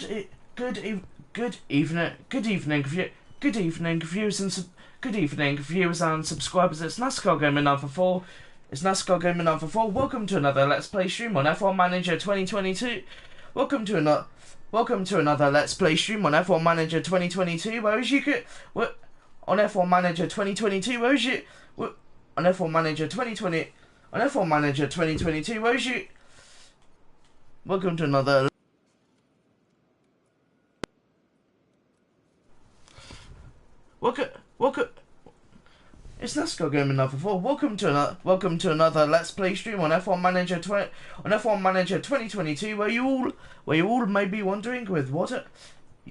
Good evening, viewers and subscribers. It's NASCAR Gamer 944. Welcome to another Let's Play stream on F1 Manager 2022. Welcome to another Let's Play stream on F1 Manager 2022. Where is you could on F1 Manager 2022? Where is you on F1 Manager 2020? On F1 Manager 2022. Where is you? Welcome to another. Welcome. It's NASCAR Gamer 944. Welcome to another Let's Play stream on F1 Manager 2022. Where you all may be wondering with what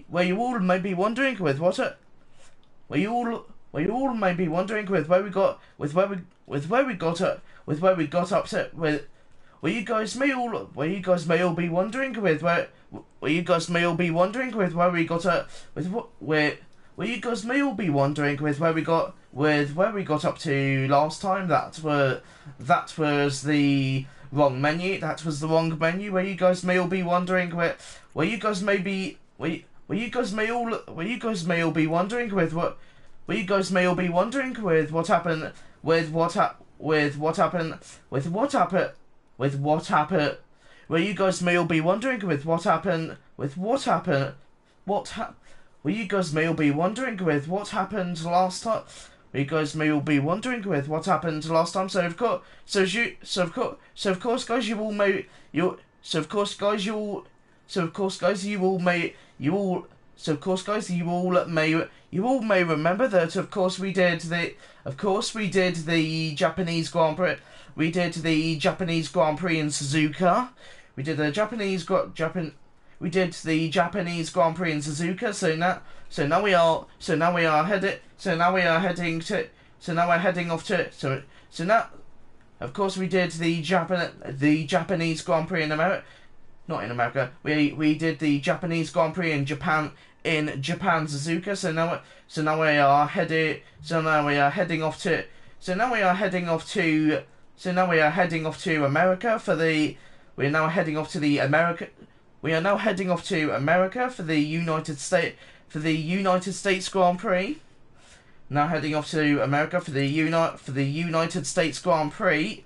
where you all may be wondering with where we got upset with. Where you guys may all be wondering with where you guys may all be wondering with where we got where you guys may all be wondering with where we got up to last time. That was the wrong menu. That was the wrong menu. Where you guys may all be wondering where you guys may all be wondering with what happened. Where you guys may all be wondering with what happened. Where you guys may all be wondering with what happened last time. Where you guys may all be wondering with what happened last time. So of course, guys, you all may remember that. Of course, we did the Japanese Grand Prix. We did the Japanese Grand Prix in Suzuka. We did the Japanese Grand Prix in Suzuka. So now we are heading off to. So now, of course, we did the Japanese Grand Prix in America. Not in America. We did the Japanese Grand Prix in Japan. Suzuka. So now we are heading off to America for the. We are now heading off to America for the United States Grand Prix. Now heading off to America for the United States Grand Prix.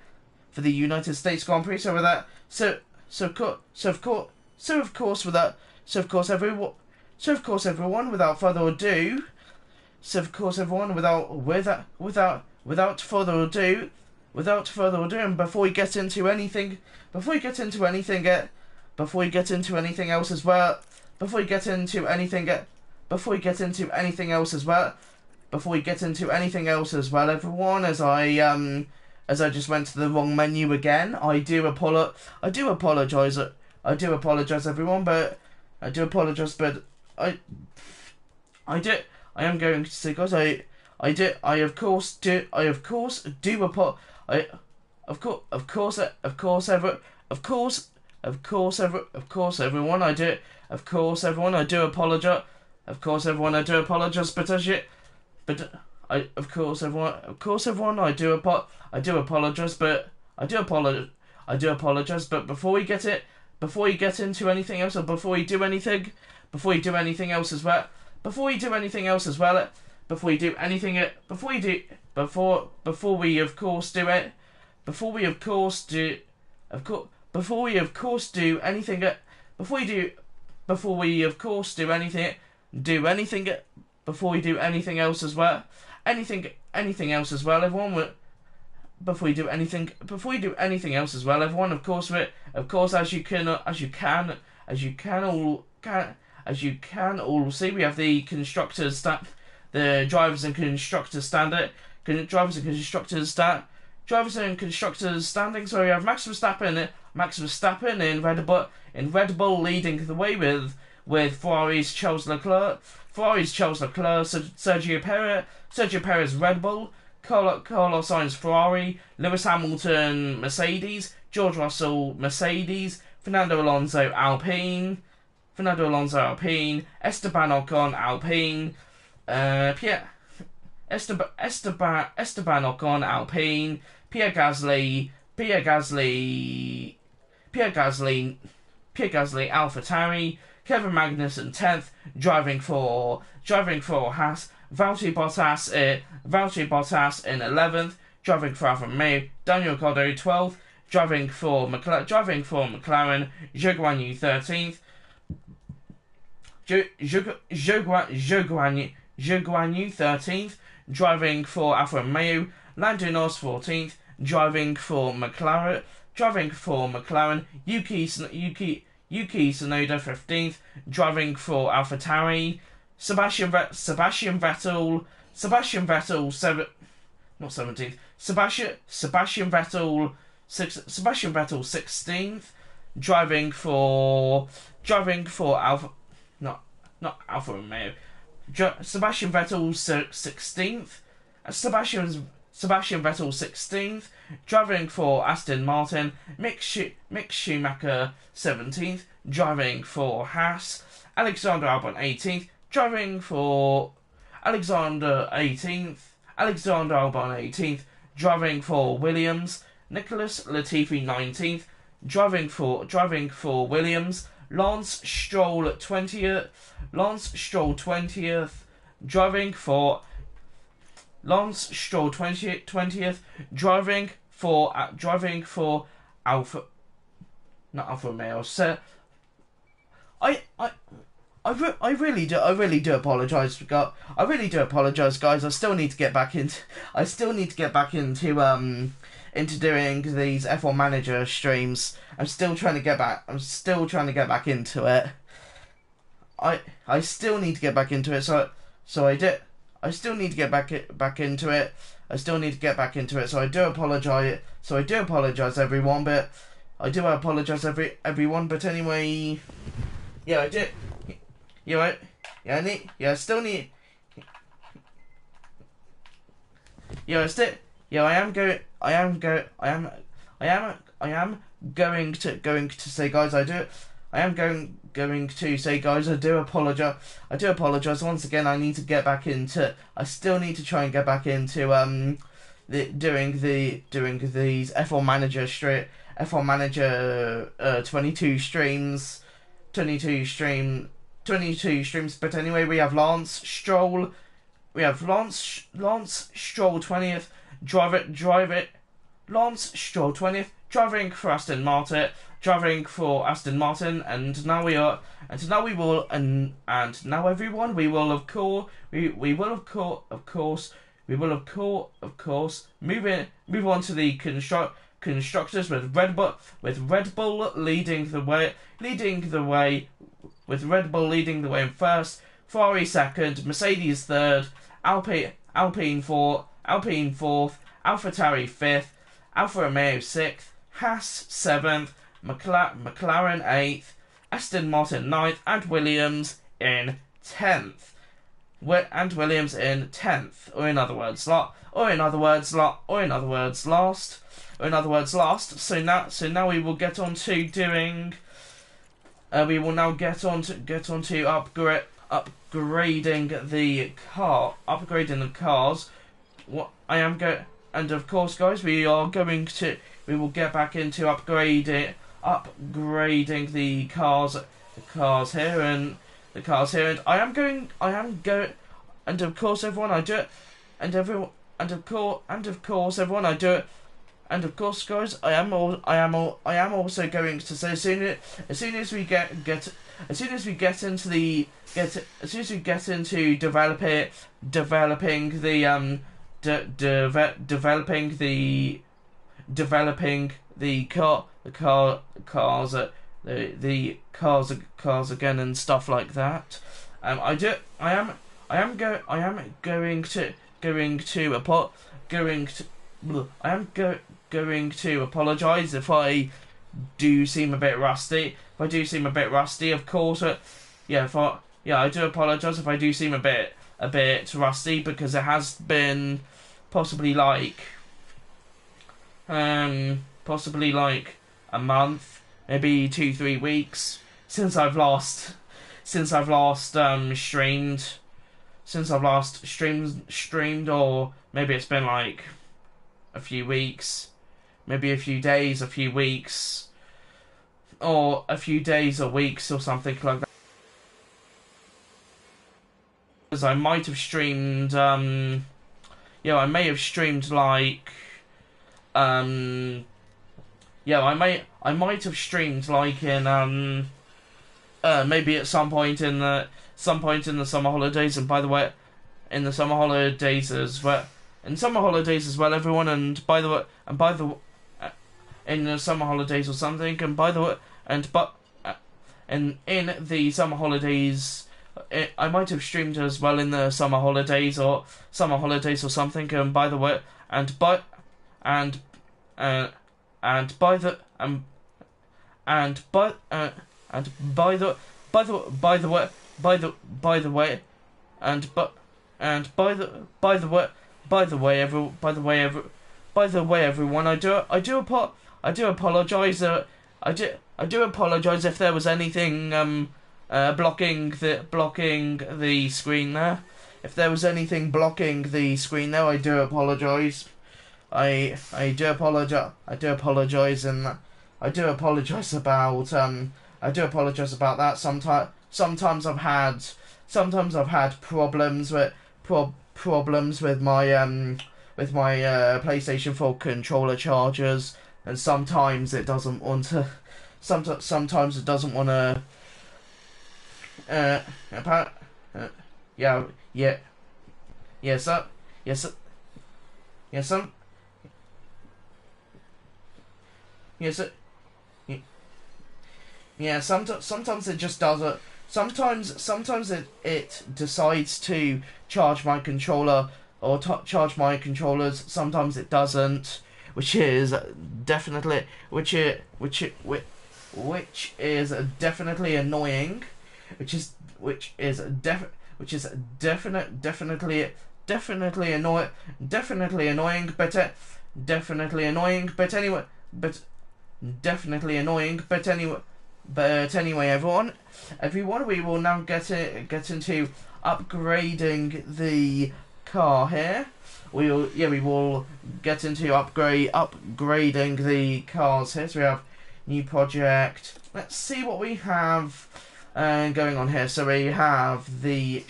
So with that, everyone, without further ado, and before we get into anything else as well, everyone, as I just went to the wrong menu again, I do apologize, everyone, but I am going to say, guys, of course, everyone, I do apologize. But before we get into anything else, or before we do anything else as well, before we of course do anything else as well, everyone. Before we do anything else as well, everyone. Of course, as you can all see, we have the the drivers and constructors standing. So we have Max Verstappen in Red Bull leading the way with Ferrari's Charles Leclerc, Sergio Perez Red Bull, Carlos Sainz Ferrari, Lewis Hamilton Mercedes, George Russell Mercedes, Fernando Alonso Alpine, Esteban Ocon Alpine, Esteban Ocon Alpine, Pierre Gasly AlphaTauri, Kevin Magnussen 10th, driving for Haas. Valtteri Bottas in 11th, driving for Alfa Romeo. Daniel Ricciardo 12th, driving for McLaren. Zhou Guanyu 13th. Zhou Guanyu 13th, driving for Alfa Romeo. Lando Norris 14th, driving for McLaren. Yuki Tsunoda 15th, driving for AlphaTauri. Sebastian Vettel 16th, driving for Alfa Romeo. Sebastian Vettel 16th. Sebastian Vettel 16th, driving for Aston Martin. Mick Schumacher 17th, driving for Haas. Alexander Albon 18th, driving for Alexander Albon 18th, driving for Williams. Nicholas Latifi 19th, driving for Williams. Lance Stroll 20th, driving for Lance Stroll 20th, driving for Alfa, not Alfa Romeo. So I really do apologise. I really do apologise, guys. I still need to get back into doing these F1 Manager streams. I'm still trying to get back into it. I still need to get back into it. So I do. I still need to get back into it. So I do apologise, everyone. But anyway, yeah, I do. I am going to say, guys, I do apologise once again. I still need to try and get back into doing these F1 Manager 22 streams. But anyway, we have Lance Stroll 20th, Lance Stroll 20th, driving for Aston Martin, and now everyone, we will of course move on to the constructors with Red Bull leading the way in first, Ferrari second, Mercedes third, Alpine fourth, AlphaTauri fifth, Alfa Romeo sixth, Haas seventh, McLaren eighth, Aston Martin ninth, and Williams in 10th. Or in other words, last. So now we will get on to doing. We will now get on to upgrading the cars. And of course, guys, we will get back into upgrading the cars here, and and of course, everyone, I do it, and of course, guys, I am also going to say, as soon as we get into developing the cars again and stuff like that. I am going to apologise if I do seem a bit rusty. Of course, I do apologise if I do seem a bit rusty, because it has been possibly like a month, maybe 2-3 weeks since I've last streamed, or maybe it's been like a few weeks, maybe a few days, a few weeks, or a few days or weeks or something like that. Because I might have streamed, yeah, I may have streamed like, yeah, I might have streamed like in, maybe at some point in the summer holidays. And by the way, in the summer holidays as well, everyone. And by the in the summer holidays or something. And by the way, and in the summer holidays, I might have streamed as well in the summer holidays or something. And by the way, and by and by the and by and by the way, and by the way, everyone, I do apologize. I do apologize if there was anything blocking the screen there. If there was anything blocking the screen there, I do apologize. I do apologize. I do apologize, and I do apologize about that. Sometimes I've had problems with my PlayStation 4 controller chargers, and sometimes it doesn't want to. Sometimes it doesn't want to. Sometimes it just doesn't. Sometimes it decides to charge my controller or charge my controllers. Sometimes it doesn't, which is definitely definitely annoying. Definitely annoying. But anyway, everyone, we will now get into upgrading the car here. We will get into upgrading the cars here. So we have new project. Let's see what we have going on here. So we have the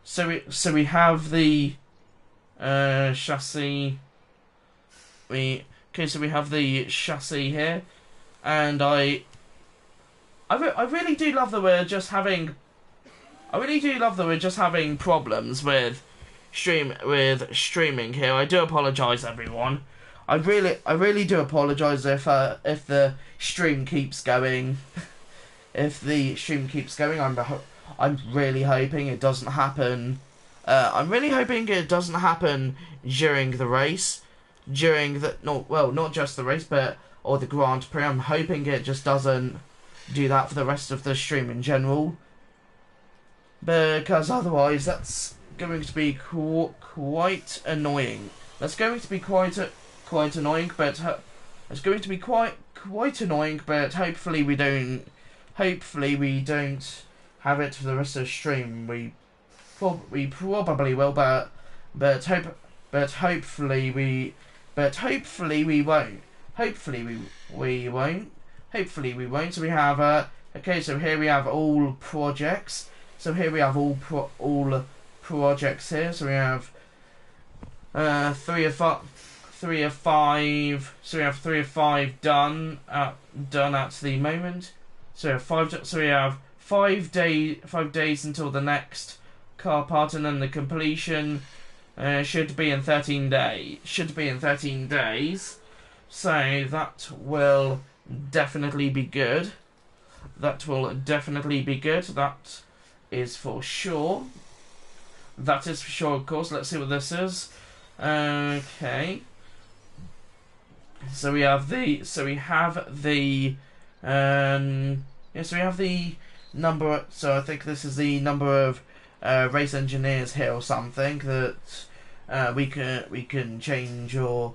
so we have the chassis. So we have the chassis here, and I really do love that we're just having. I really do love that we're just having problems with streaming here. I do apologise, everyone. I really do apologise if the stream keeps going. If the stream keeps going, I'm really hoping it doesn't happen. I'm really hoping it doesn't happen during the race. Not just the race, or the Grand Prix. I'm hoping it just doesn't do that for the rest of the stream in general, because otherwise that's going to be quite annoying. That's going to be quite annoying, but it's going to be quite annoying. But hopefully we don't have it for the rest of the stream. We probably will, but hopefully we won't. Hopefully we won't. So we have okay. So here we have all projects. So here we have all projects here. So we have 3 of 5. So we have 3 of 5 done at the moment. So we have 5. So we have 5 days until the next car part, and then the completion should be in 13 days. So that will definitely be good. That is for sure. Of course. Let's see what this is. Okay. So we have the number. So I think this is the number of race engineers here or something that we can change or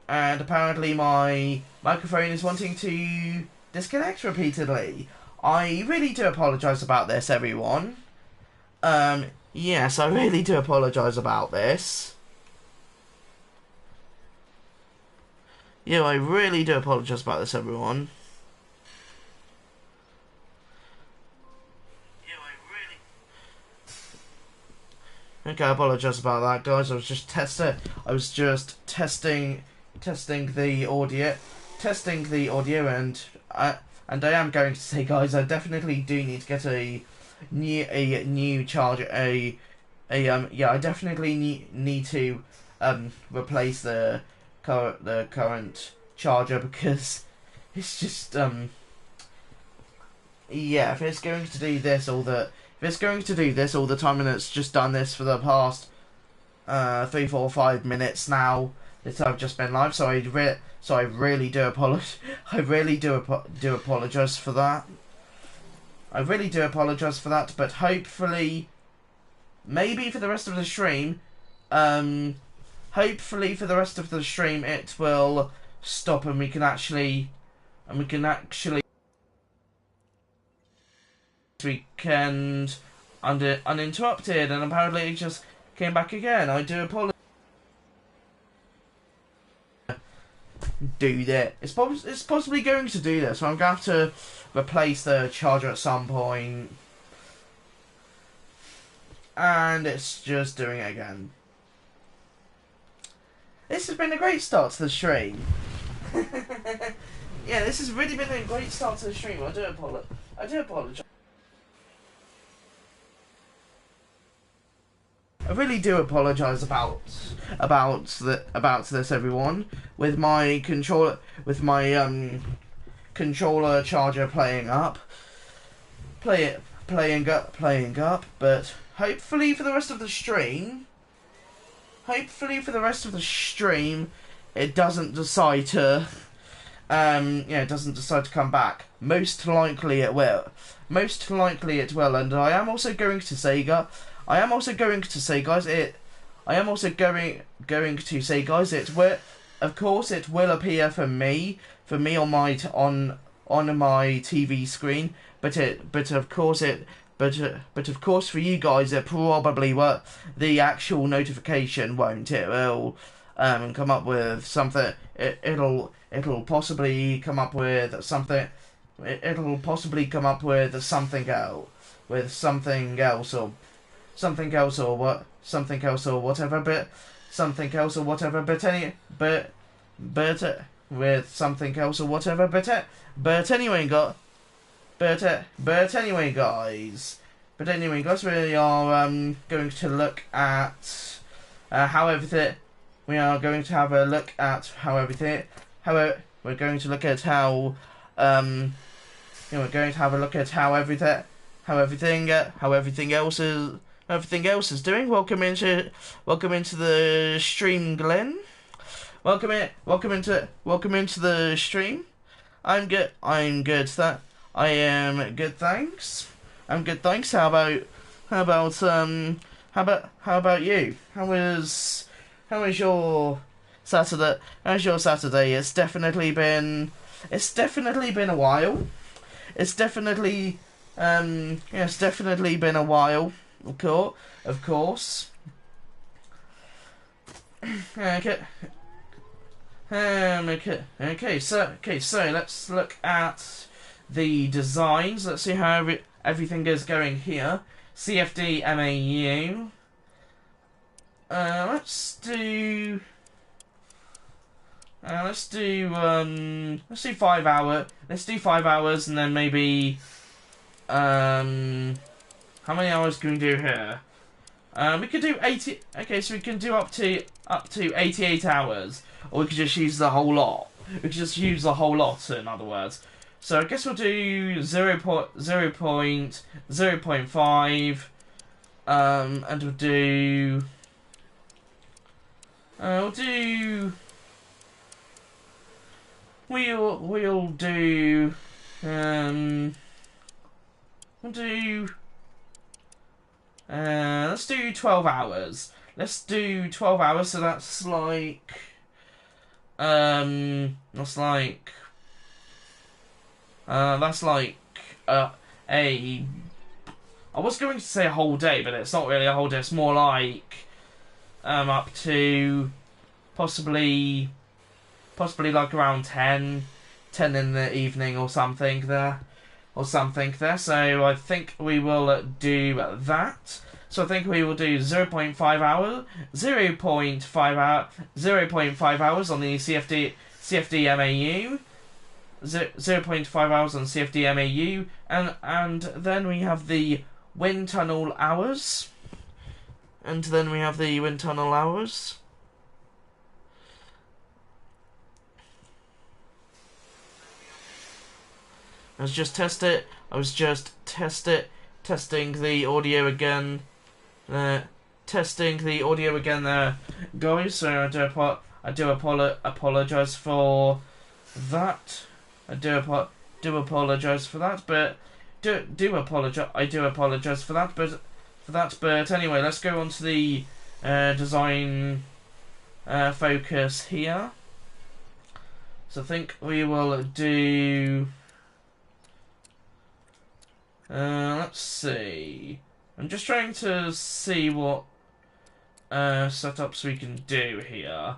and apparently my microphone is wanting to disconnect repeatedly. I really do apologise about this, everyone. Yes, I really do apologise about this. Yeah, I really do apologise about this, everyone. Okay, I apologise about that, guys. I was just testing the audio, and I am going to say, guys, I definitely do need to get a new charger. Yeah, I definitely need to replace the current charger, because it's just yeah, if it's going to do this all the time, and it's just done this for the past 3, 4, 5 minutes now that I've just been live, so I really do apologize. I really do apologize for that. I really do apologize for that, but hopefully, maybe for the rest of the stream, hopefully for the rest of the stream it will stop, and we can actually weekend uninterrupted, and apparently it just came back again. I do apologize. Do that. It's possibly going to do this, so I'm going to have to replace the charger at some point, and it's just doing it again. This has been a great start to the stream. Yeah, this has really been a great start to the stream. I do apologize. I really do apologise about this, everyone. With my controller charger playing up. But hopefully for the rest of the stream, it doesn't decide to come back. Most likely it will, and I am also going to say, guys, it will, of course, it will appear for me on my TV screen, but of course for you guys it probably won't. The actual notification won't. It will come up with something. It'll possibly come up with something. It'll possibly come up with something else, or whatever, but anyway, guys. We are going to look at how everything. We are going to have a look at how everything. We're going to look at how we're going to have a look at how everything else is doing. Welcome into the stream, Glenn. Welcome into the stream. I'm good. I am good. Thanks. I'm good. Thanks. How about you? How was your Saturday? How's your Saturday? It's definitely been a while. It's definitely been a while. Of course. Okay. So let's look at the designs. Let's see how everything is going here. CFD MAU. Let's do 5 hours. Let's do 5 hours, and then maybe how many hours can we do here? We could do 80. Okay, so we can do up to 88 hours, or we could just use the whole lot. In other words. So I guess we'll do 0.5, and we'll do we'll do let's do 12 hours. Let's do 12 hours, so that's like a I was going to say a whole day, but it's not really a whole day. It's more like up to possibly like around 10 in the evening or something there. So I think we will do that. So I think we will do 0.5 hours on the CFD MAU, 0.5 hours on CFD MAU, and then we have the wind tunnel hours. I was just testing the audio again. Testing the audio again there, guys. So I do apologize for that. I do apologize for that, but I do apologize for that, but anyway, let's go on to the design focus here. So I think we will do. Let's see. I'm just trying to see what setups we can do here.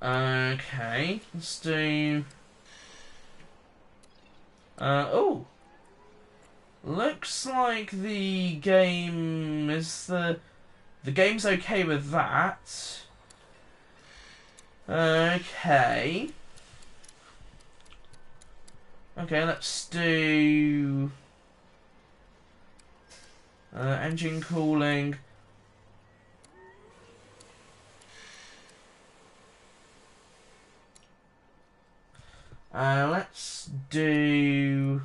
Okay, let's do. Oh, looks like the game's okay with that. Okay. Okay, let's do engine cooling. Let's do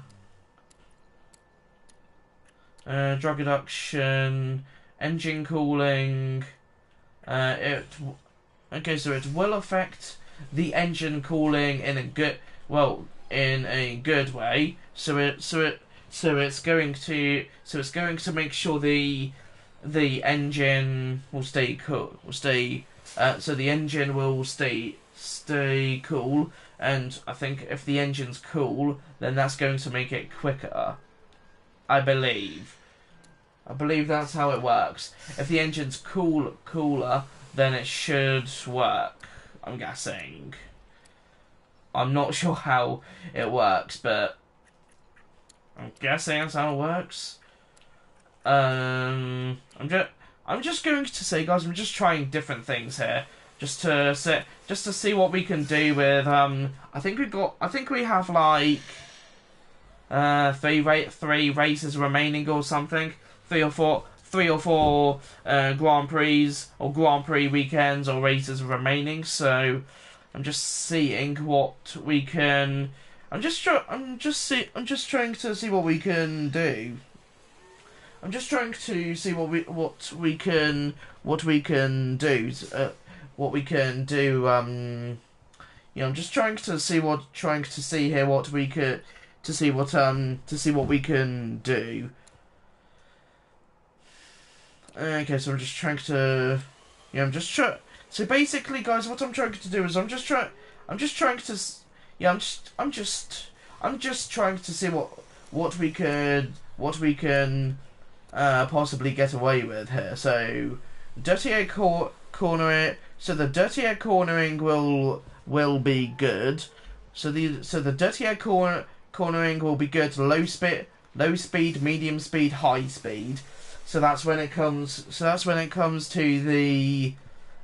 drag reduction, engine cooling. Okay, so it will affect the engine cooling in a good way. So it's going to make sure the engine will stay cool. So the engine will stay cool, and I think if the engine's cool, then that's going to make it quicker. I believe that's how it works. If the engine's cooler, then it should work. I'm guessing. I'm not sure how it works, but I'm guessing that's how it works. I'm just going to say, guys, I'm just trying different things here, just to see what we can do with. I think we have like three races remaining or something, three or four Grand Prix or Grand Prix weekends or races remaining. So I'm just seeing what we can. I'm just trying to see what we can do. I'm just trying to see what we can do. I'm just trying to see what we can do. Okay, so I'm just trying to. So basically, guys, what I'm trying to do is I'm just trying to see what we can possibly get away with here. So dirty air cornering. So the dirty air cornering will be good. So the dirty air cornering will be good. Low speed, medium speed, high speed. So that's when it comes to the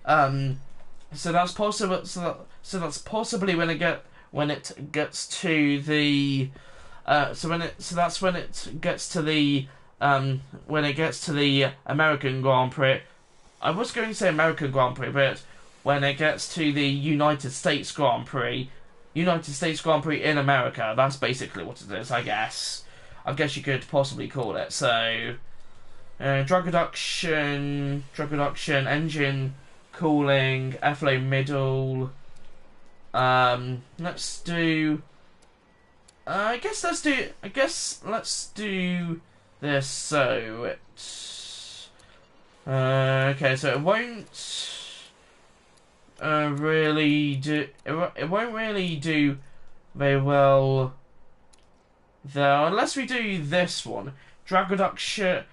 So that's possible. So that's possibly when it gets to the. That's when it gets to the. When it gets to the American Grand Prix. I was going to say American Grand Prix, but when it gets to the United States Grand Prix in America, that's basically what it is. I guess you could possibly call it. So, drag reduction, engine cooling, airflow middle. Let's do. I guess let's do this. So it's okay. So it won't really do. It won't really do very well. though, unless we do this one, drag reduction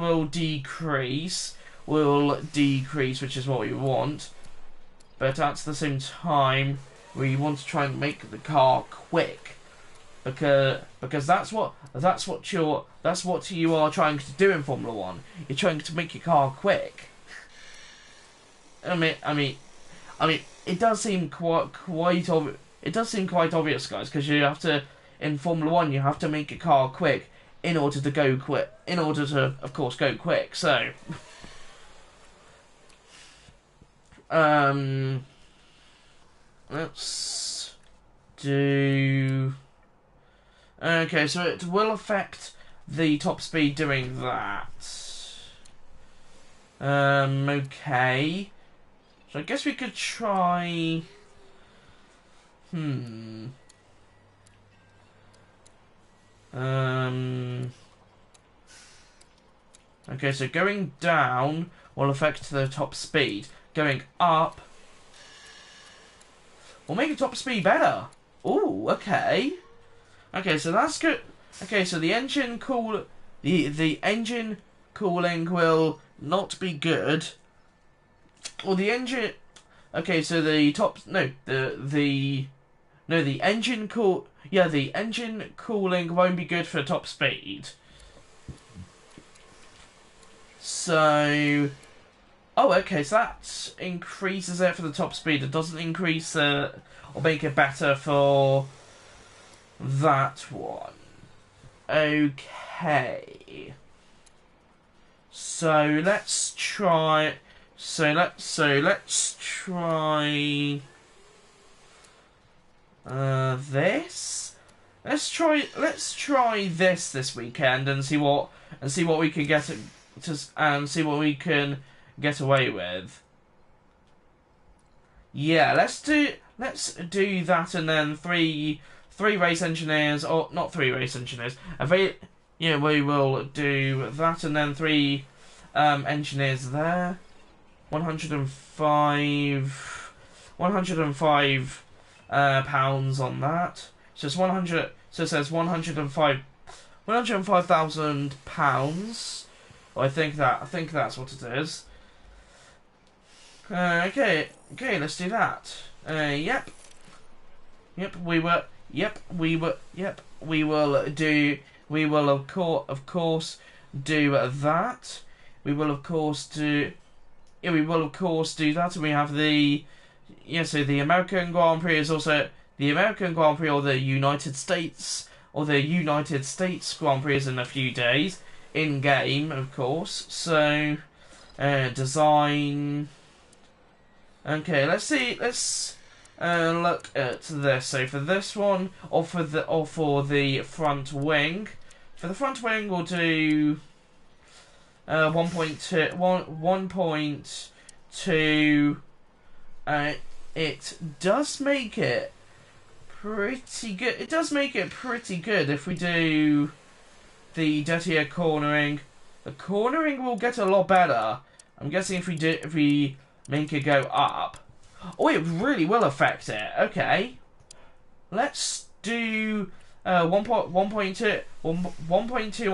will decrease, which is what we want. But at the same time, we want to try and make the car quick, because that's what you are trying to do in Formula One. You're trying to make your car quick. I mean, it does seem quite obvious, guys, because you have to, in Formula One, you have to make your car quick in order to go quick. In order to, of course, go quick. So, let's do. Okay, so it will affect the top speed doing that. Okay. So I guess we could try. Okay, so going down will affect the top speed. Going up will make the top speed better. Ooh, okay. Okay, so that's good. Okay, so the engine the engine cooling will not be good. Or the engine. Okay, so the engine the engine cooling won't be good for top speed. So, okay, so that increases it for the top speed. It doesn't increase or make it better for that one. Okay. So let's try. Let's try this. Let's try this weekend and see what we can get and see what we can get away with. Yeah, let's do that, and then three race engineers, or not 3 race engineers. We will do that, and then 3 engineers there. 105 pounds on that. So it's 100. So it says 105,000 pounds. Well, I think that's what it is. Okay, let's do that. Yep. We will of course do that. We will of course do that. And we have so the American Grand Prix is also the American Grand Prix, or the United States Grand Prix is in a few days, in game, of course. So, design. Okay, let's look at this. So for this one, or for the front wing, we'll do 1.2. It does make it pretty good. It does make it pretty good if we do the dirtier cornering. The cornering will get a lot better. I'm guessing if we make it go up. Oh, it really will affect it. Okay. Let's do 1.2 on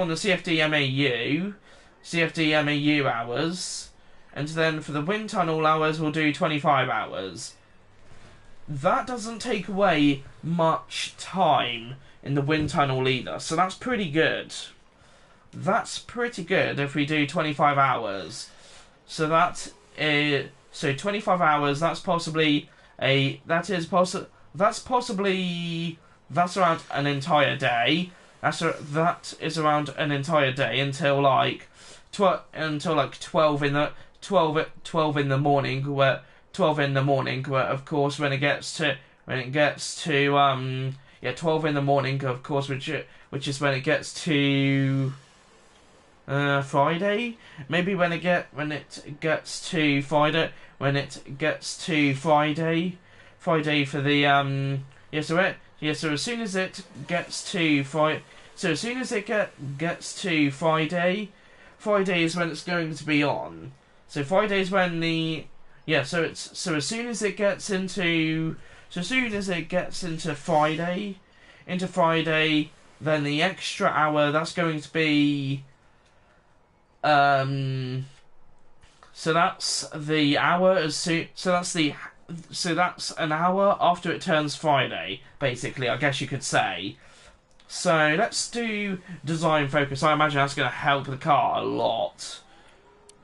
the CFD MAU hours, and then for the wind tunnel hours we'll do 25 hours. That doesn't take away much time in the wind tunnel either, so that's pretty good. That's pretty good if we do 25 hours. So that is 25 hours. That's possibly that's around an entire day. That is around an entire day until like 12 in the 12 in the morning, where of course when it gets to 12 in the morning, of course, which is when it gets to Friday. Maybe when it gets to Friday for the so as soon as it gets to Friday is when it's going to be on. So Friday is when so as soon as it gets into Friday Friday. Then the extra hour, that's going to be so that's the hour so that's an hour after it turns Friday, basically, I guess you could say. So let's do design focus. I imagine that's going to help the car a lot.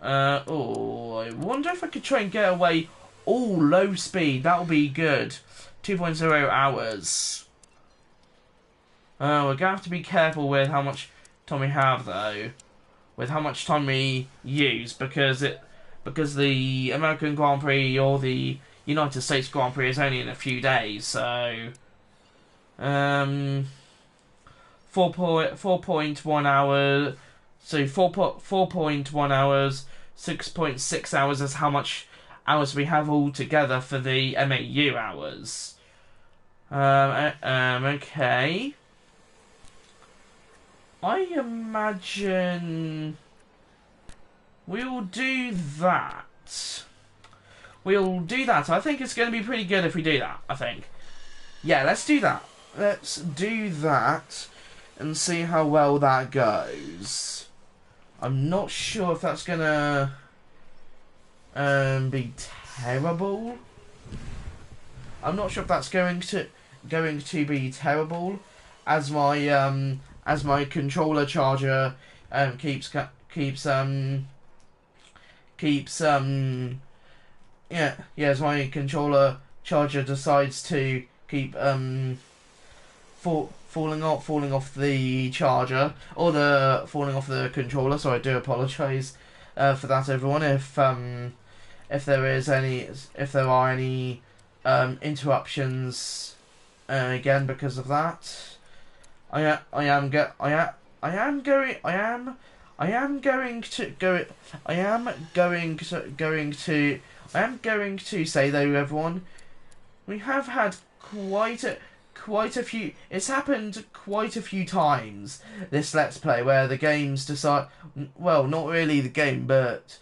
I wonder if I could try and get away. Low speed. That will be good. 2.0 hours. We're going to have to be careful with how much time we have, though. With how much time we use, because the American Grand Prix or the United States Grand Prix is only in a few days, so 4.1 hours. So 4.1 hours, 6.6 hours is how much hours we have altogether for the MAU hours. Okay. I imagine we'll do that. I think it's going to be pretty good if we do that, I think. Yeah, let's do that. Let's do that and see how well that goes. I'm not sure if that's going to be terrible. I'm not sure if that's going to be terrible, as my controller charger keeps as my controller charger decides to keep falling off the charger, or falling off the controller. So I do apologise for that, everyone. If there are any interruptions again because of that. I am going to say, though, everyone, we have had quite a few. It's happened quite a few times, this Let's Play, where the games decide. Well, not really the game, but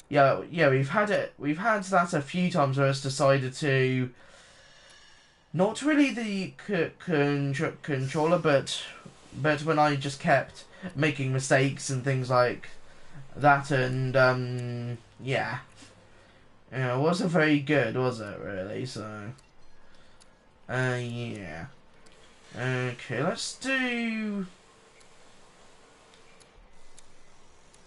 yeah, we've had it. We've had that a few times where it's decided to. Not really the controller, but when I just kept making mistakes and things like that, and it wasn't very good, was it, really? So, yeah. Okay, let's do.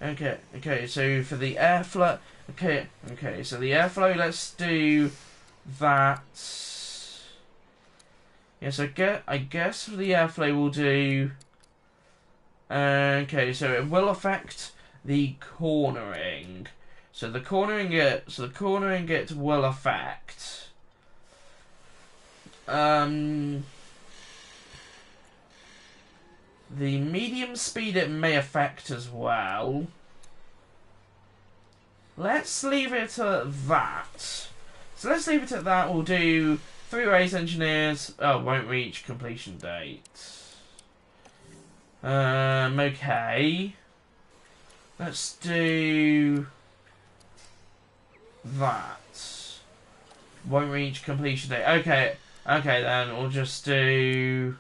Okay. So for the airflow, okay. So the airflow, let's do that. Yes, I guess for the airflow we'll do. Okay, so it will affect the cornering. So the cornering it will affect. The medium speed it may affect as well. Let's leave it at that. So let's leave it at that. We'll do 3 race engineers. Won't reach completion date. Okay. Let's do that. Won't reach completion date. Okay, then we'll just do.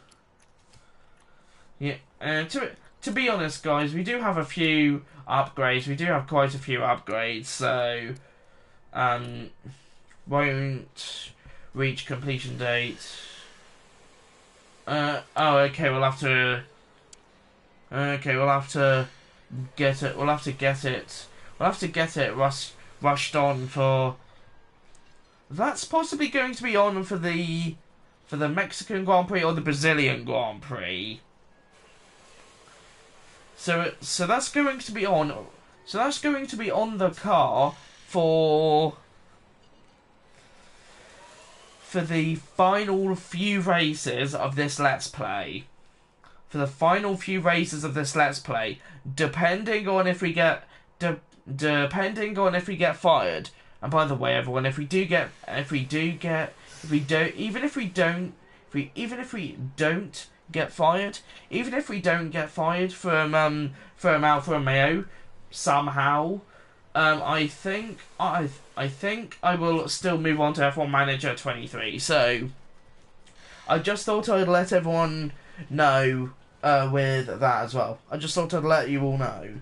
Yeah. To be honest, guys, we do have a few upgrades. We do have quite a few upgrades, so won't reach completion date. Okay, we'll have to. Okay, we'll have to get it. We'll have to get it rushed on for. That's possibly going to be on for the Mexican Grand Prix or the Brazilian Grand Prix. So that's going to be on. So that's going to be on the car for the final few races of this Let's Play. For the final few races of this Let's Play, depending on if we get fired. And by the way, everyone, if we don't get fired from Alfa Romeo somehow, I think I will still move on to F1 Manager 23. So I just thought I'd let everyone know with that as well. I just thought I'd let you all know.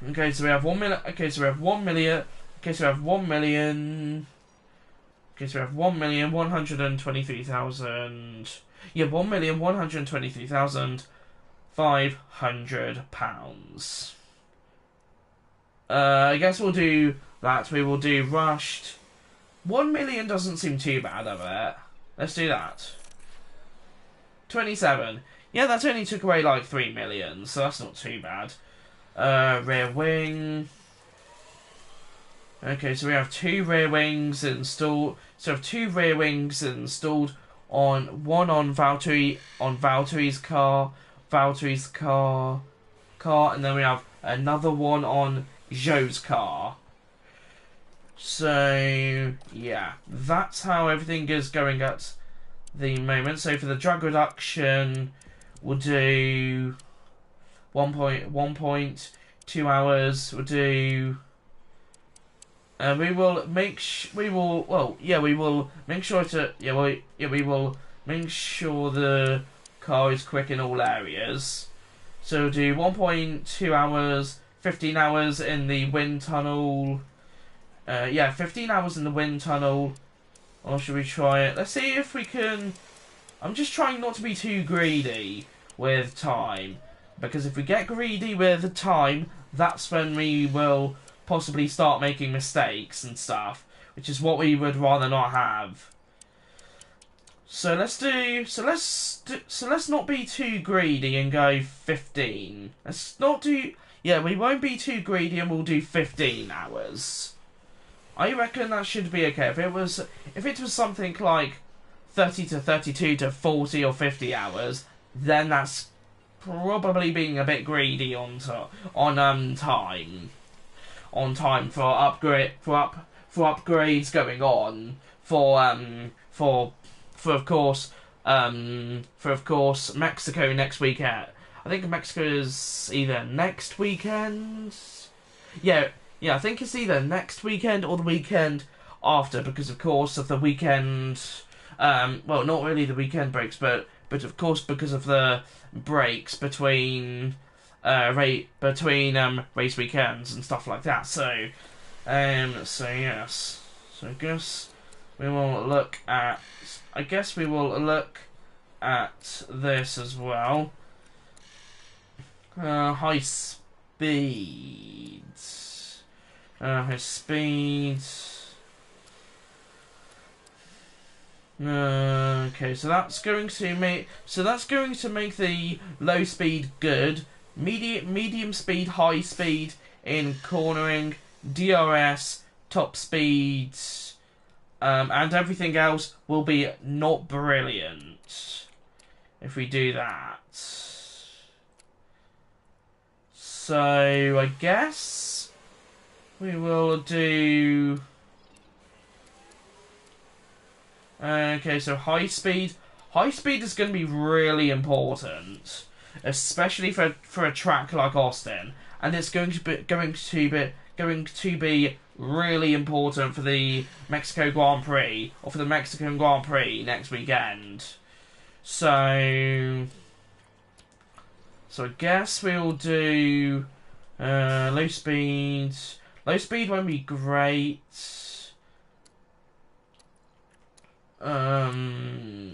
Okay, so we have 1 million. Okay, so we have 1 million. Okay, so we have 1 million. Okay, so we have 1,123,000. Yeah, £1,123,500. I guess we'll do that. We will do rushed. 1 million doesn't seem too bad, of it. Let's do that. 27. Yeah, that only took away like 3 million, so that's not too bad. Rear wing. Okay, so we have 2 rear wings installed. So we have 2 rear wings installed on one on Valtteri's car, and then we have another one on Joe's car. So yeah, that's how everything is going at the moment. So for the drag reduction, we'll do 1.2 hours. We'll do. We will make we will make sure the car is quick in all areas. So we'll do 1.2 hours, 15 hours in the wind tunnel. 15 hours in the wind tunnel. Or should we try it? Let's see if we can. I'm just trying not to be too greedy with time, because if we get greedy with time, that's when we will possibly start making mistakes and stuff, which is what we would rather not have. So let's not be too greedy and go 15. Let's not do. Yeah, we won't be too greedy and we'll do 15 hours. I reckon that should be okay. If it was something like 30 to 32 to 40 or 50 hours, then that's probably being a bit greedy on time for upgrades going on for of course Mexico next weekend. I think Mexico is either next weekend. Yeah, I think it's either next weekend or the weekend after, because of course of the weekend. Well, not really the weekend breaks, but of course because of the breaks between race weekends and stuff like that. So yes. So I guess we will look at. This as well. High speed. High speed. Okay, so that's going to make the low speed good, medium speed, high speed in cornering, DRS, top speed, and everything else will be not brilliant if we do that. So I guess we will do. Okay, so high speed. High speed is going to be really important, especially for a track like Austin, and it's going to be really important for the Mexico Grand Prix, or for the Mexican Grand Prix next weekend. So I guess we'll do low speed. Low speed won't be great.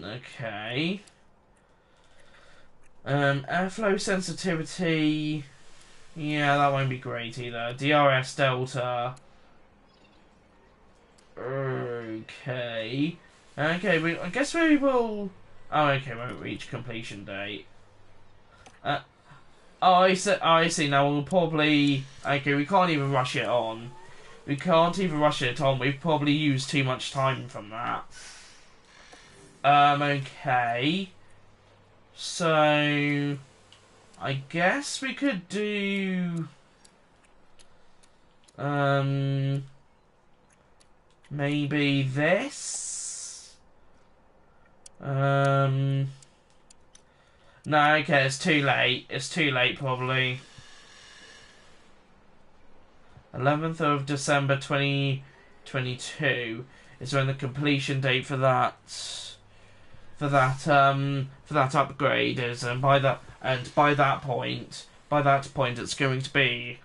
Okay. Airflow sensitivity. Yeah, that won't be great either. DRS delta. Okay. Okay, I guess we will. Oh, okay, won't reach completion date. I see. Now we'll probably. Okay, we can't even rush it on. We've probably used too much time from that. Okay. So I guess we could do maybe this. No, okay, it's too late. It's too late probably. 11th of December 2022 is when the completion date for that upgrade is, and by that point, it's going to be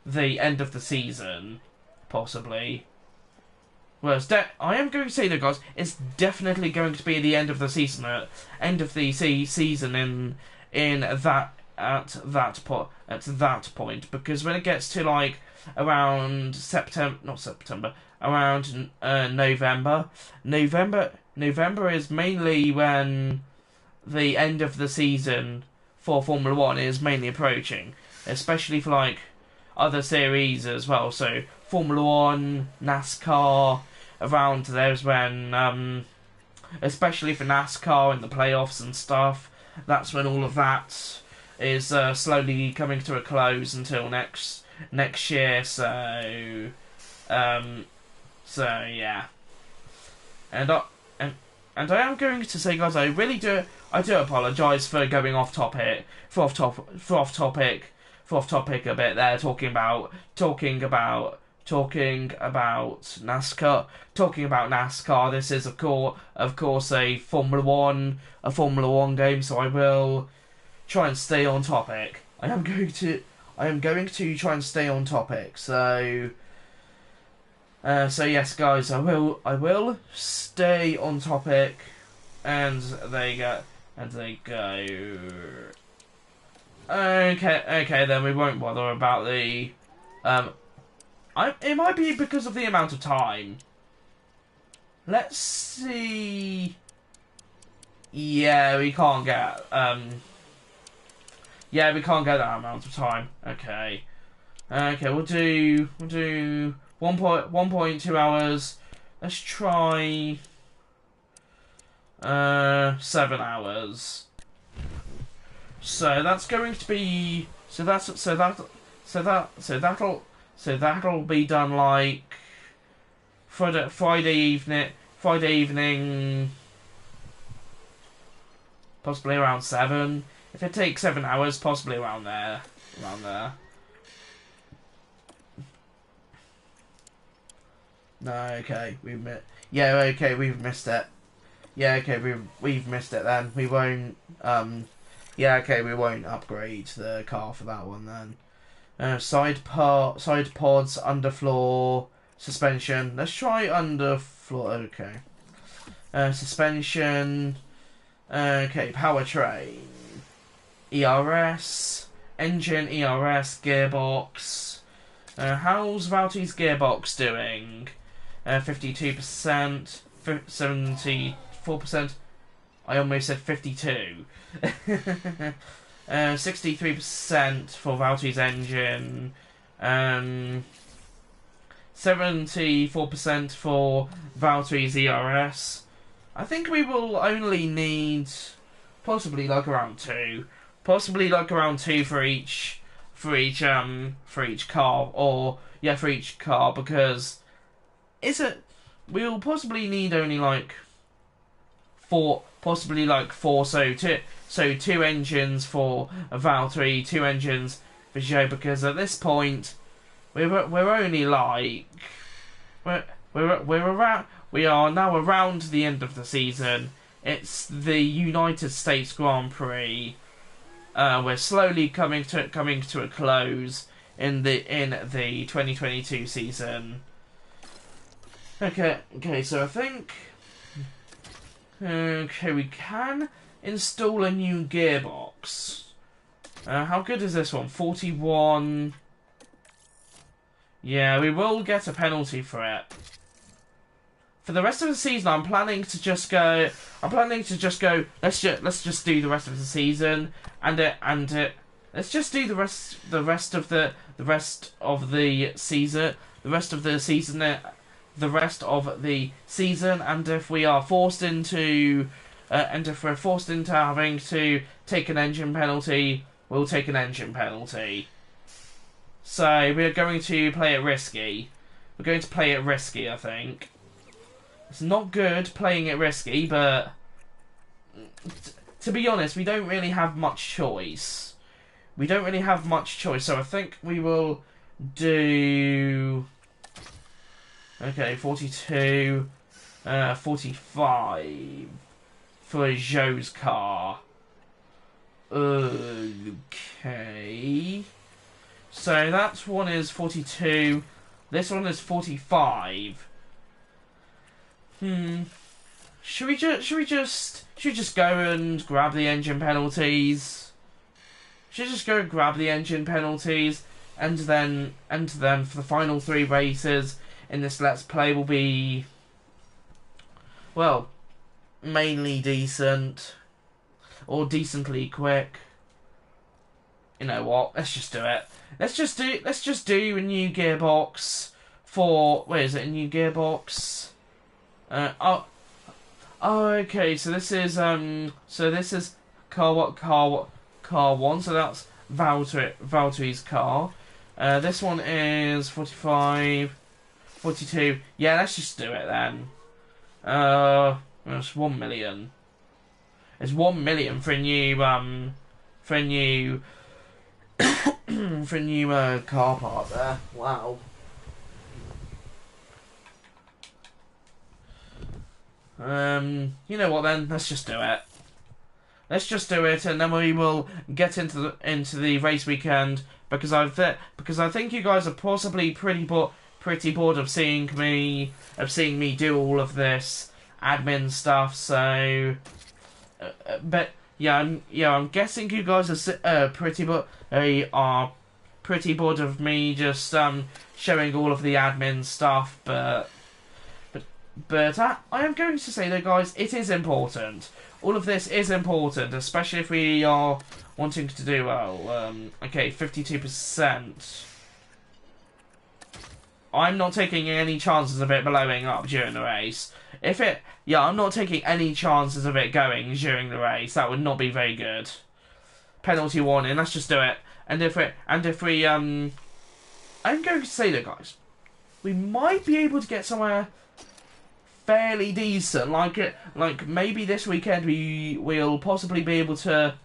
the end of the season, possibly. Well, I am going to say though, guys, it's definitely going to be the end of the season. Season in that at that point, because when it gets to like around November is mainly when the end of the season for Formula 1 is mainly approaching, especially for like other series as well. So Formula 1, NASCAR, around there's when, especially for NASCAR in the playoffs and stuff, that's when all of that is slowly coming to a close until next year. So yeah, and I am going to say, guys, I do apologise for going off topic a bit there, talking about NASCAR. This is of course a Formula 1 game, so I will try and stay on topic. I am going to try and stay on topic. So yes, guys, I will stay on topic, and there you go. Okay, then we won't bother about the it might be because of the amount of time. Let's see. Yeah, we can't get that amount of time. Okay, we'll do 1.2 hours. Let's try 7 hours. So that's going to be that'll be done like Friday evening, possibly around 7. If it takes 7 hours, possibly around there. No, okay, we've missed it. Yeah, okay, we've missed it then. We won't yeah, okay, we won't upgrade the car for that one then. Side pods, underfloor, suspension. Let's try underfloor. Okay. Suspension. Okay, powertrain. ERS, engine, ERS, gearbox. How's Valtti's gearbox doing? 52%, 74%. I almost said 52. 63% for Valtti's engine, 74% for Valtti's ERS. I think we will only need possibly like around 2 for each car, because we'll possibly need only like 4, so 2 engines for Valtteri, 2 engines for Joe, because at this point we are now around the end of the season. It's the United States Grand Prix. We're slowly coming to a close in the 2022 season. Okay, so I think we can install a new gearbox. How good is this one? 41. Yeah, we will get a penalty for it. For the rest of the season, I'm planning to just go. Let's just do the rest of the season, let's just do the rest of the season. And if we are forced into having to take an engine penalty, we'll take an engine penalty. So we're going to play it risky. I think. It's not good playing it risky, but to be honest, we don't really have much choice. So I think we will do 42, 45, for Joe's car. Okay. So that one is 42. This one is 45. Should we just go and grab the engine penalties? Should we just go and grab the engine penalties, and then for the final 3 races in this Let's Play will be, well, mainly decent or decently quick. You know what? Let's just do it. Let's just do a new gearbox for, where is it? A new gearbox. Okay. So this is car 1. So that's Valtteri's car. This one is 45, 42. Yeah, let's just do it then. It's 1 million. It's 1 million for a new for a new car part there. Wow. You know what then? Let's just do it. Let's just do it, and then we will get into the race weekend, because I think you guys are possibly pretty bored of seeing me do all of this admin stuff. So, but yeah, I'm guessing you guys are pretty bored of me just showing all of the admin stuff, but I am going to say though, guys, it is important. All of this is important, especially if we are wanting to do well. Okay, 52%. I'm not taking any chances of it blowing up during the race. I'm not taking any chances of it going during the race. That would not be very good. Penalty warning. Let's just do it. I'm going to say that, guys, we might be able to get somewhere fairly decent. Like maybe this weekend we will possibly be able to,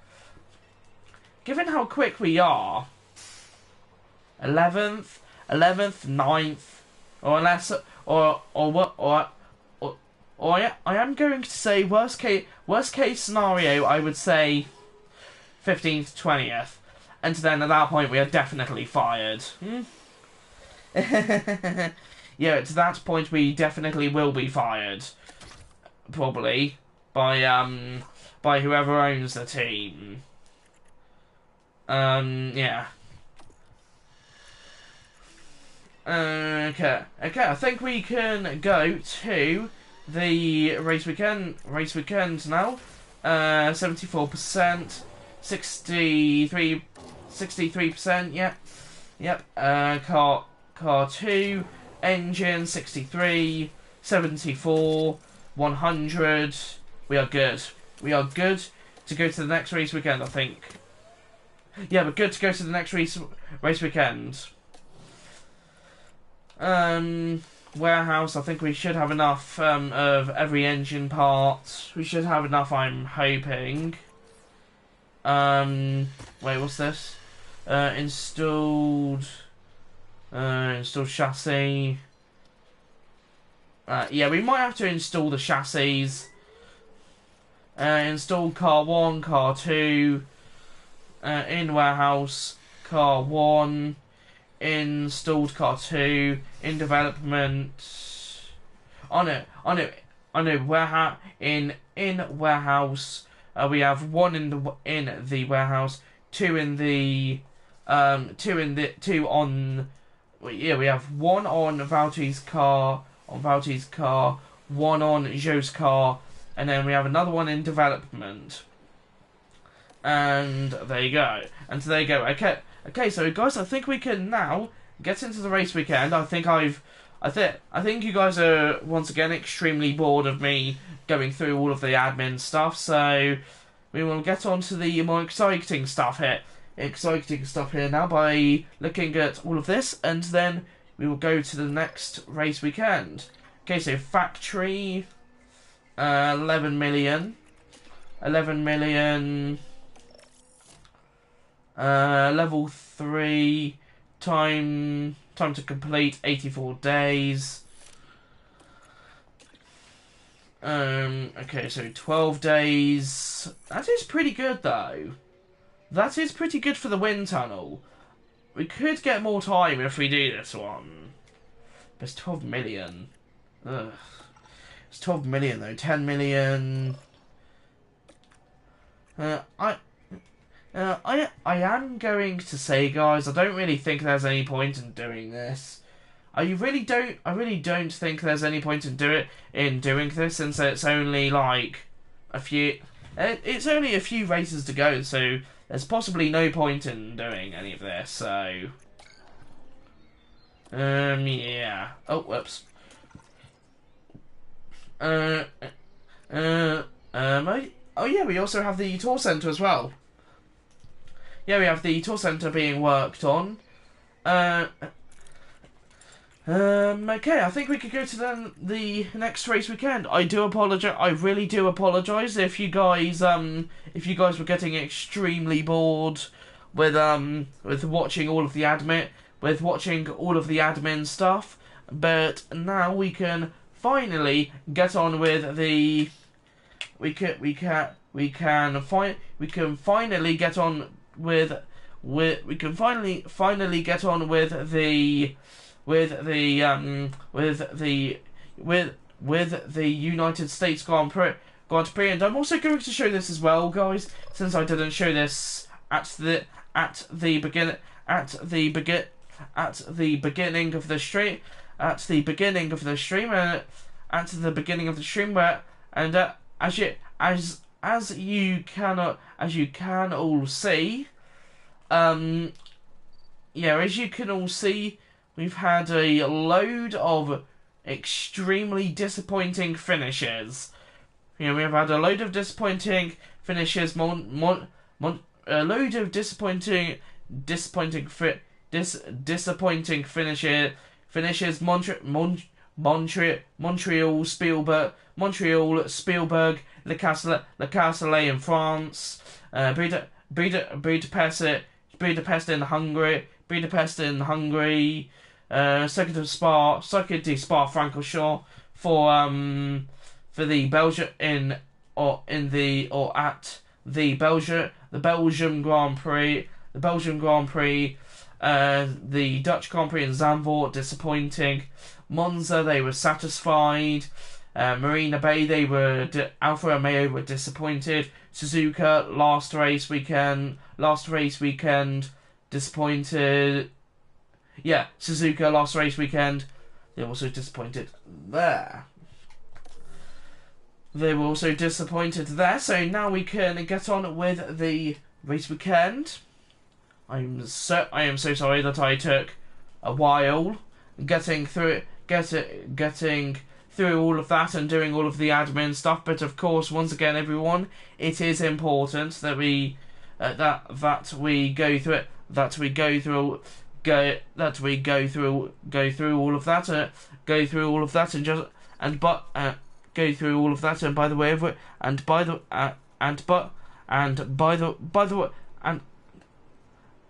given how quick we are, 11th, 9th, or unless I am going to say worst case scenario, I would say 15th, 20th, and then at that point we are definitely fired. Yeah, to that point we definitely will be fired, probably by whoever owns the team. Yeah. Okay. I think we can go to the race weekend now. 74%, 63%. Yep. Car 2. Engine 63, 74, 100. We are good. We are good to go to the next race weekend, I think. Yeah, we're good to go to the next race weekend. Warehouse, I think we should have enough of every engine part. We should have enough, I'm hoping. Wait, what's this? Installed chassis. Yeah, we might have to install the chassis. Install car 1, car 2. In warehouse, car 1. Installed car 2. In development. Oh no. Warehouse. In warehouse, we have 1 in the warehouse, 2 in the 2 on. Yeah, we have 1 on Valtteri's car, 1 on Joe's car, and then we have another one in development. And there you go. Okay, so guys, I think we can now get into the race weekend. I think you guys are once again extremely bored of me going through all of the admin stuff, so we will get on to the more exciting stuff here now by looking at all of this, and then we will go to the next race weekend. Okay, so factory, 11 million, level 3, time to complete 84 days. Okay, so 12 days. That is pretty good, though. That is pretty good for the wind tunnel. We could get more time if we do this one. But it's 12 million. Ugh. It's 12 million, though. 10 million. I am going to say, guys, I don't really think there's any point in doing this. I really don't think there's any point in doing this, since it's only like a few. It's only a few races to go, so there's possibly no point in doing any of this. So, yeah. Oh, whoops. Oh yeah, we also have the tour centre as well. Yeah, we have the tour centre being worked on. Okay, I think we could go to the next race weekend. I do apologize. I really do apologize if you guys were getting extremely bored with watching all of the admin stuff. But now we can finally get on with the we can finally get on with the United States Grand Prix, and I'm also going to show this as well, guys, since I didn't show this at the beginning of the stream, where as you can all see, we've had a load of extremely disappointing finishes. We've had a load of disappointing finishes. A load of disappointing finishes. Montreal, Spielberg, Le Castellet in France, Budapest in Hungary, Circuit de Spa-Francorchamps for the Belgium at the Belgium Grand Prix, the Dutch Grand Prix in Zandvoort, disappointing. Monza, they were satisfied. Marina Bay, Alfa Romeo were disappointed. Suzuka, last race weekend, disappointed. Yeah, Suzuka, last race weekend, they were also disappointed there. So now we can get on with the race weekend. I am so sorry that I took a while getting through all of that and doing all of the admin stuff, but of course, once again, everyone, it is important that we go through all of that and by the way,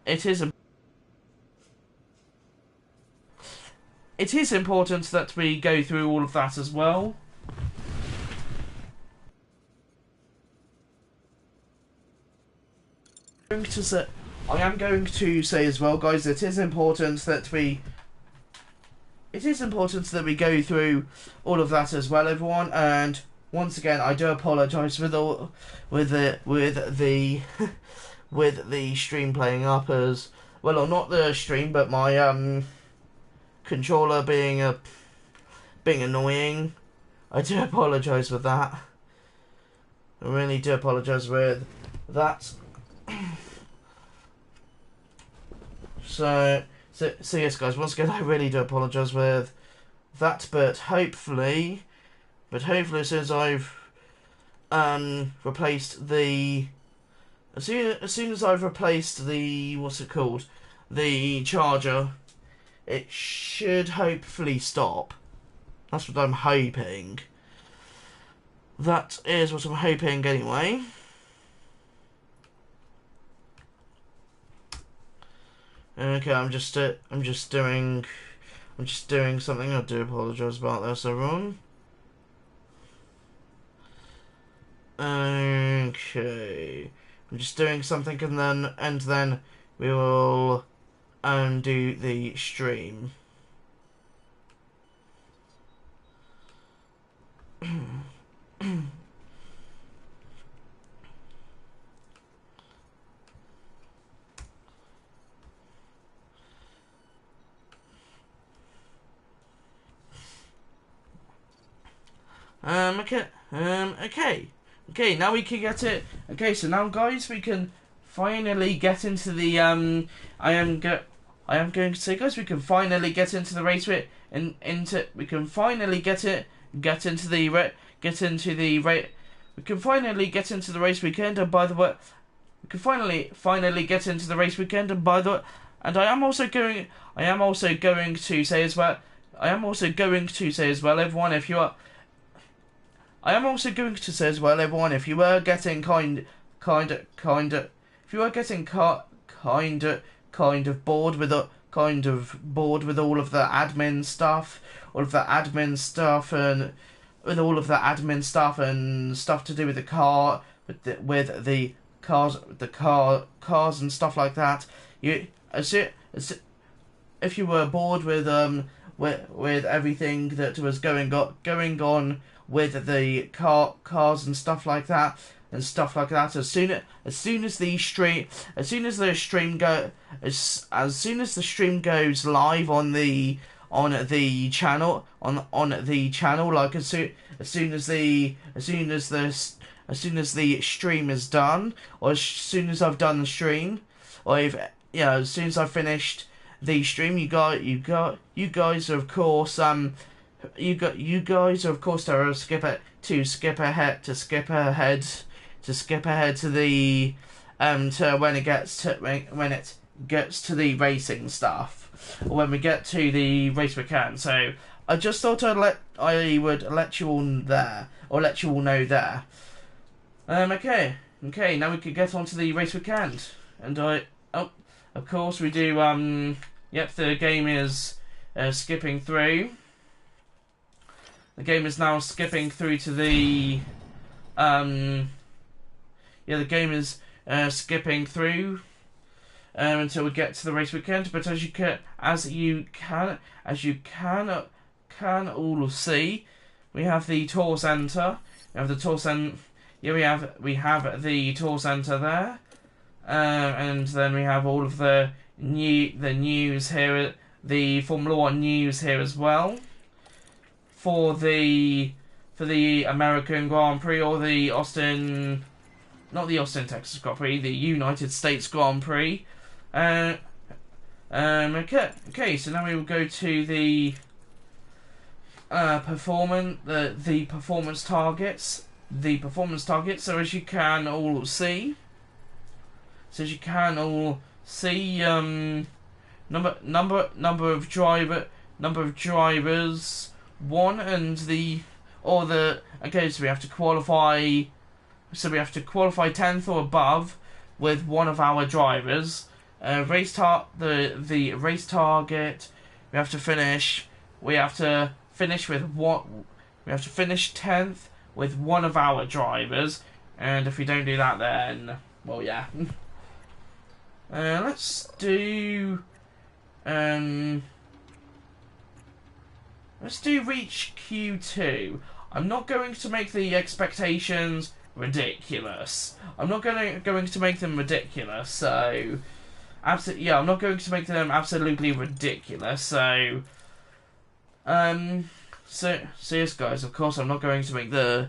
it is important that we go through all of that as well. I am going to say as well, guys, it is important that we go through all of that as well, everyone. And once again, I do apologise with the stream playing up as well, or not the stream, but my controller being annoying. I do apologise with that. I really do apologise with that. So yes, guys, once again, I really do apologise with that, but hopefully as soon as I've replaced the the charger, it should hopefully stop. That's what I'm hoping. That is what I'm hoping anyway. Okay, I'm just doing something. I do apologise about this, everyone. Okay. I'm just doing something and then we will do the stream. Okay, now we can get it. Okay, so now guys, we can finally get into the I am going to say, guys, we can finally get into the race we can finally get into the we can finally get into the race weekend. And by the way, we can finally get into the race weekend. And by the way, and I am also going to say as well, everyone, if you are. I am also going to say as well, everyone, if you were getting kind of bored with all of the admin stuff, and with all of the admin stuff and stuff to do with the car, with the cars and stuff like that. If you were bored with everything that was going on with the cars and stuff like that, as soon as the stream goes live on the channel, like as soon as the stream is done, or as soon as I've done the stream, or as soon as I've finished the stream, you guys are of course you guys are of course to skip ahead to the to when it gets to the racing stuff, or when we get to the race we can. So I just thought I would let you all know there. Okay, now we could get on to the race weekend, and of course we do. Yep, the game is skipping through. The game is now skipping through to the the game is skipping through until we get to the race weekend. But as you can all see, we have the tour centre. We have the tour centre. Yeah, we have the tour centre there, and then we have all of the news here, the Formula One news here as well. For the American Grand Prix, or the not the Austin, Texas Grand Prix, the United States Grand Prix. Okay, so now we will go to the performance targets. So as you can all see, number of drivers. So we have to qualify. So we have to qualify 10th or above with one of our drivers. The race target. We have to finish with what? We have to finish 10th with one of our drivers. And if we don't do that, then well, yeah. Let's do. Let's do reach Q2. I'm not going to make the expectations ridiculous. I'm not going to make them ridiculous. So, I'm not going to make them absolutely ridiculous. So, so yes, guys. Of course, I'm not going to make the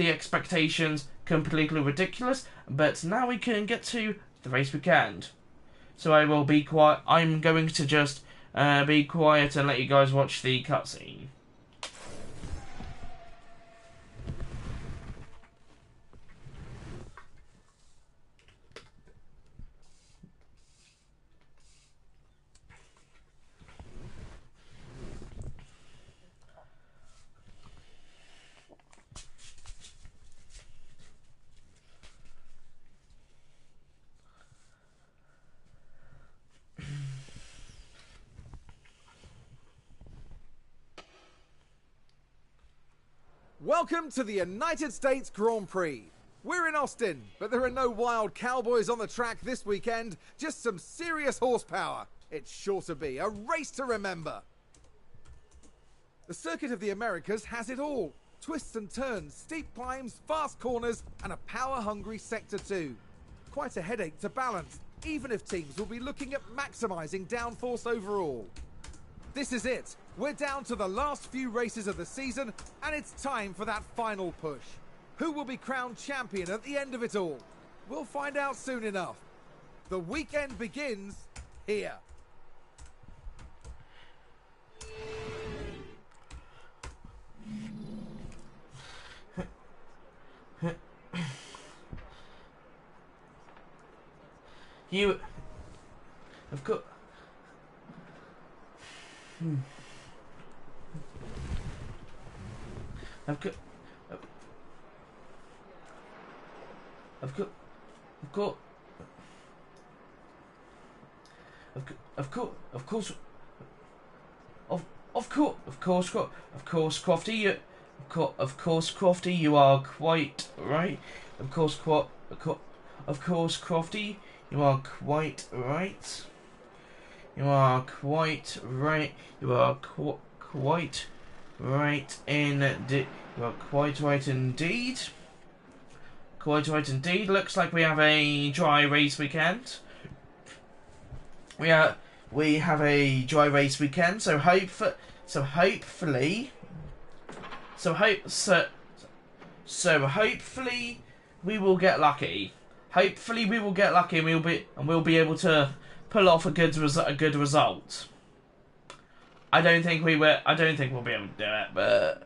expectations completely ridiculous. But now we can get to the race weekend. So I will be quiet. I'm going to just be quiet and let you guys watch the cutscene. Welcome to the United States Grand Prix. We're in Austin, but there are no wild cowboys on the track this weekend, just some serious horsepower. It's sure to be a race to remember. The Circuit of the Americas has it all. Twists and turns, steep climbs, fast corners, and a power-hungry Sector 2. Quite a headache to balance, even if teams will be looking at maximising downforce overall. This is it. We're down to the last few races of the season, and it's time for that final push. Who will be crowned champion at the end of it all? We'll find out soon enough. The weekend begins here. You have got. Of course, Crofty, you are quite right. Of course, Crofty, you are quite right. You are quite right. You are quite right indeed. You are quite right indeed. Quite right indeed. Looks like we have a dry race weekend. We have a dry race weekend. So hopefully we will get lucky. Hopefully we will get lucky and we'll be able to pull off a good result. I don't think we'll be able to do it, but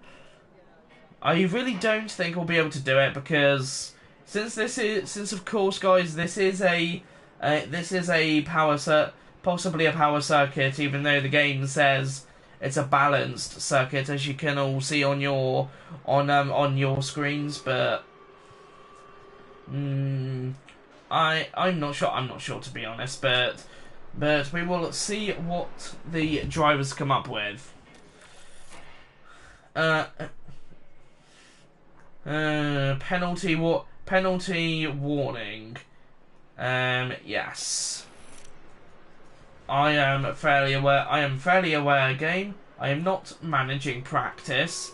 I really don't think we'll be able to do it because since of course, guys, this is a possibly a power circuit, even though the game says it's a balanced circuit, as you can all see on your screens, but I'm not sure to be honest, but we will see what the drivers come up with. Penalty warning. Yes. I am fairly aware, game. I am not managing practice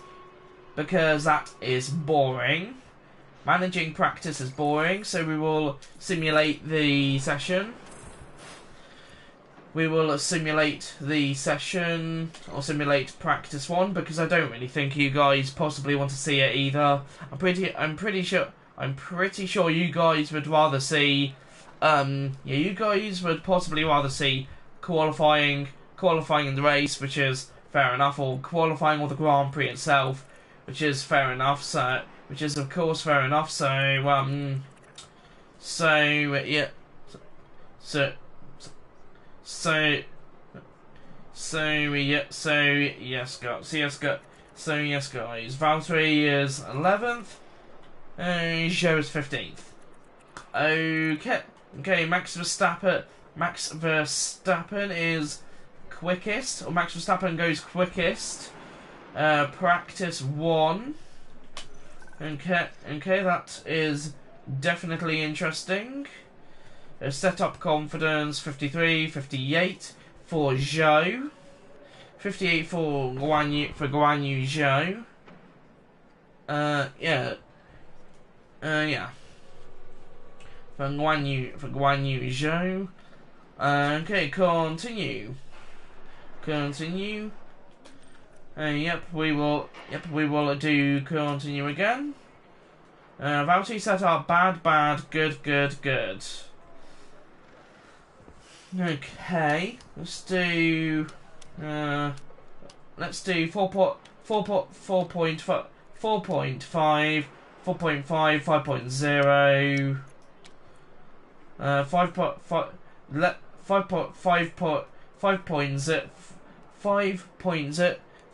because that is boring. Managing practice is boring, so we will simulate the session. We will simulate the session, or simulate practice 1, because I don't really think you guys possibly want to see it either. I'm pretty sure you guys would rather see, you guys would possibly rather see qualifying in the race, which is fair enough, or qualifying or the Grand Prix itself, which is fair enough. Which is of course fair enough. So yes, guys. Valtteri is 11th. Joe is 15th. Okay. Max Verstappen is quickest, or Max Verstappen goes quickest. Practice 1. Okay, that is definitely interesting. Setup confidence 53, 58 for Zhou, 58 for Guan Yu Zhou. Yeah. For Guan Yu Zhou. Okay, continue. Yep, we will do continue again. Valtteri set up bad, good. Okay, let's do 4.5, 5.0,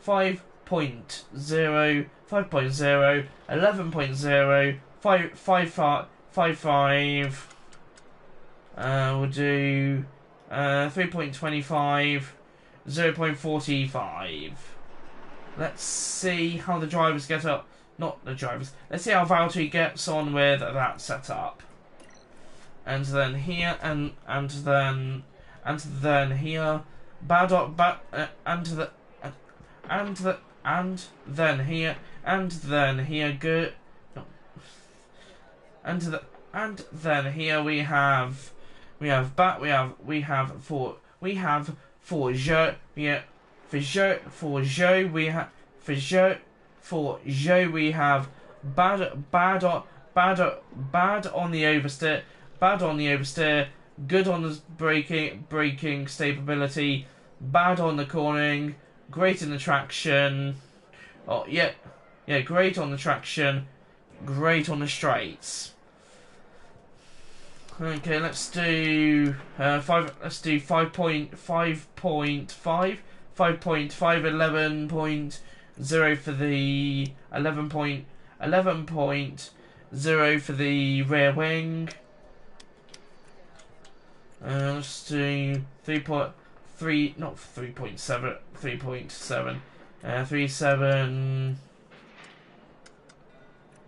5.0, 11.0, 5.5. We'll do 3.25, 0.45. let's see how the drivers get up. Not the drivers. Let's see how Valtteri gets on with that setup. And then here, and then here, and then here, good. No. And then here we have for Joe, yeah, for Joe we have bad on the oversteer, good on the braking stability, bad on the cornering, great in the traction. Oh yeah, great on the traction, great on the straights. Okay, let's do 5. Let's do 5.5, 11.0 for the 11.0 for the rear wing. Let's do 3.3, not 3.7, 3.7,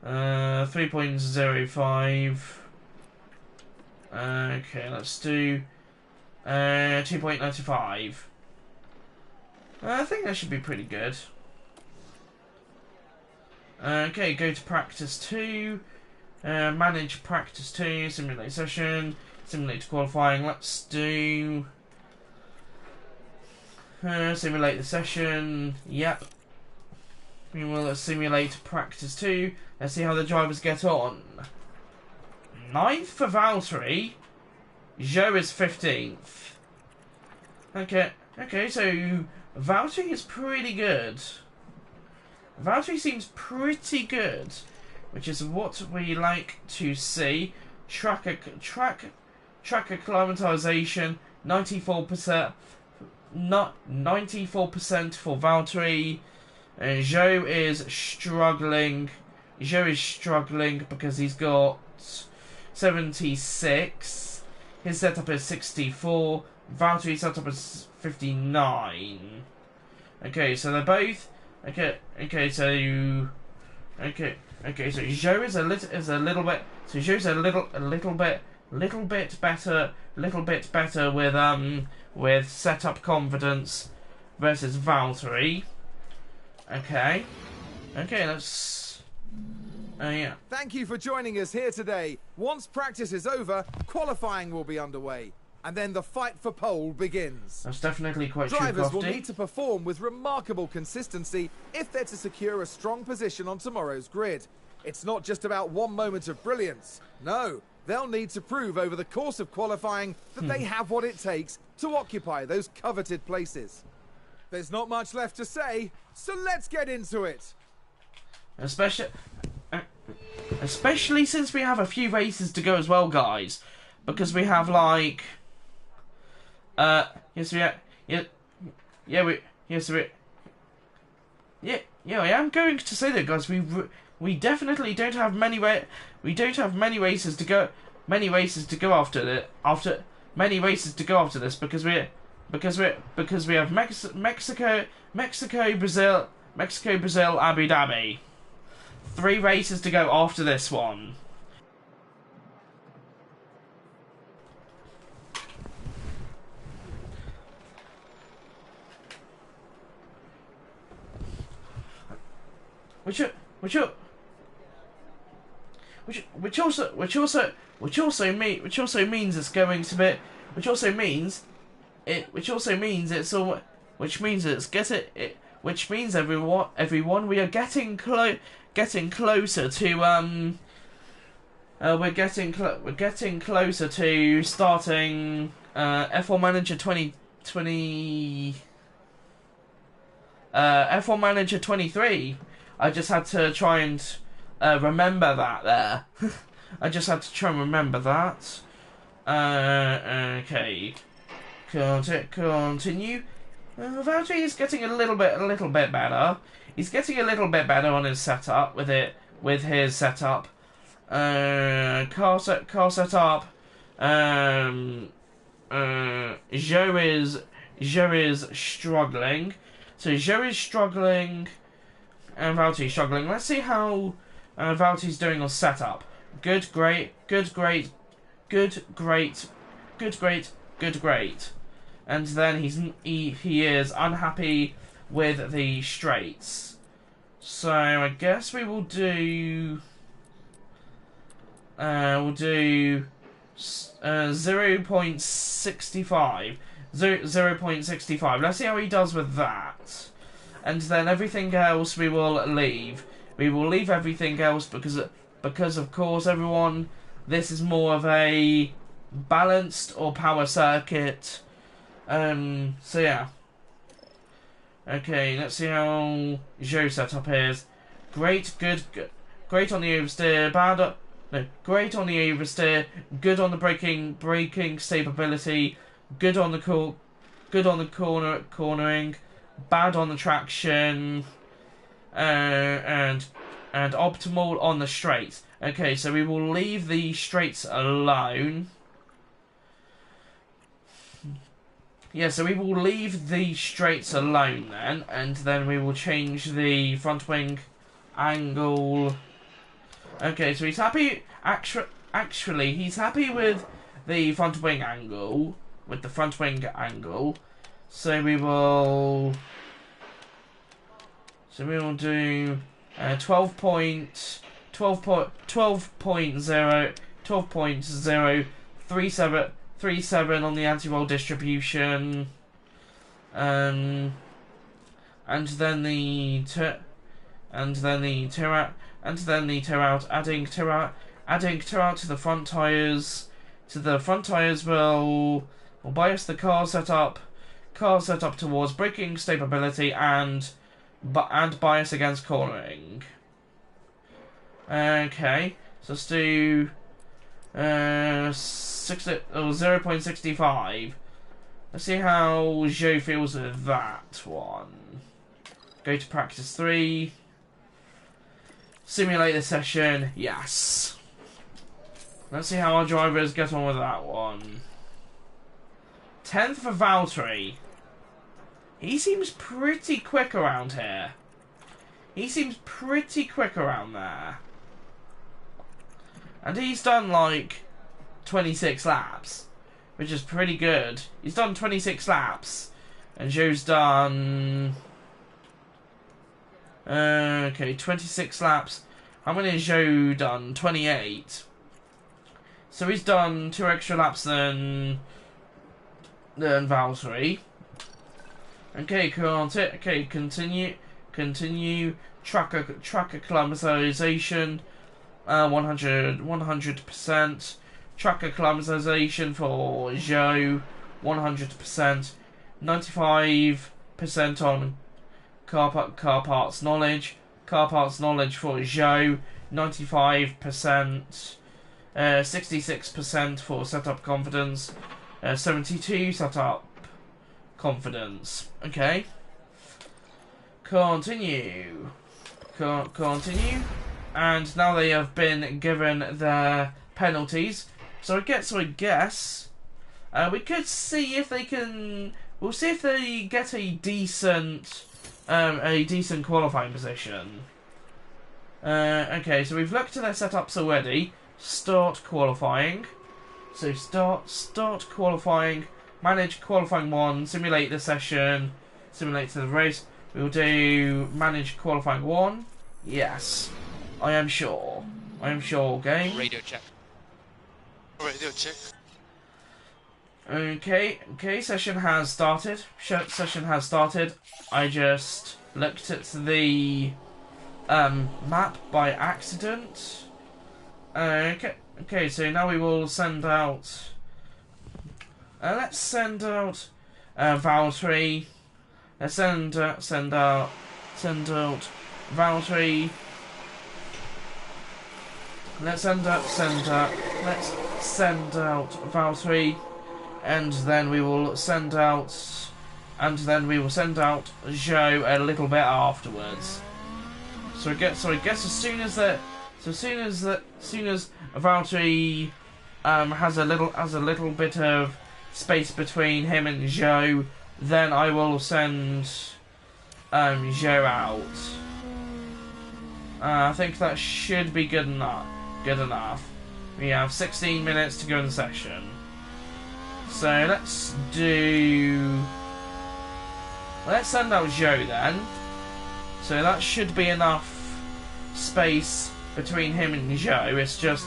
3.05. Okay, let's do 2.95. I think that should be pretty good. Okay, go to practice 2. Manage practice 2. Simulate session. Simulate qualifying. Let's do simulate the session. Yep. We will simulate practice 2. Let's see how the drivers get on. 9th for Valtteri. Joe is 15th. Okay, so Valtteri is pretty good. Valtteri seems pretty good, which is what we like to see. Track acclimatization, 94%. Not 94% for Valtteri. Joe is struggling. Because he's got 76. His setup is 64. Valtteri's setup is 59. Okay, so they're both okay. So Joe is a little bit. So Joe's a little bit better with setup confidence versus Valtteri. Okay, let's. Yeah. Thank you for joining us here today. Once practice is over, qualifying will be underway. And then the fight for pole begins. That's definitely quite true, Drivers Crofty. will need to perform with remarkable consistency if they're to secure a strong position on tomorrow's grid. It's not just about one moment of brilliance. No, they'll need to prove over the course of qualifying that they have what it takes to occupy those coveted places. There's not much left to say, so let's get into it. Especially since we have a few races to go as well, guys. Because we have like... I am going to say that, guys. We definitely don't have many races to go. Many races to go after this because we have Mexico, Brazil, Abu Dhabi. 3 races to go after this one. Which also means it's going to be. Which means everyone we are getting closer to we're getting closer to starting F1 Manager 2020. F1 Manager 23. I just had to try and remember that there. I just had to try and remember that. Okay. Continue. Valtteri is getting a little bit better. He's getting a little bit better on his setup with his setup. Car setup. Joe is struggling. So Joe is struggling and Valtti's struggling. Let's see how Valtti's doing on setup. Good, great, good, great, good, great, good, great, good, great. And then he is unhappy with the straights. So I guess we will do 0.65. 0.65. Let's see how he does with that. And then everything else we will leave. We will leave everything else because of course everyone, this is more of a balanced or power circuit. So yeah. Okay, let's see how Zhou's setup is. Great, good, great on the oversteer, great on the oversteer, good on the braking stability, good on the cornering, bad on the traction, and optimal on the straights. Okay, so we will leave the straights alone. Yeah, so we will leave the straights alone then, and then we will change the front wing angle. Okay, so he's happy. Actually, he's happy with the front wing angle. So we will. So we will do 12.037 on the anti-roll distribution, and then the tear out, adding tear out to the front tires. To the front tires will bias the car setup towards braking stability and bias against cornering. Okay, so let's do 0.65. Let's see how Zhou feels with that one. Go to practice 3. Simulate the session. Yes. Let's see how our drivers get on with that one. 10th for Valtteri. He seems pretty quick around here. He seems pretty quick around there. And he's done like 26 laps, which is pretty good. He's done 26 laps. And Zhou's done... okay, 26 laps. How many has Zhou done? 28. So he's done 2 extra laps than Valtteri. Okay, continue. Track acclimatization. 100%. Track acclimatization for Zhou. 100%. 95% on car parts knowledge. Car parts knowledge for Zhou. 95%. 66% for setup confidence. 72 setup confidence. Okay. Continue. And now they have been given their penalties. So I guess we could see if they can. We'll see if they get a decent qualifying position. Okay, so we've looked at their setups already. Start qualifying. So start qualifying. Manage qualifying 1. Simulate the session. Simulate the race. We'll do manage qualifying 1. Yes, I am sure. Game. Radio check. Okay. Session has started. I just looked at the map by accident. Okay. So now we will send out. Let's send out Valtteri. Let's send out Valtteri. Let's send out Valtteri, and then we will send out Zhou a little bit afterwards. So I guess as soon as Valtteri has a little bit of space between him and Zhou, then I will send Zhou out. I think that should be good enough. Good enough. We have 16 minutes to go in the session. So let's send out Joe then. So that should be enough space between him and Joe. It's just,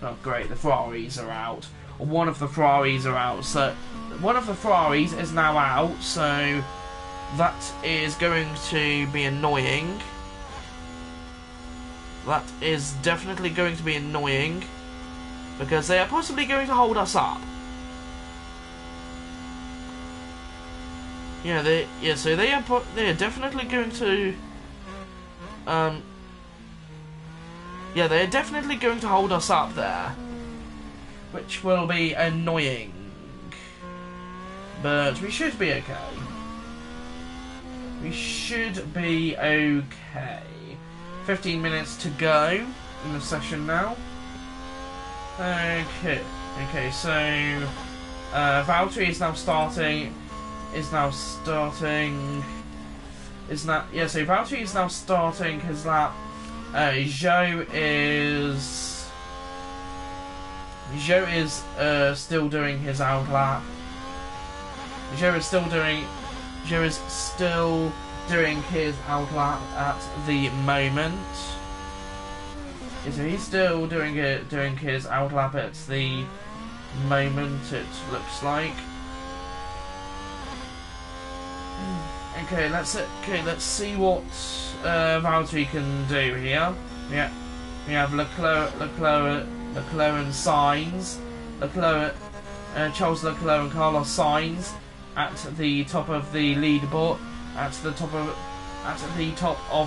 oh great, the Ferraris are out. Or one of the Ferraris are out. So one of the Ferraris is now out. So that is going to be annoying. That is definitely going to be annoying. Because they are possibly going to hold us up. Yeah, so they are definitely going to yeah, they're definitely going to hold us up there, which will be annoying. But we should be okay. We should be okay. 15 minutes to go in the session now. Okay, so Valtteri is now starting. So Valtteri is now starting his lap. Joe is still doing his out lap. Joe is still doing his out lap at the moment. So he's still doing his out lap at the moment, it looks like. Okay, let's see what Valtteri can do here. Yeah, we have Leclerc and Sainz, Charles Leclerc and Carlos Sainz at the top of the leaderboard. At the top of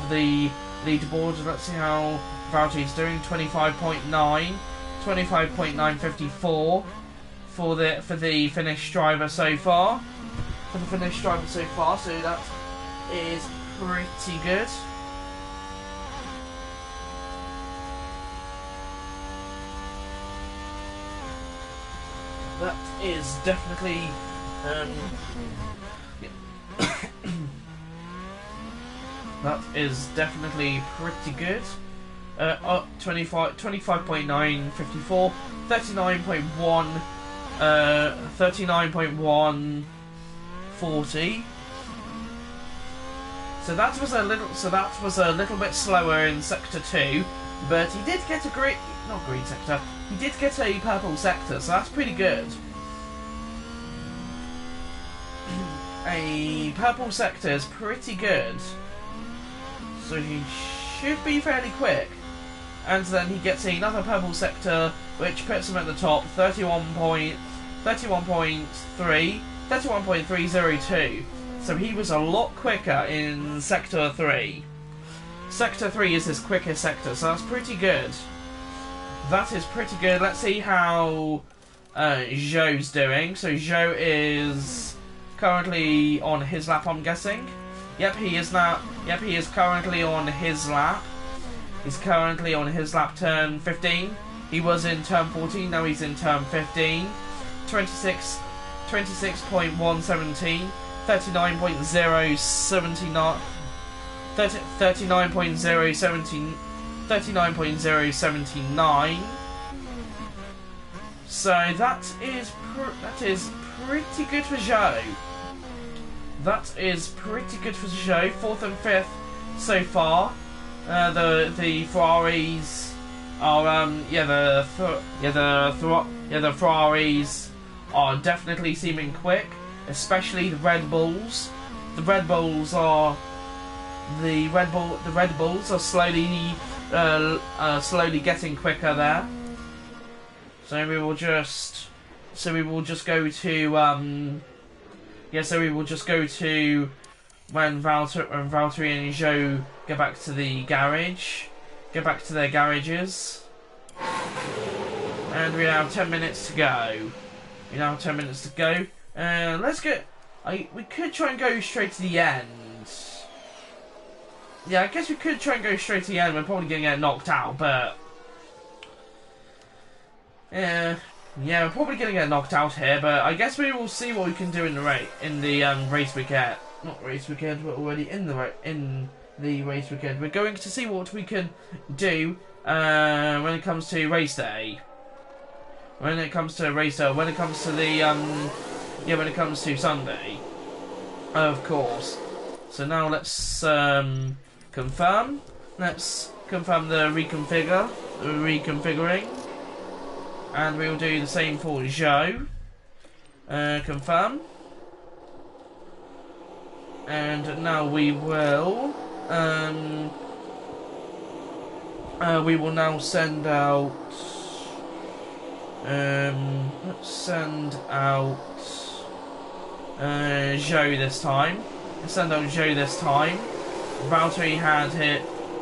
the leaderboard. Let's see how Valtteri's doing. 25.954 for the finished driver so far. So that is pretty good. That is definitely that is definitely pretty good. 25.954, 39.140. So that was a little bit slower in sector 2, but he did get a not green sector. He did get a purple sector, so that's pretty good. A purple sector is pretty good. So he should be fairly quick. And then he gets another purple sector, which puts him at the top, 31.302. So he was a lot quicker in Sector 3. Sector 3 is his quickest sector, so that's pretty good. That is pretty good. Let's see how Zhou's doing. So Zhou is currently on his lap, I'm guessing. Yep, he is currently on his lap. He's currently on his lap, turn 15. He was in turn 14, now he's in turn 15. 26.117, 39.079, 39.079. So that is pretty good for Zhou. That is pretty good for Zhou. 4th and 5th so far. The Ferraris are the Ferraris are definitely seeming quick, especially the Red Bulls. The Red Bulls are slowly getting quicker there. So we will just go to when Valtteri and Zhou get back to the garage, get back to their garages, and we have 10 minutes to go. Let's get. We could try and go straight to the end. Yeah, I guess we could try and go straight to the end. We're probably going to get knocked out, but yeah, we're probably going to get knocked out here. But I guess we will see what we can do in the race weekend. Not race weekend, but already in the the race weekend. We're going to see what we can do when it comes to race day. When it comes to race day, when it comes to the when it comes to Sunday, of course. So now let's confirm. Let's confirm the reconfiguring, and we'll do the same for Joe. Confirm. And now we will now send out let's send out Joe this time. Let's send out Joe this time. Valtteri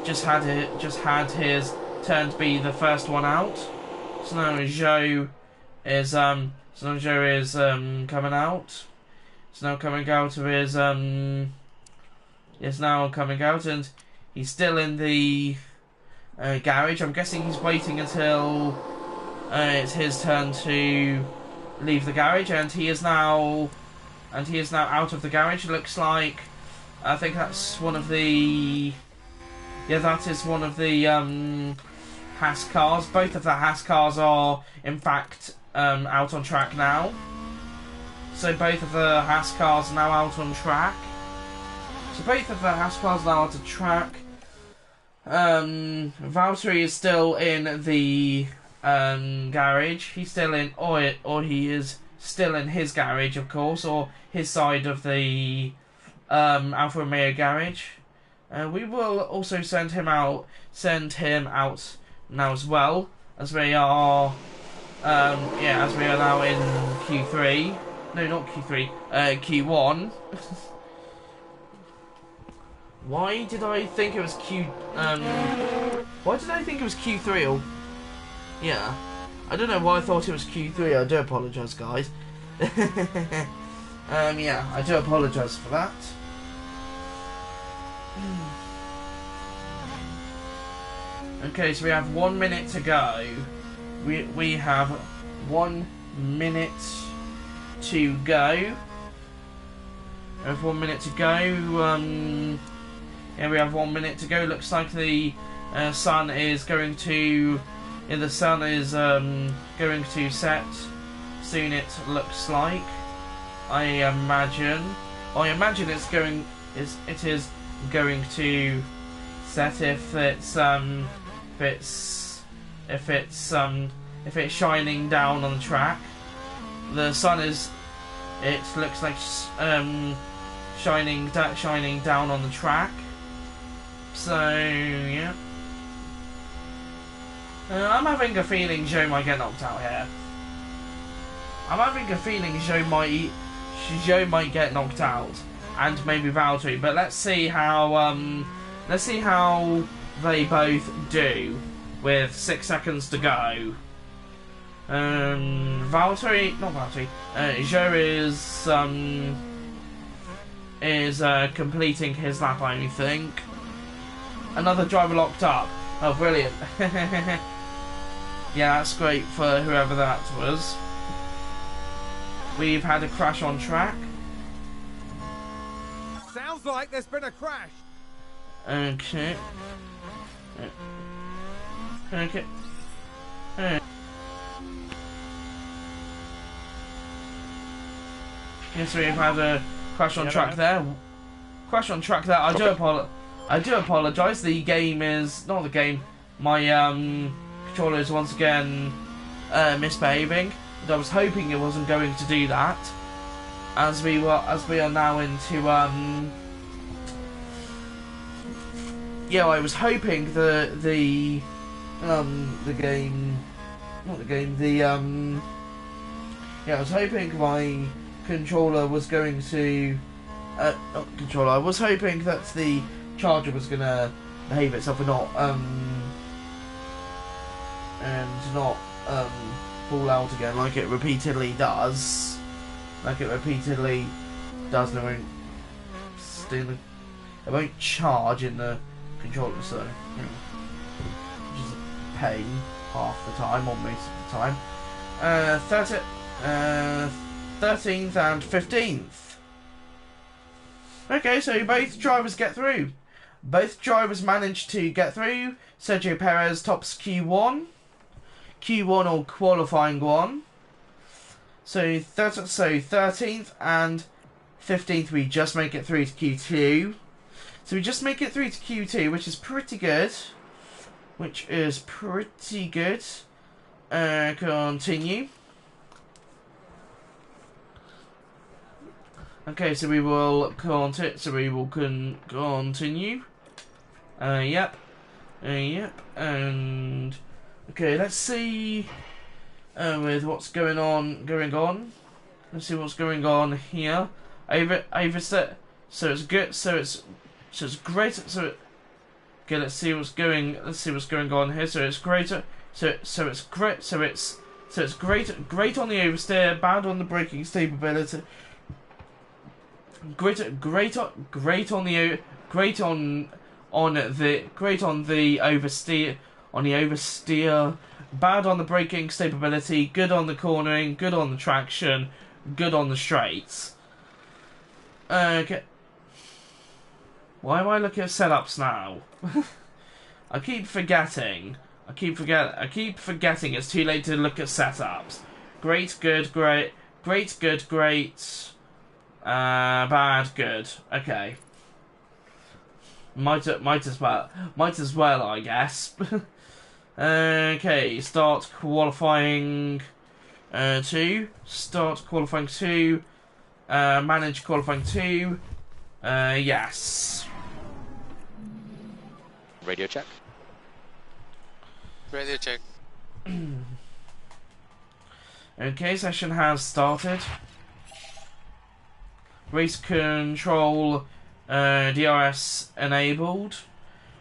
just had his turn to be the first one out. So now Joe is coming out. It's now coming out of his it's now coming out, and he's still in the garage. I'm guessing he's waiting until it's his turn to leave the garage, and he is now out of the garage. It looks like, I think that's one of the that is one of the Haas cars. Both of the Haas cars are in fact out on track now. So both of the Haas cars are now out on track. Valtteri is still in the garage. He's still in, or he is still in his garage, of course, or his side of the Alfa Romeo garage. We will also send him out now as well, as we are now in Q3. No, not Q3. Q1. Why did I think it was Why did I think it was Q3? Or yeah, I don't know why I thought it was Q3. I do apologise, guys. Yeah, I do apologise for that. Okay, so we have 1 minute to go. We have 1 minute to go. We have 1 minute to go. Yeah, we have 1 minute to go. Looks like the sun is going to. Yeah, the sun is going to set soon. It looks like. I imagine it's going. It is going to set if it's shining down on the track. The sun is. It looks like shining down on the track. So yeah, I'm having a feeling Joe might get knocked out here. I'm having a feeling Joe might get knocked out, and maybe Valtteri. But let's see how they both do with 6 seconds to go. Joe is completing his lap, I think. Another driver locked up. Oh, brilliant. Yeah, that's great for whoever that was. We've had a crash on track. Sounds like there's been a crash. Okay. Okay. Yes, we've had a crash on track there. Crash on track there. I do apologise. The game is not the game. My controller is once again misbehaving. But I was hoping it wasn't going to do that, as we are now into yeah. I was hoping the game, not the game. Yeah, I was hoping my controller was going to not controller. I was hoping that the charger was gonna behave itself and not fall out again like it repeatedly does. And it won't charge in the controller, so which is a pain half the time or most of the time. 13th and 15th. Okay, so both drivers get through. both drivers managed to get through. Sergio Perez tops Q1 or qualifying 1. So 13th and 15th, we just make it through to Q2. So we just make it through to Q2, which is pretty good. Continue. Okay, so we will continue. Yep. And okay, let's see with what's going on. Let's see what's going on here. Over set. So it's good. So it's great. Okay, let's see what's going on here. So it's greater. So it's great. So it's great on the oversteer, bad on the braking stability. Great on the oversteer, bad on the braking stability, good on the cornering, good on the traction, good on the straights. Okay. Why am I looking at setups now? I keep forgetting it's too late to look at setups. Great, good, great. Great, good, great. Bad, good. Okay. Might as well, I guess. Okay, start qualifying 2. Manage qualifying 2. Yes. Radio check. Radio check. Okay, session has started. Race control DRS enabled.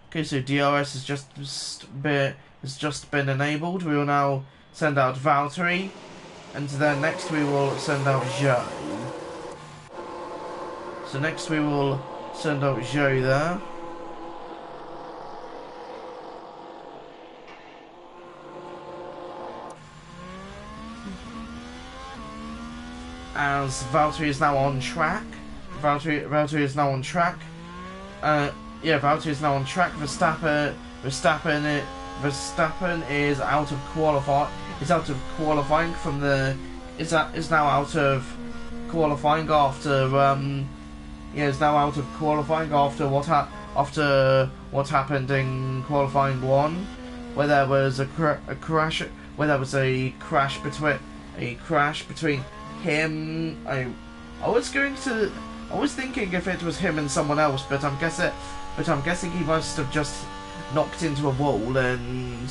Okay, so DRS has just been enabled. We will now send out Valtteri, and then next we will send out Joe. So next we will send out Joe there. As Valtteri is now on track. Valtteri is now on track. Valtteri is now on track. Verstappen is out of qualifying. Is now out of qualifying after what happened in qualifying 1, where there was a crash between him. I was thinking if it was him and someone else, but I'm guessing he must have just knocked into a wall and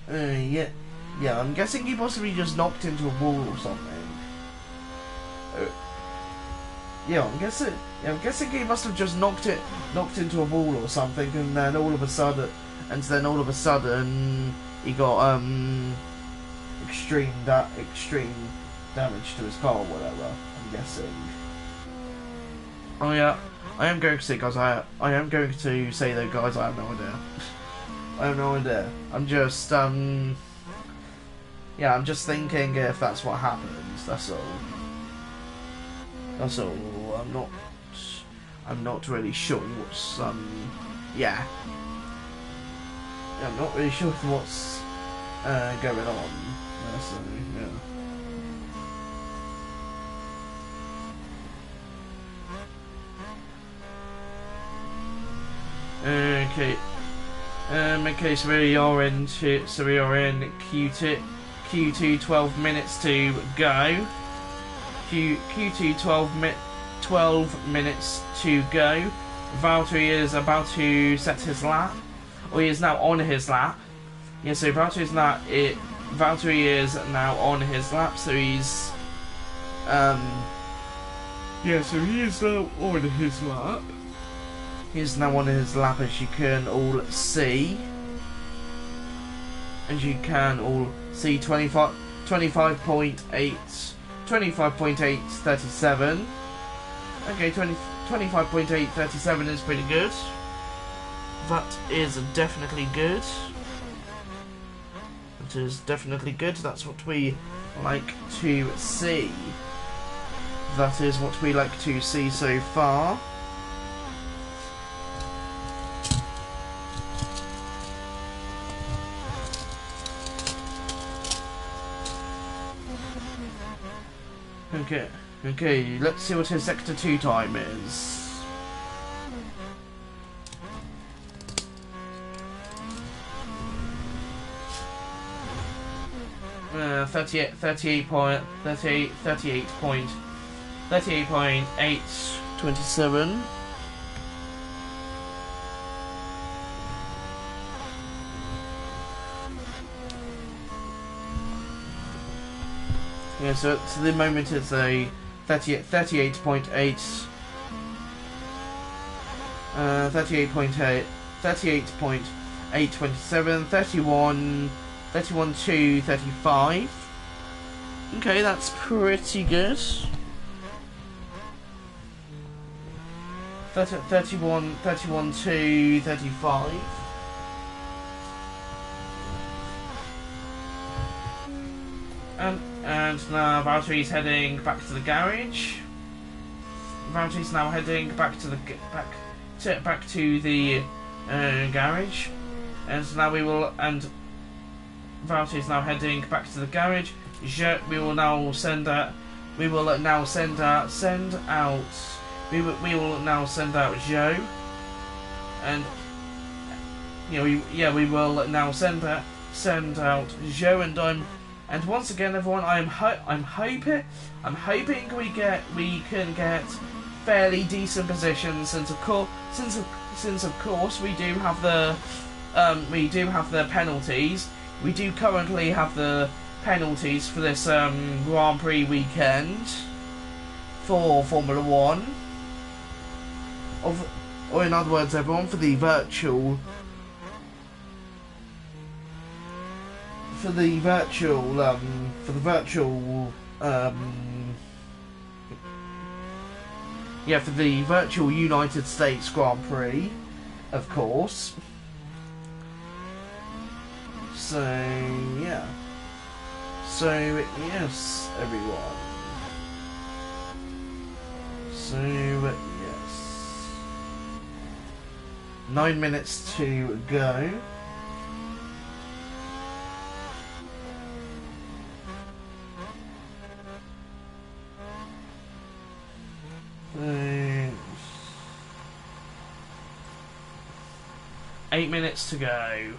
I'm guessing he possibly just knocked into a wall or something. I'm guessing he must have just knocked into a wall or something, and then all of a sudden he got extreme damage to his car or whatever, I'm guessing. Oh yeah, I am going to say, guys, I am going to say though, guys, I have no idea. I have no idea. I'm just I'm just thinking if that's what happens, that's all. That's all. I'm not really sure what's I'm not really sure what's going on. So, yeah. Okay, so we are in Q2, 12 minutes to go. Q2, 12 minutes to go. Valtteri is about to set his lap. Or he is now on his lap. Yeah, so Valtteri is now on his lap, so he's so he is now on his lap. He's now on his lap, as you can all see. 25.837. Okay, 25.837 is pretty good. That is definitely good. It is definitely good. That's what we like to see. that is what we like to see so far. Okay, let's see what his Sector 2 time is. 38.827. Yeah, so at the moment it's a 38.8, 38.827, 31.235. Okay, that's pretty good. 31.235. And now Valtteri's heading back to the garage. Valtteri's now heading back to the garage, and now Valtteri's now heading back to the garage. We will now send out Joe, and we will now send out Joe, and once again, everyone, I'm hoping we can get fairly decent positions, since of course we do have the penalties. We do currently have the penalties for this Grand Prix weekend for Formula 1. Or in other words, everyone, for the virtual United States Grand Prix, of course. So yeah. So yes, everyone. So yes. 9 minutes to go. Thanks. 8 minutes to go.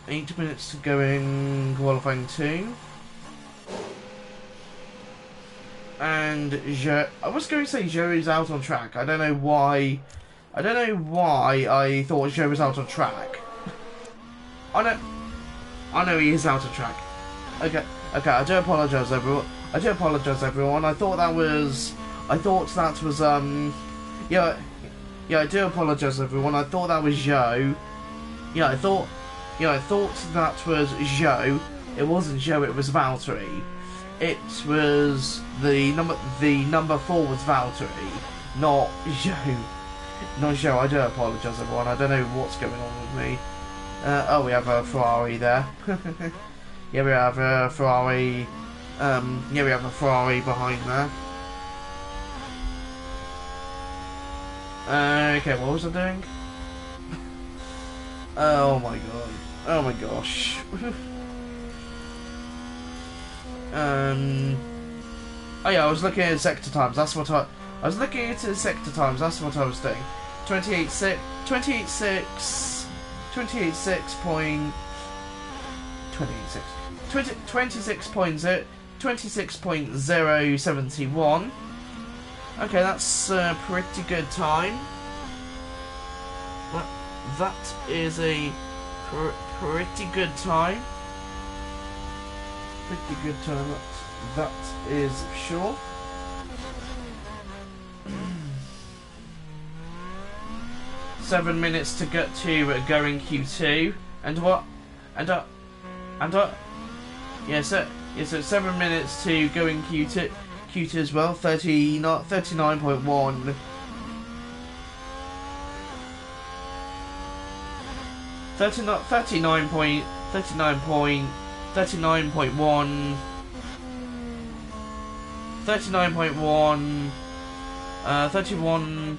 8 minutes to go in qualifying 2. And I was going to say Joe is out on track. I don't know why I thought Joe was out on track. I know he is out of track. Okay, I do apologise, everyone. I do apologise, everyone. I thought that was I do apologise, everyone. I thought that was Joe. I thought that was Joe. It wasn't Joe, it was Valtteri. It was the number 4 was Valtteri, not Joe. Not Joe. I do apologise, everyone. I don't know what's going on with me. Oh, we have a Ferrari there. Yeah, we have a Ferrari. We have a Ferrari behind there. Okay, what was I doing? Oh my god. Oh my gosh. Oh yeah, I was looking at sector times. That's what I was looking at the sector times. That's what I was doing. 26.071. Okay, that's a pretty good time. That is a pretty good time. Pretty good time, that is sure. Seven minutes to get to going Q2, and what? Yeah, so 7 minutes to going Q2 as well. 39.1. 39.1. 39.1, 39.1,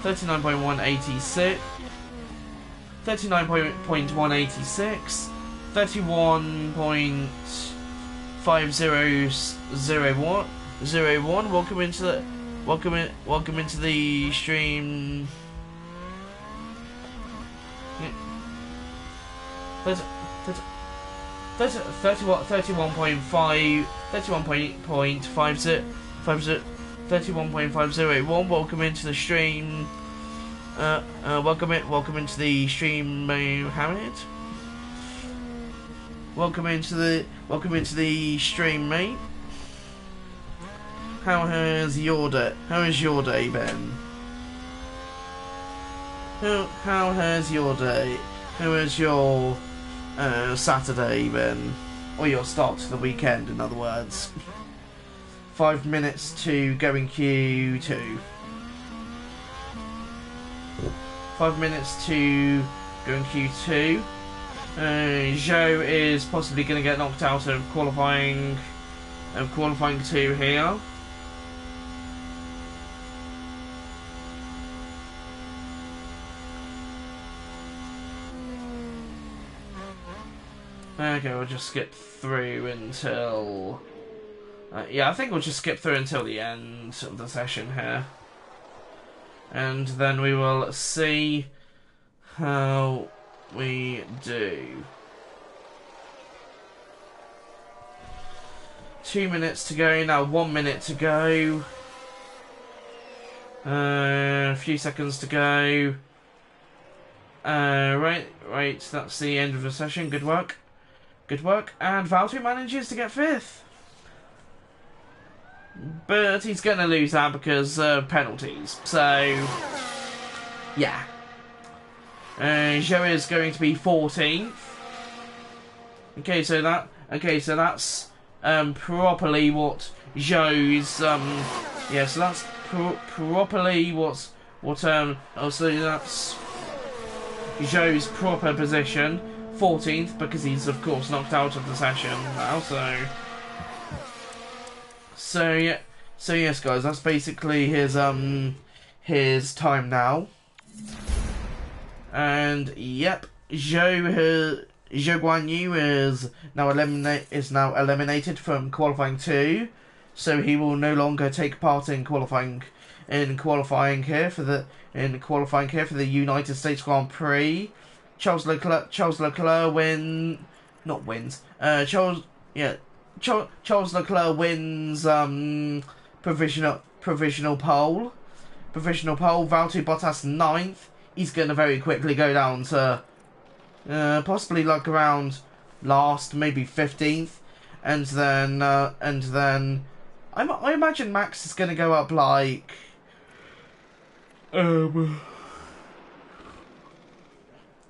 39.186, 39.186, 31.5001. Welcome into the stream. 31.501. Welcome into the stream. Welcome into the stream, Mohammed. Welcome into the stream, mate. How has your day been? How has your day? How has your Saturday been? Or your start to the weekend, in other words. 5 minutes to go in Q2. 5 minutes to go in Q2. Zhou is possibly going to get knocked out of qualifying 2 here. Okay, we'll just skip through until... yeah, I think we'll just skip through until the end of the session here. And then we will see how we do. 2 minutes to go, now 1 minute to go. A few seconds to go. Right, that's the end of the session. Good work. Good work. And Valtteri manages to get 5th. But he's going to lose that because penalties. So, yeah. Zhou is going to be 14th. Okay, so that's properly what Zhou's yeah, so that's properly so that's Zhou's proper position, 14th, because he's of course knocked out of the session now. So yes, guys, that's basically his time now. And yep, Zhou Guanyu is now eliminated from qualifying 2, so he will no longer take part in qualifying here for the United States Grand Prix. Charles Leclerc wins provisional pole. Valtteri Bottas 9th. He's going to very quickly go down to possibly like around last, maybe 15th, and then I imagine Max is going to go up like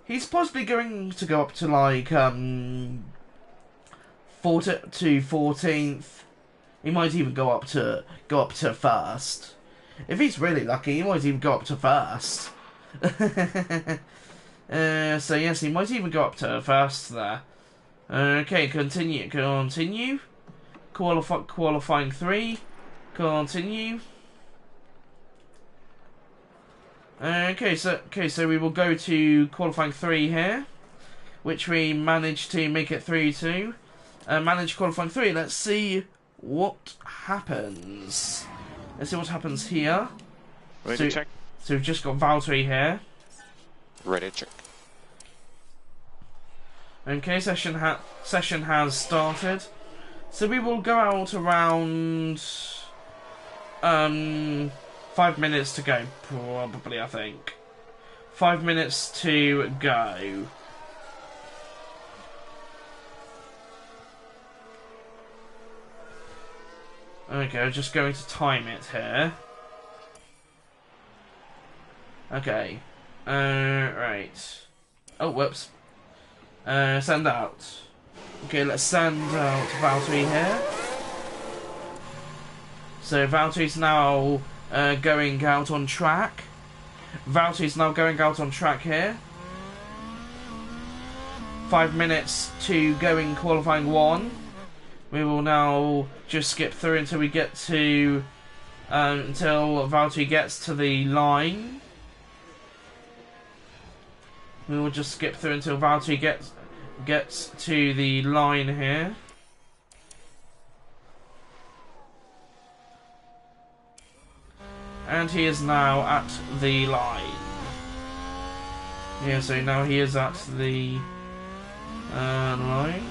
he's possibly going to go up to like 14th. He might even go up to first. If he's really lucky, he might even go up to first. So yes, he might even go up to first there. Okay, continue. Qualifying 3. Continue. Okay, so we will go to qualifying 3 here, which we managed to make it through to. Manage qualifying 3. Let's see what happens. Let's see what happens here. Ready to check. So we've just got Valtteri here. Ready to check. Okay, session has started. So we will go out around 5 minutes to go, probably, I think. 5 minutes to go. Okay, I'm just going to time it here. Okay. Right. Oh, whoops. Send out. Okay, let's send out Valtteri here. So Valtteri's now going out on track. Valtteri's now going out on track here. 5 minutes to go in qualifying 1. we will now just skip through until we get to until Valtteri gets to the line. We will just skip through until Valtteri gets to the line here. And he is now at the line. Yeah, so now he is at the line.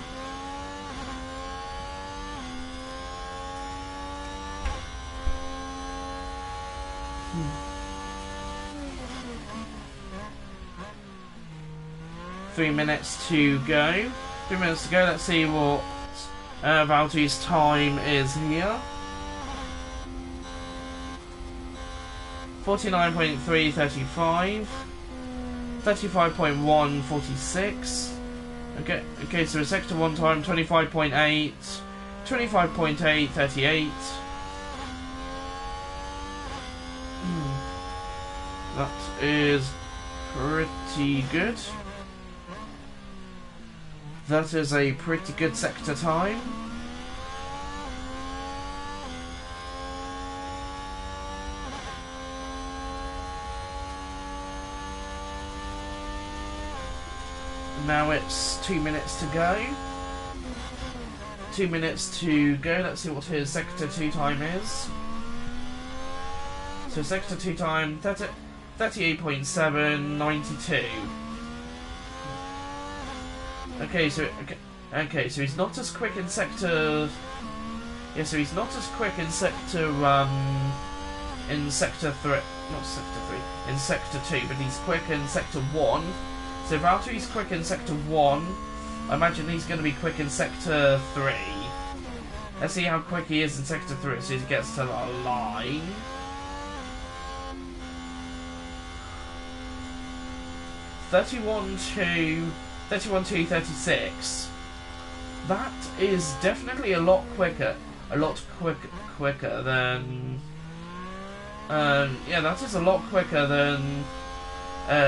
Three minutes to go. 3 minutes to go. Let's see what Valtteri's time is here. 49.335. 35.1, 46. Okay, so sector 1 time 25.8, 25.8, 38. That is pretty good. That is a pretty good sector time. Now it's 2 minutes to go. 2 minutes to go. Let's see what his sector 2 time is. So sector 2 time 38.7, 92. Okay, so he's not as quick in sector. Yeah, so he's not as quick in sector 3, not sector 3, in sector 2, but he's quick in sector 1. So if Valtteri's quick in sector 1, I imagine he's going to be quick in sector 3. Let's see how quick he is in sector 3 as soon as he gets to the line. (31.2, 36). That is definitely a lot quicker. Quicker than. Yeah, that is a lot quicker than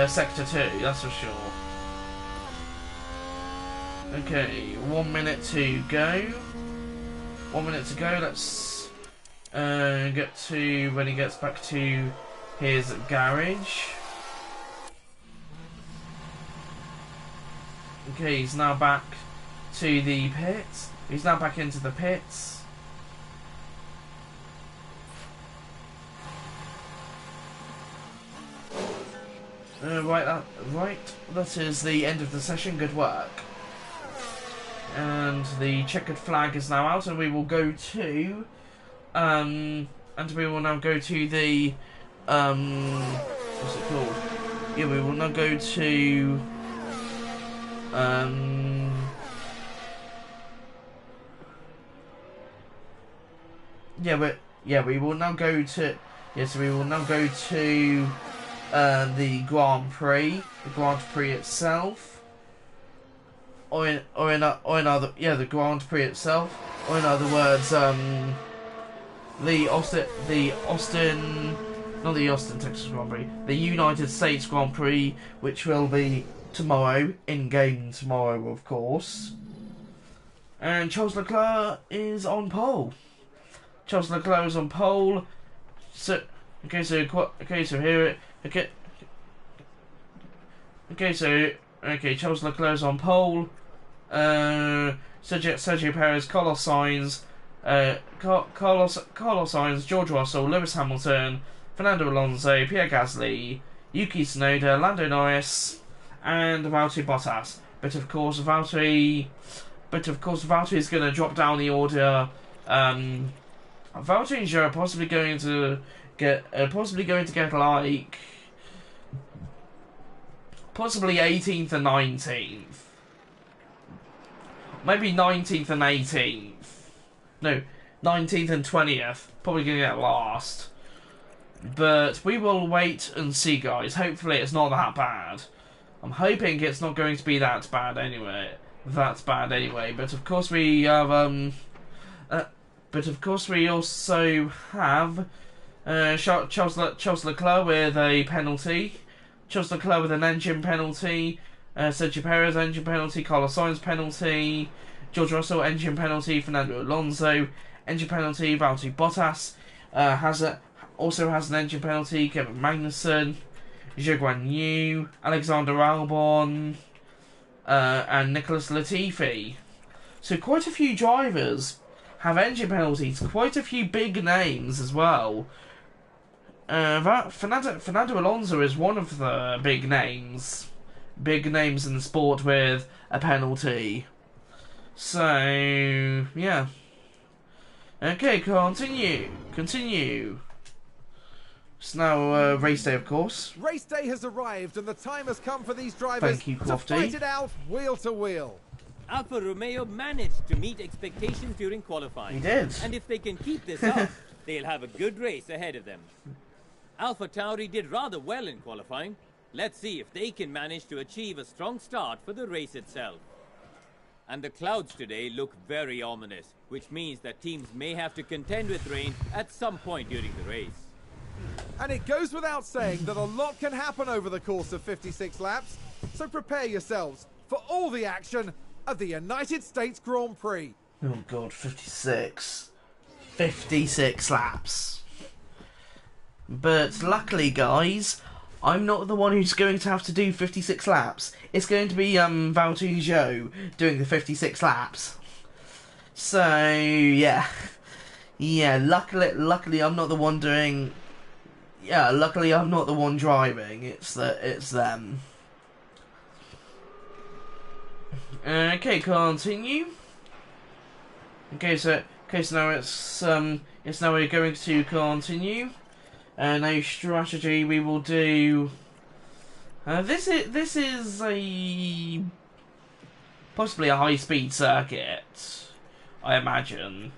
sector 2. That's for sure. Okay, 1 minute to go. 1 minute to go. Let's get to when he gets back to his garage. Okay, he's now back to the pits. He's now back into the pits. Right, that is the end of the session. Good work. And the checkered flag is now out, and we will go to, and we will now go to the, what's it called? Yeah, we will now go to, we will now go to, yes, we will now go to, the Grand Prix itself. The Grand Prix itself, or in other words, not the Austin, Texas Grand Prix, the United States Grand Prix, which will be tomorrow, in-game tomorrow, of course. And Charles Leclerc is on pole. Charles Leclerc is on pole. So Charles Leclerc is on pole. Sergio Perez, Carlos Sainz, George Russell, Lewis Hamilton, Fernando Alonso, Pierre Gasly, Yuki Tsunoda, Lando Norris, and Valtteri Bottas. But of course, Valtteri is going to drop down the order. Valtteri and Joe are possibly going to get like possibly 18th and 19th. Maybe 19th and 18th. No, 19th and 20th. Probably going to get last. But we will wait and see, guys. Hopefully it's not that bad. I'm hoping it's not going to be that bad anyway. But of course we have, but of course we also have Charles Leclerc with a penalty. Charles Leclerc with an engine penalty. Sergio Perez engine penalty. Carlos Sainz penalty. George Russell, engine penalty, Fernando Alonso, engine penalty, Valtteri Bottas also has an engine penalty, Kevin Magnussen, Zhou Guan Yu, Alexander Albon, and Nicholas Latifi. So quite a few drivers have engine penalties, quite a few big names as well. Fernando Alonso is one of the big names in the sport with a penalty. So, yeah. Okay, continue. It's now race day, of course. Race day has arrived and the time has come for these drivers Thank you, to Crofty. fight it out wheel to wheel. Alfa Romeo managed to meet expectations during qualifying. He did. And if they can keep this up, they'll have a good race ahead of them. Alpha Tauri did rather well in qualifying. Let's see if they can manage to achieve a strong start for the race itself. And the clouds today look very ominous, which means that teams may have to contend with rain at some point during the race. And it goes without saying that a lot can happen over the course of 56 laps, so prepare yourselves for all the action of the United States Grand Prix. Oh god, 56 laps. But luckily, guys, I'm not the one who's going to have to do 56 laps. It's going to be Valtteri Zhou doing the 56 laps. So yeah, luckily I'm not the one doing. Yeah, luckily I'm not the one driving. It's them. Okay, continue. Okay, so now it's now we're going to continue. Now strategy we will do. This is a possibly a high-speed circuit, I imagine.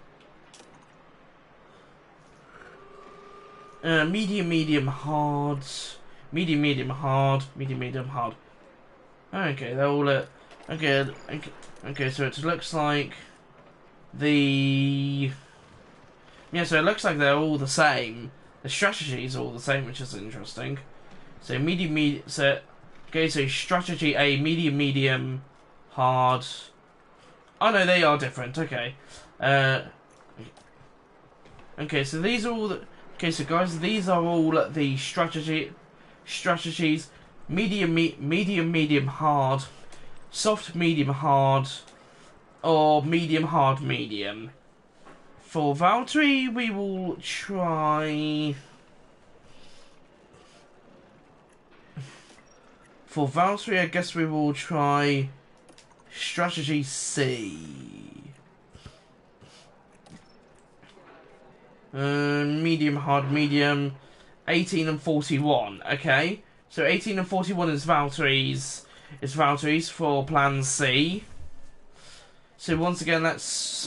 Medium, hard, medium, hard. Okay, they're all okay. So it looks like so it looks like they're all the same. The strategies are all the same, which is interesting. So medium. So strategy A, medium, hard. Oh no, they are different. Okay. Okay, so these are all the. Okay, so guys, these are all the strategies. Medium, hard, soft, medium, hard, or medium, hard, medium. For Valtteri, we will try. For Valtteri, I guess we will try strategy C. Medium, hard, medium, 18 and 41. Okay, so 18 and 41 is Valtteri's. For Plan C. So once again, let's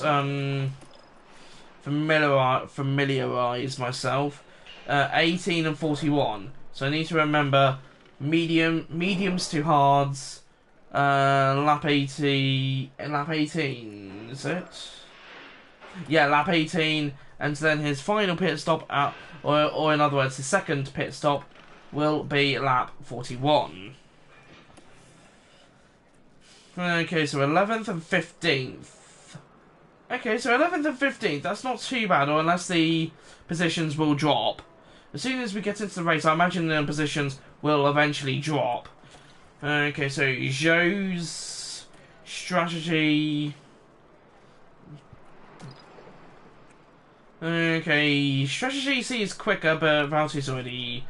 familiarize myself. 18 and 41. So I need to remember mediums to hards. Lap 18. Is it? Yeah, lap 18. And then his final pit stop or in other words, his second pit stop will be lap 41. Okay, so 11th and 15th. Okay, so 11th and 15th, that's not too bad, or unless the positions will drop. As soon as we get into the race, I imagine the positions will eventually drop. Okay, so Zhou's strategy. Okay, strategy C is quicker, but Valtteri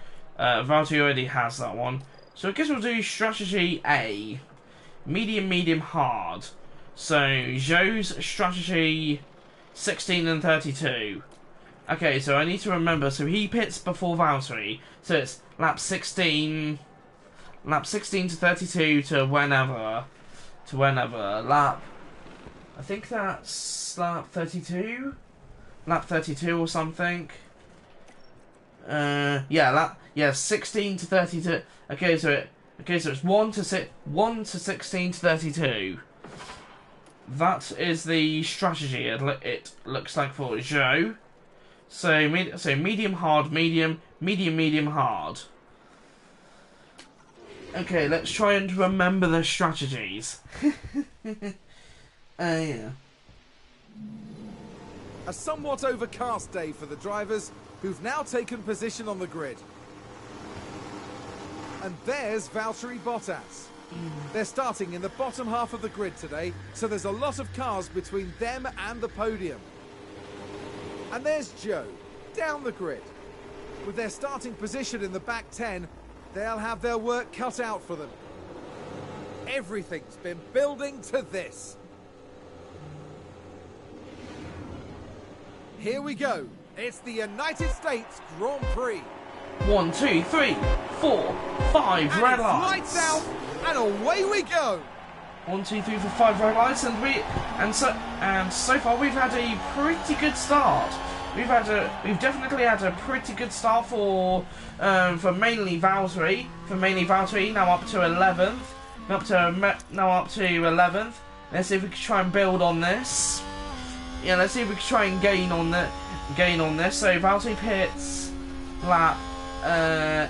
already has that one. So I guess we'll do strategy A, medium, hard. So Zhou's strategy 16 and 32. Okay, so I need to remember. So he pits before Valtteri, so it's lap 16 to 32 to whenever. Lap. I think that's lap 32. Lap 32 or something. 16 to 32. Okay, so it's 1 to 16 to 32. That is the strategy. It looks like for Zhou. So medium, hard, medium, hard. Okay, let's try and remember the strategies. Yeah. A somewhat overcast day for the drivers, who've now taken position on the grid. And there's Valtteri Bottas. They're starting in the bottom half of the grid today, so there's a lot of cars between them and the podium. And there's Joe, down the grid. With their starting position in the back 10, they'll have their work cut out for them. Everything's been building to this. Here we go. It's the United States Grand Prix. 1, 2, 3, 4, 5 And red it's lights. lights out, and away we go. 1, 2, 3, 4, 5 red lights, and so far we've had a pretty good start. We've definitely had a pretty good start for mainly Valtteri. Now up to 11th. Now up to 11th. Let's see if we can try and build on this. Yeah, let's see if we can try and gain on this. So Valtteri pits lap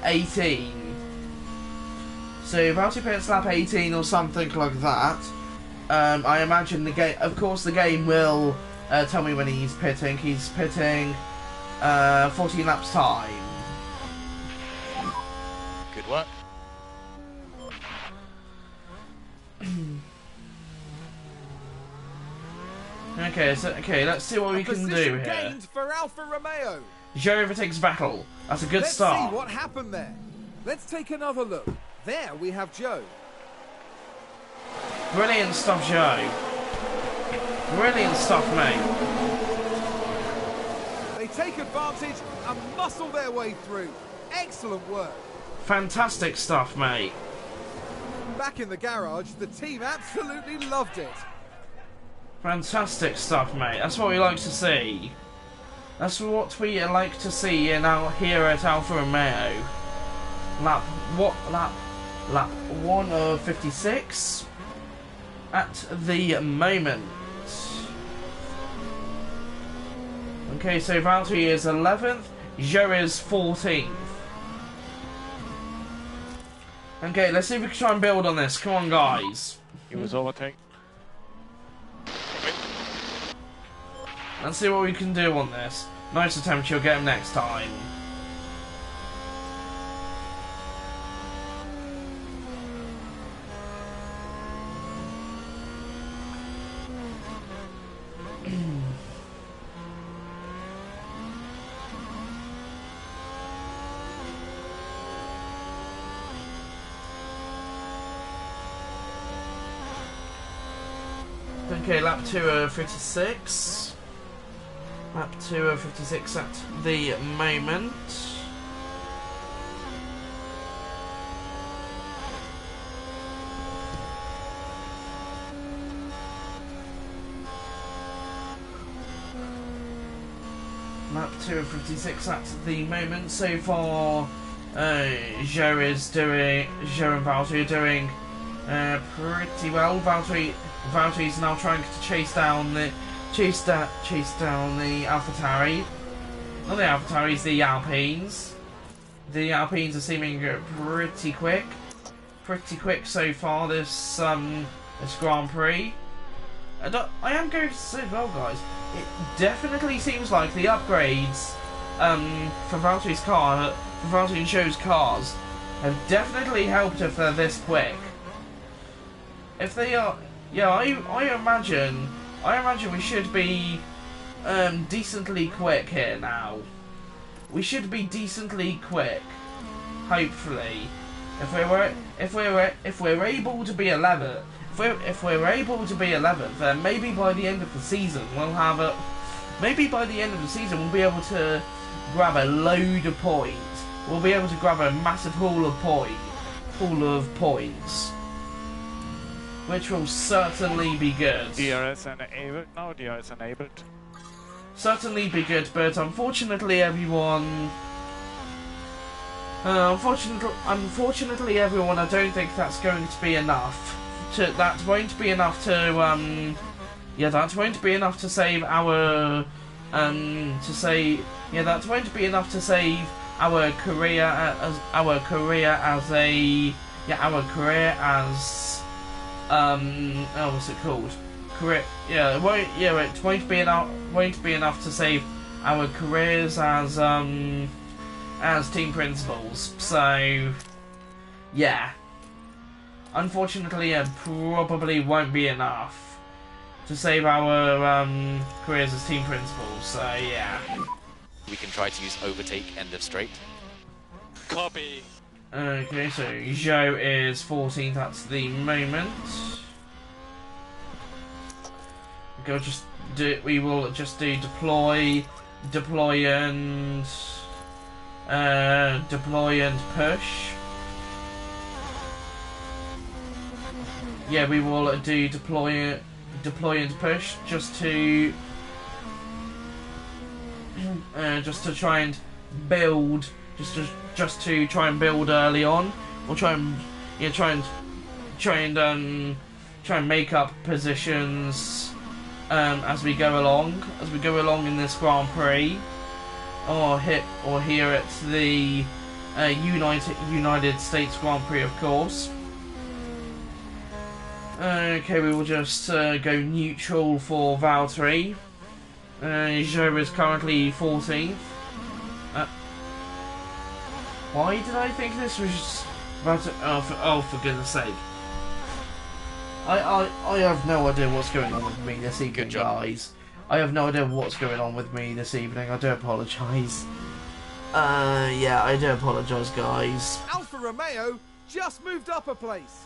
18. So Valtteri pits lap 18 or something like that. I imagine the game. Of course, the game will tell me when he's pitting. He's pitting 14 laps time. Good work. Okay, let's see what we can do Position here. gained for Alfa Romeo. Joe overtakes Vettel. That's a good Let's start. see what happened there. Let's take another look. There we have Joe. Brilliant stuff, Joe. Brilliant stuff, mate. They take advantage and muscle their way through. Excellent work. Fantastic stuff, mate. Back in the garage, the team absolutely loved it. Fantastic stuff, mate. That's what we like to see. That's what we like to see here at Alfa Romeo. Lap 1 of 56 at the moment. Okay, so Valtteri is 11th, Joe is 14th. Okay, let's see if we can try and build on this. Come on, guys. He was overtake. Let's see what we can do on this. Nice attempt, you'll get him next time. Okay, lap 2 of 56. Lap 2 of 56 at the moment. Lap 2 of 56 at the moment. So far, Joe and Valtteri are doing pretty well. Valtteri's now trying to chase down the AlphaTauri. Not the AlphaTauris, the Alpines. The Alpines are seeming pretty quick so far this Grand Prix. And I am going to say, well, guys, it definitely seems like the upgrades for Valtteri's car, for Valtteri and Joe's cars, have definitely helped if they're this quick. If they are, yeah, I imagine we should be decently quick here now. We should be decently quick, hopefully. If we're able to be 11th, if we're able to be 11th, then maybe by the end of the season we'll have a. Maybe by the end of the season we'll be able to grab a load of points. We'll be able to grab a massive haul of points, which will certainly be good. DRS enabled. No, DRS enabled. Certainly be good, but unfortunately, everyone. Unfortunately, everyone, I don't think that's going to be enough. That won't be enough to. Yeah, that won't be enough to save our. That won't be enough to save our career as what's it called? career. Yeah, it won't be enough to save our careers as team principals. So yeah, unfortunately, it probably won't be enough to save our careers as team principals. So yeah. We can try to use overtake end of straight. Copy. Okay, so Zhou is 14th at the moment. We will just do deploy and push. Yeah, we will do deploy and push just to try and build, just to try and build early on. We'll try and make up positions as we go along in this Grand Prix, or here at the United States Grand Prix, of course. Okay, we will just go neutral for Valtteri. Zhou is currently 14th. Why did I think this was about to... Oh, for goodness sake. I have no idea what's going on with me this evening, Good job. guys. I have no idea what's going on with me this evening. I do apologise. Yeah, I do apologise, guys. Alfa Romeo just moved up a place.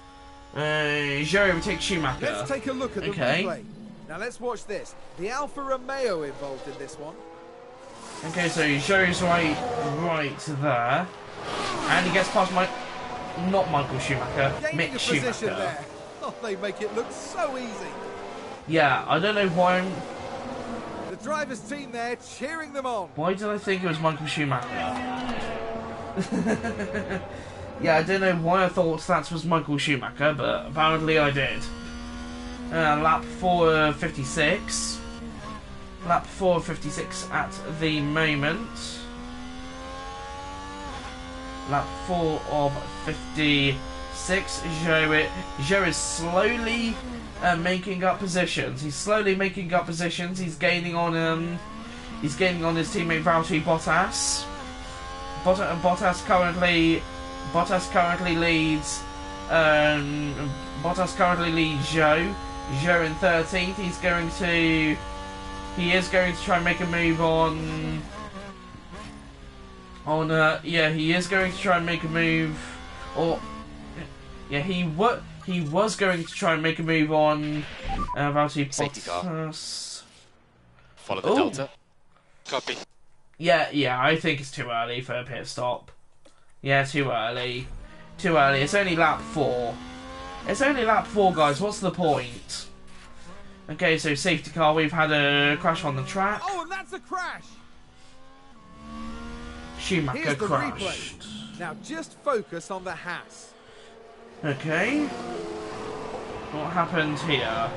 Zhou overtakes Schumacher. Let's take a look at the Okay. replay. Now let's watch this. The Alfa Romeo involved in this one. Okay, so Zhou's right there. And he gets past not Michael Schumacher, Gaining Mick a position Schumacher. there. Oh, they make it look so easy. Yeah, I don't know why The driver's team there cheering them on. Why did I think it was Michael Schumacher? Yeah, I don't know why I thought that was Michael Schumacher, but apparently I did. Lap 4:56. Lap 4:56 at the moment. Lap 4 of 56. Zhou is slowly making up positions. He's slowly making up positions. He's gaining on his teammate Valtteri Bottas. Bottas currently leads. Bottas currently leads Zhou. Zhou in 13th. He is going to try and make a move on. He is going to try and make a move. He was going to try and make a move on Valtteri Safety car. Bottas. Follow the Ooh. delta. Copy. Yeah, I think it's too early for a pit stop. Yeah, too early. Too early. It's only lap 4. It's only lap 4, guys. What's the point? Okay, so safety car. We've had a crash on the track. Oh, and that's a crash. Schumacher Here's the crashed. replay. Now just focus on the Haas. Okay. What happened here?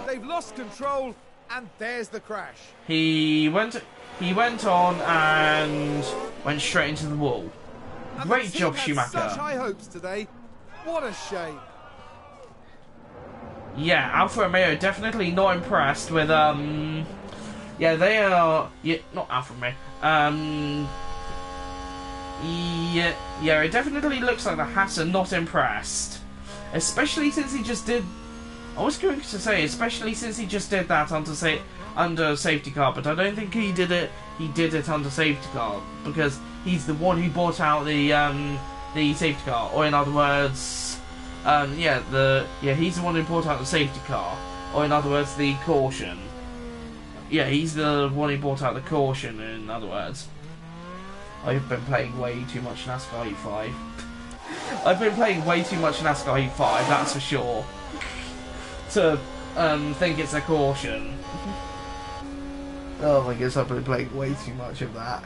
They've lost control, and there's the crash. He went on and went straight into the wall. And Great the team job, had Schumacher. Such high hopes today. What a shame. Yeah, Alfa Romeo definitely not impressed with yeah, they are. Yeah, not Alfa Romeo. Yeah, it definitely looks like the Haas are not impressed, especially since he just did. I was going to say, especially since he just did that under safety car, but I don't think he did it. He did it under safety car because he's the one who bought out the safety car, or in other words, he's the one who bought out the safety car, or in other words, the caution. Yeah, he's the one who bought out the caution. In other words, I've been playing way too much NASCAR Heat 5. I've been playing way too much NASCAR Heat 5, that's for sure, to think it's a caution. Oh my goodness, I've been playing way too much of that.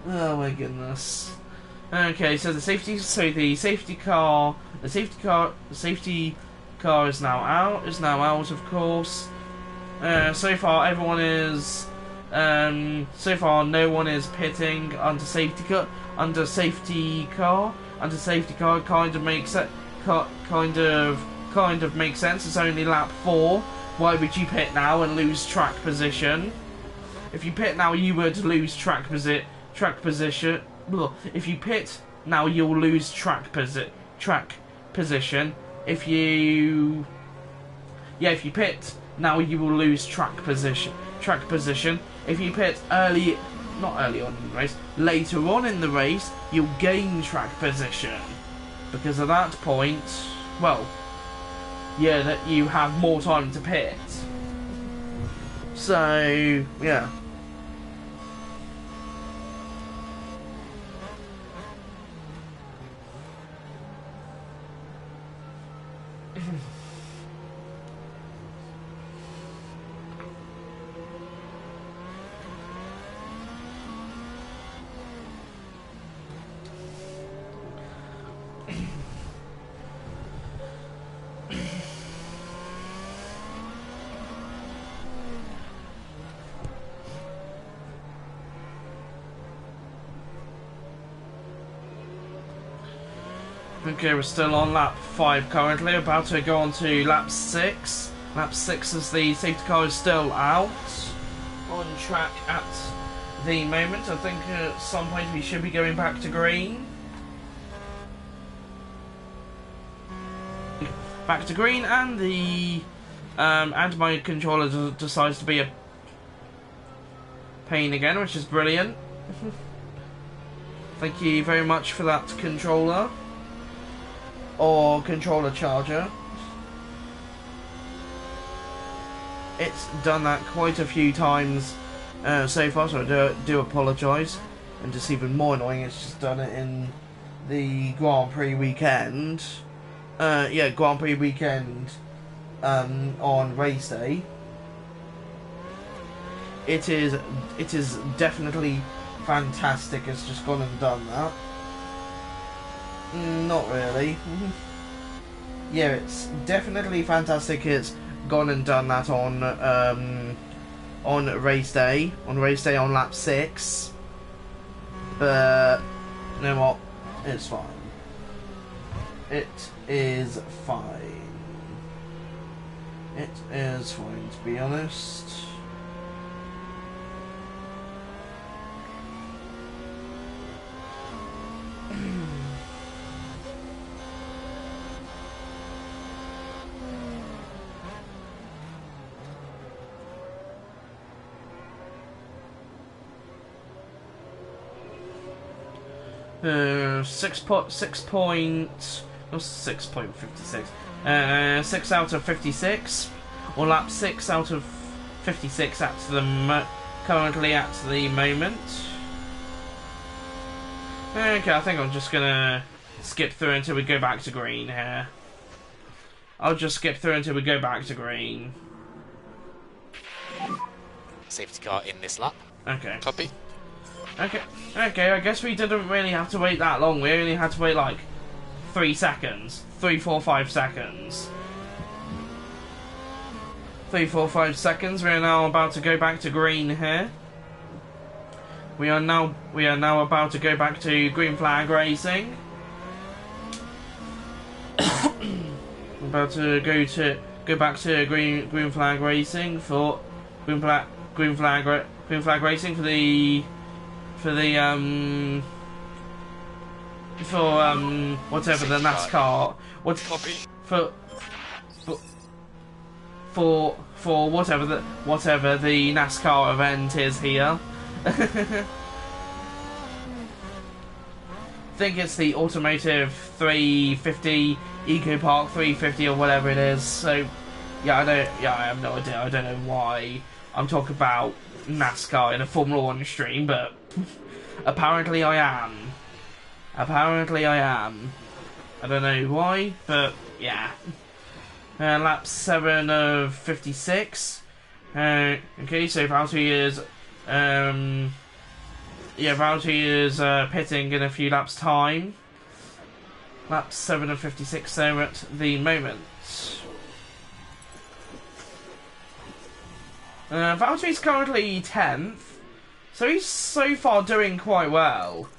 Oh my goodness. Okay, so the safety car is now out, of course. So far everyone is so far no one is pitting under safety car. Under safety car kind of makes it kind of makes sense. It's only lap 4. Why would you pit now and lose track position? If you pit now, you would lose track position. If you pit now, you'll lose track position. If you pit now, you will lose track position. If you pit not early on in the race, later on in the race, you'll gain track position, because at that point, well, yeah, that you have more time to pit. So yeah. Okay, we're still on lap 5 currently, about to go on to lap 6. Lap 6 as the safety car is still out on track at the moment. I think at some point we should be going back to green. Back to green, and the and my controller decides to be a pain again, which is brilliant. Thank you very much for that, controller. Or controller charger. It's done that quite a few times so far, so I do apologise. And just even more annoying, it's just done it in the Grand Prix weekend. Yeah, Grand Prix weekend on race day. It is definitely fantastic. It's just gone and done that. Not really. Yeah, it's definitely fantastic. It's gone and done that on race day. On lap 6. But you know what? It's fine. It is fine. It is fine, to be honest. Six out of 56, or lap 6 out of 56 at the currently at the moment. Okay, I think I'm just gonna skip through until we go back to green here. I'll just skip through until we go back to green. Safety car in this lap. Okay. Copy. Okay, I guess we didn't really have to wait that long. We only had to wait like 3 seconds. 3, 4, 5 seconds. 3, 4, 5 seconds. We are now about to go back to green here. We are now about to go back to green flag racing. We're about to go back to green flag racing for green flag racing for whatever the NASCAR for whatever the NASCAR event is here. I think it's the Automotive 350 Eco Park 350 or whatever it is. So yeah, I have no idea. I don't know why I'm talking about NASCAR in a Formula 1 stream, but apparently I am. I don't know why, but yeah. Lap 7 of 56. Okay, so Valtteri is pitting in a few laps' time. Lap 7 of 56 there at the moment. Valtteri's currently 10th, so he's so far doing quite well,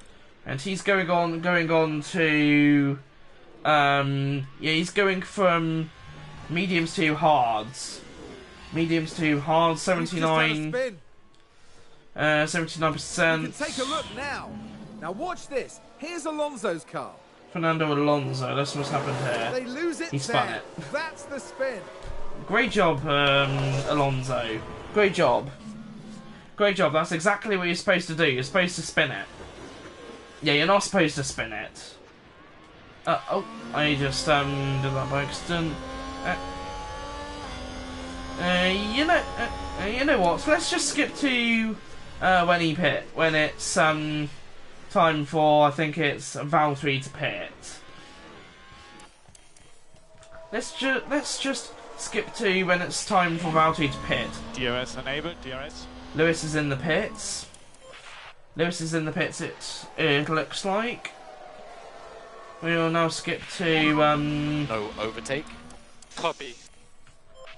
and he's going on to, yeah, he's going from Mediums to hards. Mediums to hard, He's just had a 79. spin. 79%. You can take a look now. Now watch this. Here's Alonso's car. Fernando Alonso. That's what's happened here. They lose it He spun there. it. That's the spin. Great job, Alonso. Great job. Great job. That's exactly what you're supposed to do. You're supposed to spin it. Yeah, you're not supposed to spin it. Oh, I just did that by accident. You know what? So let's just skip to when it's time for, I think it's Valtteri to pit. Let's just skip to when it's time for Valtteri to pit. DRS enabled, DRS. Lewis is in the pits. It looks like. We will now skip to No overtake. Copy.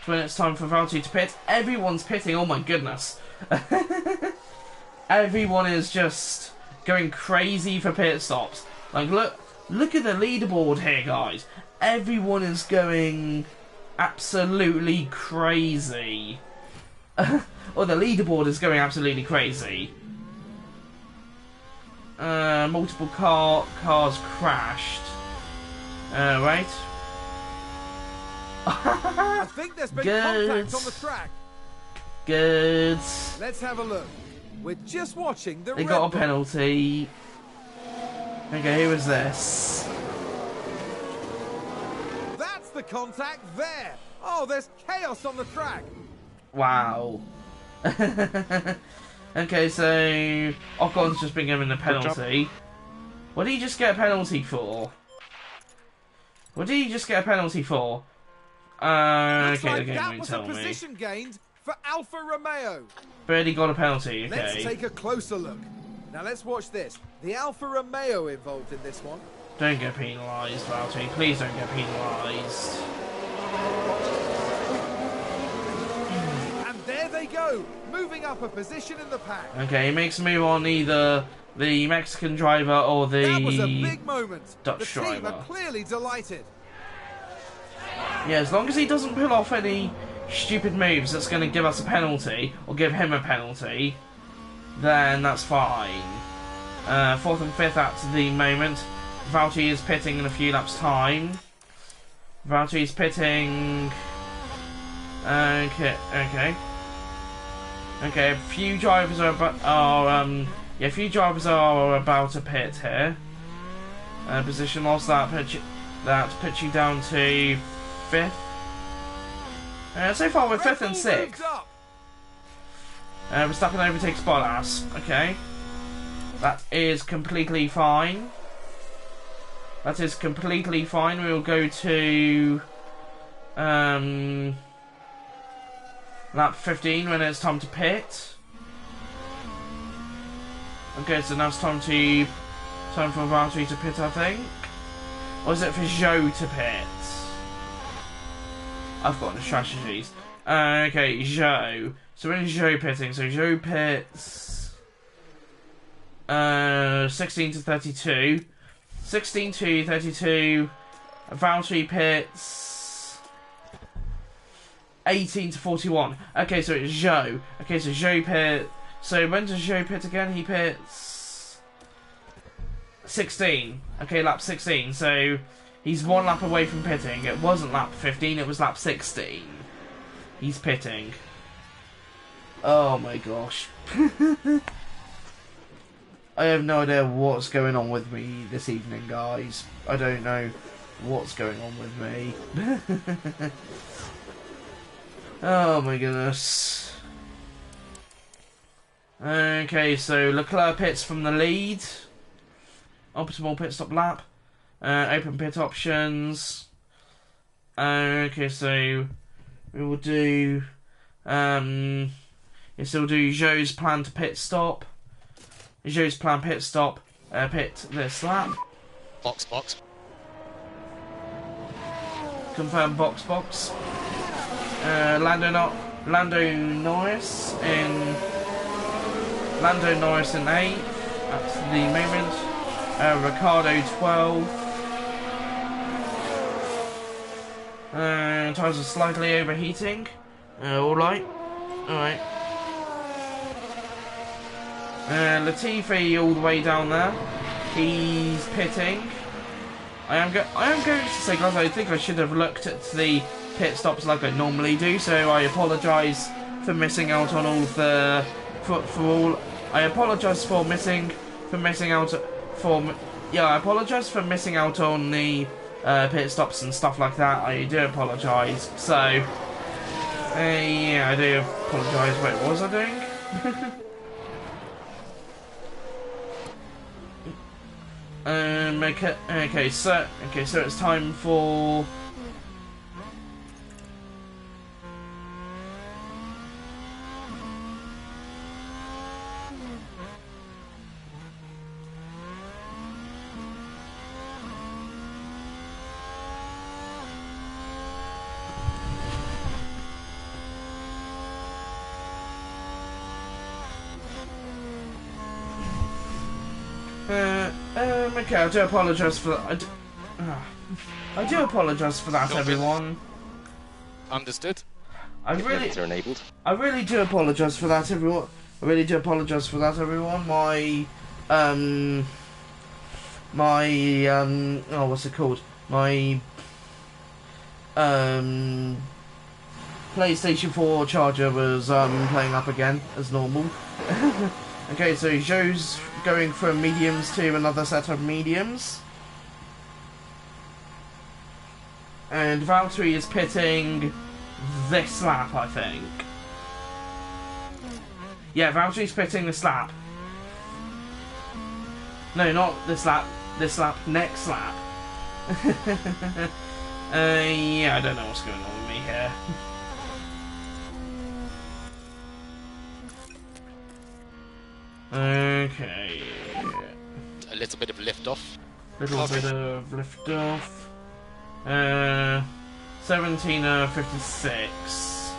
when it's time for Valtteri to pit. Everyone's pitting. Oh my goodness! Everyone is just going crazy for pit stops. Like look at the leaderboard here, guys. Everyone is going absolutely crazy. Or the leaderboard is going absolutely crazy. Multiple cars crashed. Right. I think there's been contact on the track. Good. Let's have a look. We're just watching the They Red got a Bull. penalty. Okay, who was this? That's the contact there. Oh, there's chaos on the track. Wow. Okay, so Ocon's just been given a penalty. What did he just get a penalty for? Looks Okay, like they're that going was to a tell me. position gained for Alfa Romeo. But he got a penalty, Let's okay. take a closer look. Now let's watch this. The Alfa Romeo involved in this one. Don't get penalised, Valtteri. Please don't get penalised. And there they go, moving up a position in the pack. Okay, he makes a move on either the Mexican driver or the That was a big moment. Dutch The team driver. are clearly delighted. Yeah, as long as he doesn't pull off any stupid moves that's going to give us a penalty, or give him a penalty, then that's fine. 4th and 5th at the moment. Valtteri is pitting in a few laps' time. Valtteri's pitting... Okay. A few drivers are about to pit here. Position loss that puts you down to 5th. So far we're 5th and 6th. Verstappen overtakes Bottas. Okay. That is completely fine. We will go to lap 15 when it's time to pit. Okay, so now it's time for Valtteri to pit, I think. Or is it for Zhou to pit? I've got the strategies. Okay, Zhou. So when is Zhou pitting? So Zhou pits 16 to 32. 16 to 32. Valtteri pits 18 to 41. Okay, so it's Zhou. Okay, so Zhou pit. So when does Zhou pit again? He pits 16. Okay, lap 16. So he's 1 lap away from pitting. It wasn't lap 15, it was lap 16. He's pitting. Oh my gosh. I have no idea what's going on with me this evening, guys. I don't know what's going on with me. Oh my goodness. Okay, so Leclerc pits from the lead. Optimal pit stop lap. Open pit options. Okay, so we will do yes, we'll do Zhou's plan to pit stop. Zhou's plan pit stop, pit this lap. Box. Confirm box. Lando Norris in 8th at the moment. Ricardo 12. Tires are slightly overheating. Alright. Alright. Latifi all the way down there. He's pitting. I am going to say, guys, I think I should have looked at the pit stops like I normally do, so I apologise for missing out on all of the... I apologise for missing out on the pit stops and stuff like that. I do apologise. So, yeah, I do apologise. Wait, what was I doing? Okay, so it's time for... okay, I do apologise for that. I do apologise for that, everyone. Understood. I really do apologise for that, everyone. Oh, what's it called? My PlayStation 4 charger was playing up again as normal. Okay, so Joe's going from mediums to another set of mediums. And Valtteri is pitting this lap, I think. Yeah, Valtteri's pitting this lap. No, not this lap. This lap, next lap. Yeah, I don't know what's going on with me here. Okay. A little bit of lift off. 17:56.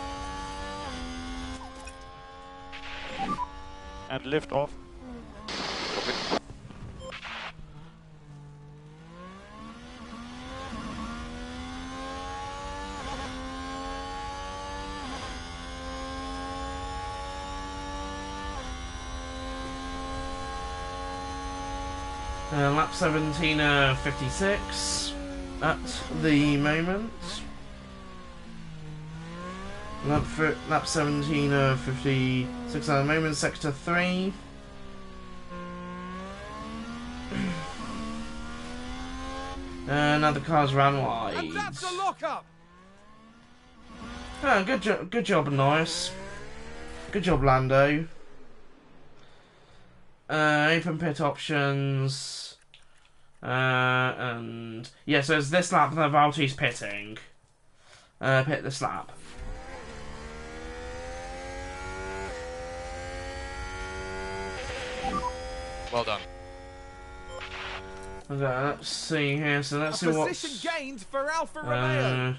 And lift off. Lap 17:56 at the moment. Lap 17:56 at the moment, sector 3. Now the cars ran wide. And that's the lockup. Oh, good job, Norris. Good job, Lando. Open pit options. And yeah, so it's this lap that Valtteri's pitting. Pit this lap. Well done. Okay, let's see here. So let's see what. Position gained for Alfa Romeo.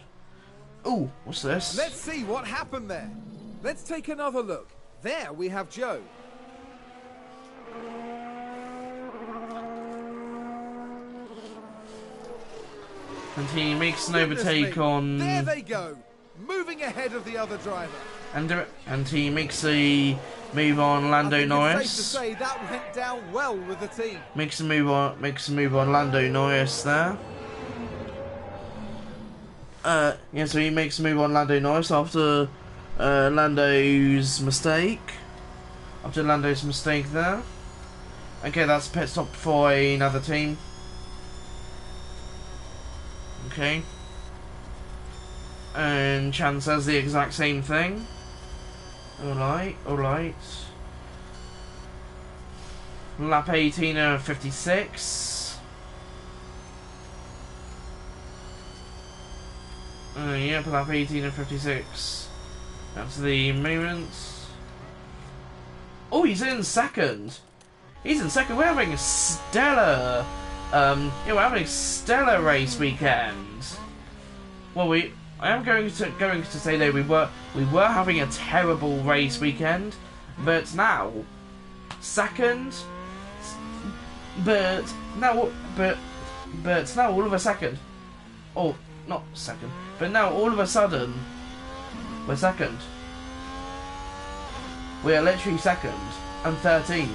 Ooh, what's this? Let's see what happened there. Let's take another look. There we have Joe. And he makes an overtake on. There they go, moving ahead of the other driver. And he makes a move on Lando Norris. Safe to say that went down well with the team. Makes a move on Lando Norris there. Yeah, so he makes a move on Lando Norris after Lando's mistake. After Lando's mistake there. Okay, that's a pit stop for another team. Okay. And Chan says the exact same thing. Alright. Lap 18:56. Yep, lap 18:56. That's the moment. Oh, he's in second. We're having a stellar, we're having a stellar race weekend. Well, I am going to say though we were having a terrible race weekend, but now second. But now all of a second. Oh not second, but now all of a sudden we're second. We are literally second and 13th.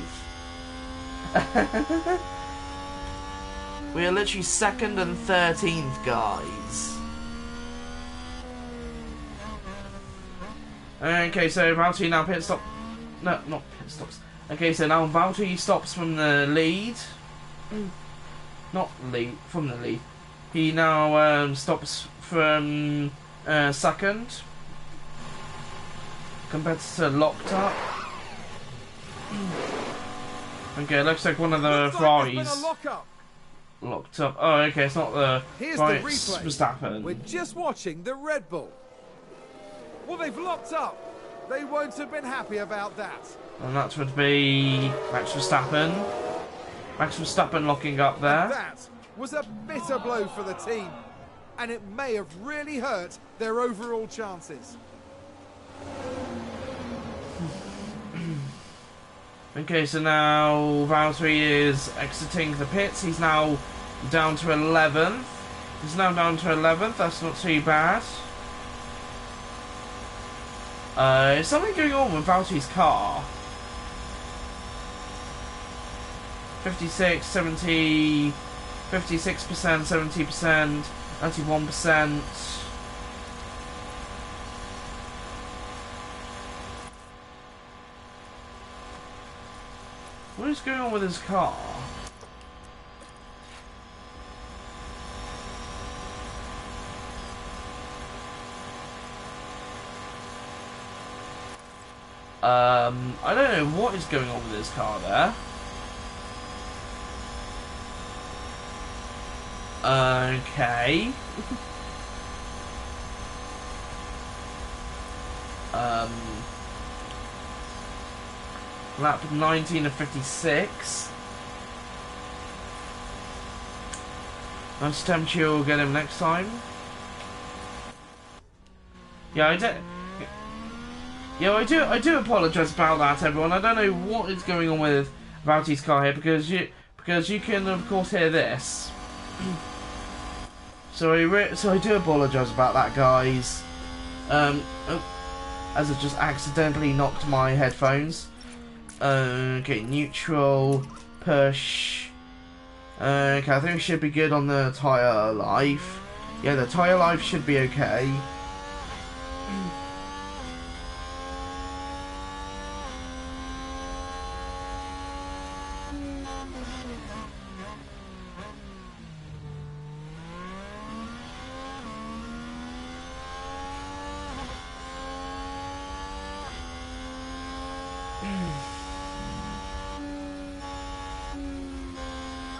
We are literally second and 13th, guys. Okay, so Valtteri now pit stop. No, not pit stops. Okay, so now Valtteri stops from the lead. Not lead, from the lead. He now stops from second. Competitor locked up. Okay, looks like one of the Ferraris locked up. Oh, okay, it's not the Here's right the replay. Verstappen. We're just watching the Red Bull. Well, they've locked up. They won't have been happy about that. And that would be Max Verstappen. Max Verstappen locking up there. That was a bitter blow for the team, and it may have really hurt their overall chances. Okay, so now Valtteri is exiting the pits. He's now down to 11th. He's now down to 11th. That's not too bad. Is something going on with Valtteri's car? 56, 70, 56%, 70%, 91%. What is going on with his car? I don't know what is going on with his car there. Okay. Lap 19 of 56. Nice attempt, you'll get him next time. Yeah, I do apologise about that, everyone. I don't know what is going on with Valtteri's car here because you can of course hear this. So I do apologise about that, guys. As I just accidentally knocked my headphones. Okay, neutral, push. Okay, I think we should be good on the tyre life. Yeah, the tyre life should be okay.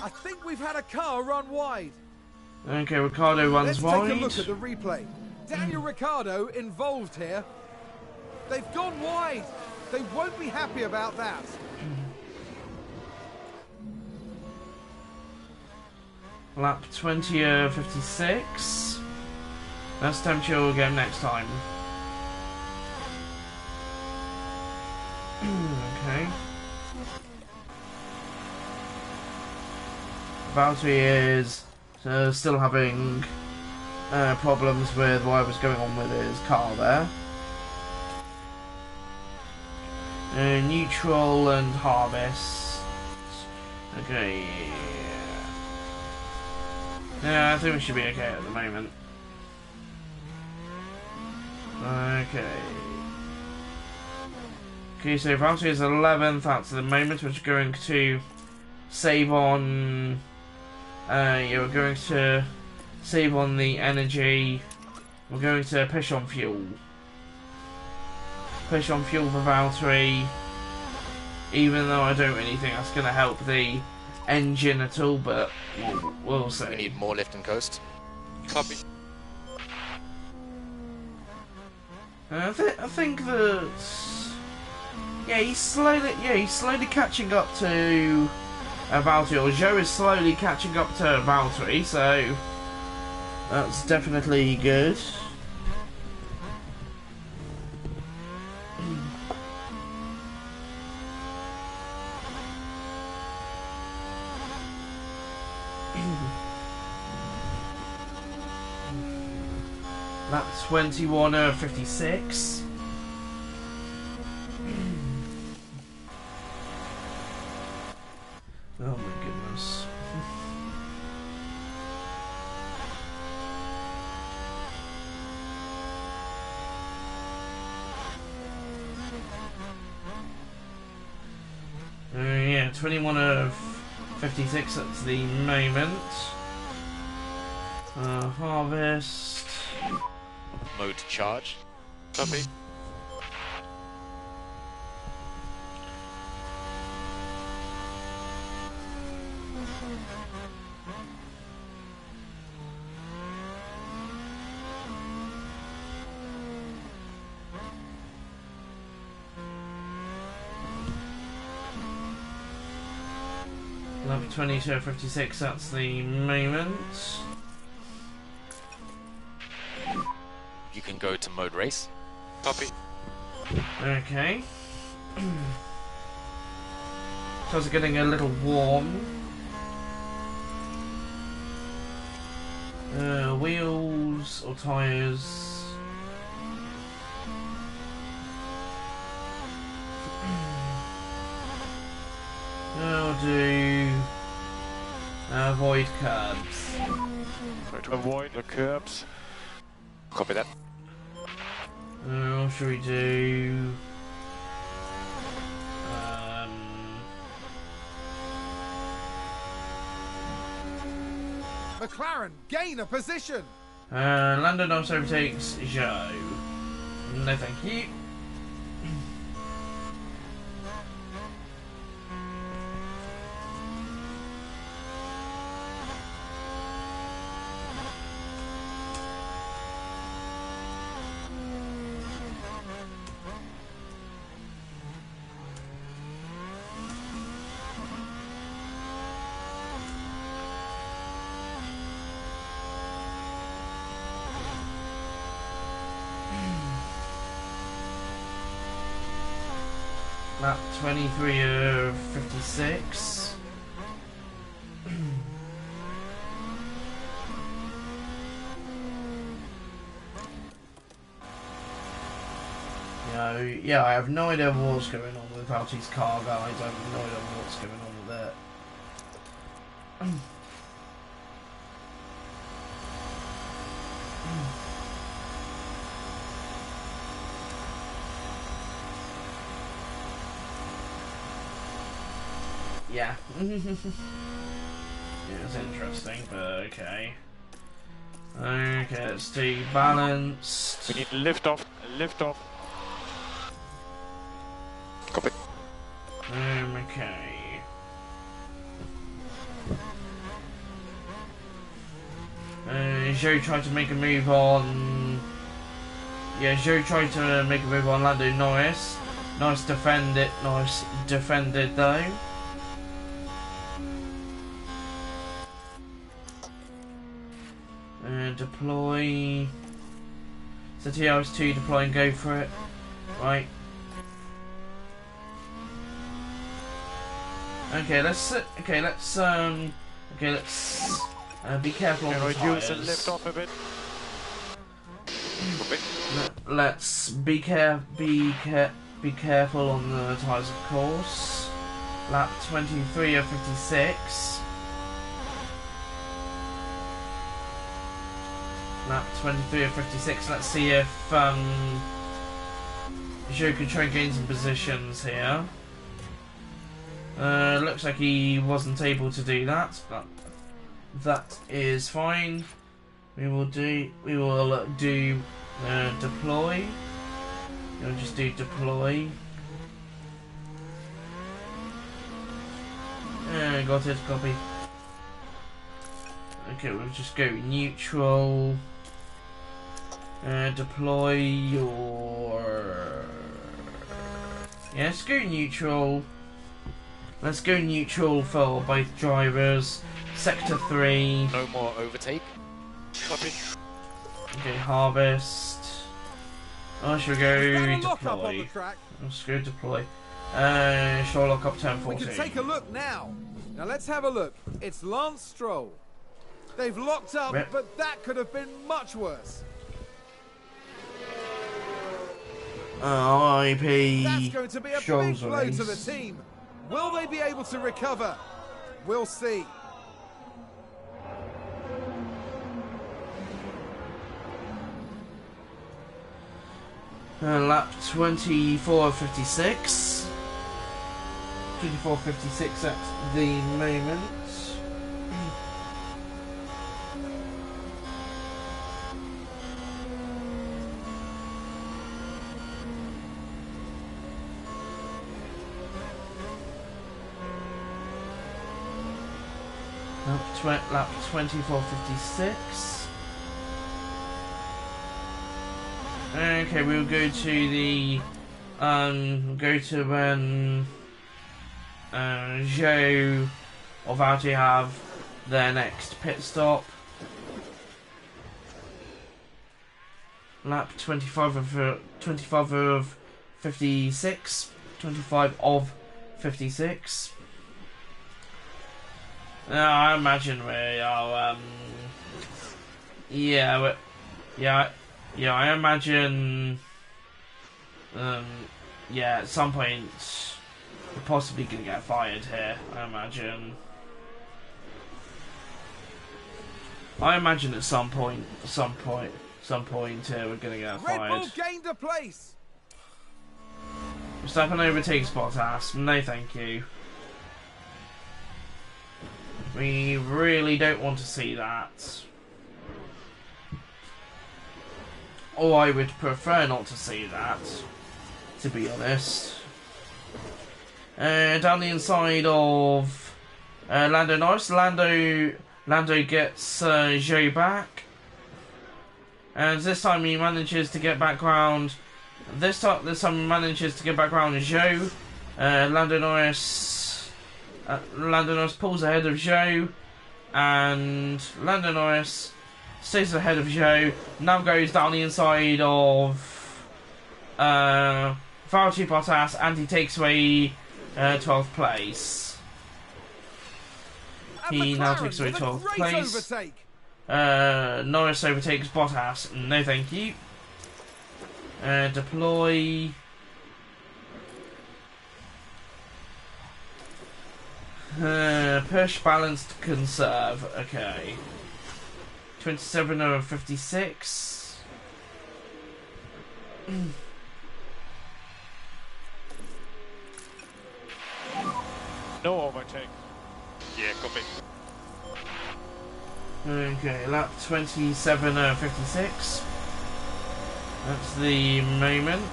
I think we've had a car run wide. Okay, Ricciardo runs wide. Let's take a look at the replay. Daniel Ricciardo involved here. They've gone wide. They won't be happy about that. Lap 20 of 56. That's time chill again next time. Okay. Valtteri is still having problems with whatever's going on with his car there. Neutral and harvest. Okay. Yeah, I think we should be okay at the moment. Okay. Okay, so Valtteri is 11th at the moment, which is going to save on. We're going to save on the energy. We're going to push on fuel. Push on fuel for Valtteri. Even though I don't really think that's going to help the engine at all, but we'll see. We need more lift and coast. Copy. I think that he's slowly catching up to Valtteri, or Joe is slowly catching up to Valtteri, so that's definitely good. Lap 21.56. Oh my goodness. Yeah, 21.56 at the moment. Harvest. Mode charge. Copy. Lap 22.56 at the moment. You can go to mode race. Copy. Okay. Cars are getting a little warm. Wheels or tyres? I'll do avoid curbs. Try to avoid the curbs. Copy that. What should we do? McLaren gain a position. Lando Norris overtakes Joe. No, thank you. Lap 23.56. Yeah, I have no idea what's going on with Valtti's car, guys. I have no idea what's going on with it. Yeah. It's interesting, but okay. Okay, let's do balanced. We need lift off. Lift off. Copy. Okay. Joe tried to make a move on. Yeah, Joe tried to make a move on Lando Norris. Nice defended though. Deploy. So TRS2 deploy and go for it. Right. Okay, let's be careful on the Reduce and tires. lift off a bit. Let's be careful on the tires, of course. Lap 23.56. Lap 23.56. Let's see if Joe can try and gain some positions here. Looks like he wasn't able to do that, but that is fine. We will do deploy. We'll just do deploy. Got it, copy. Okay, we'll just go neutral. Deploy your... Yeah, let's go neutral. Let's go neutral for both drivers. Sector 3. No more overtake. Copy. Okay, harvest. Oh, should we go Lock up on the deploy? track. Let's go deploy. Shall I lock up turn We 14? can take a look now. Now let's have a look. It's Lance Stroll. They've locked up, Yep. but that could have been much worse. R.I.P. That's going to be a big Strolls blow race. to the team. Will they be able to recover? We'll see. Lap 24.56. 24.56 at the moment. Lap 24.56. Okay, we'll go to the Joe or Valtteri have their next pit stop. Lap 25 of 56. 25 of 56. I imagine we are. Yeah, I imagine. Yeah, at some point, we're possibly gonna get fired here. I imagine at some point, we're gonna get Red fired. Bull gained a place. Verstappen overtakes Bottas. No, thank you. We really don't want to see that. Or I would prefer not to see that, to be honest. Down the inside of Lando Norris. Lando gets Joe back. And this time he manages to get back round. This time he manages to get back round Joe. Lando Norris pulls ahead of Joe, and Lando Norris stays ahead of Joe. Now goes down the inside of Valtteri Bottas, and he takes away 12th place. He now takes away 12th place. Overtake. Norris overtakes Bottas. No, thank you. Deploy. Push, balanced, conserve. Okay. 27 over 56. No overtake. Yeah, copy. Okay, lap 27 over 56. That's the moment.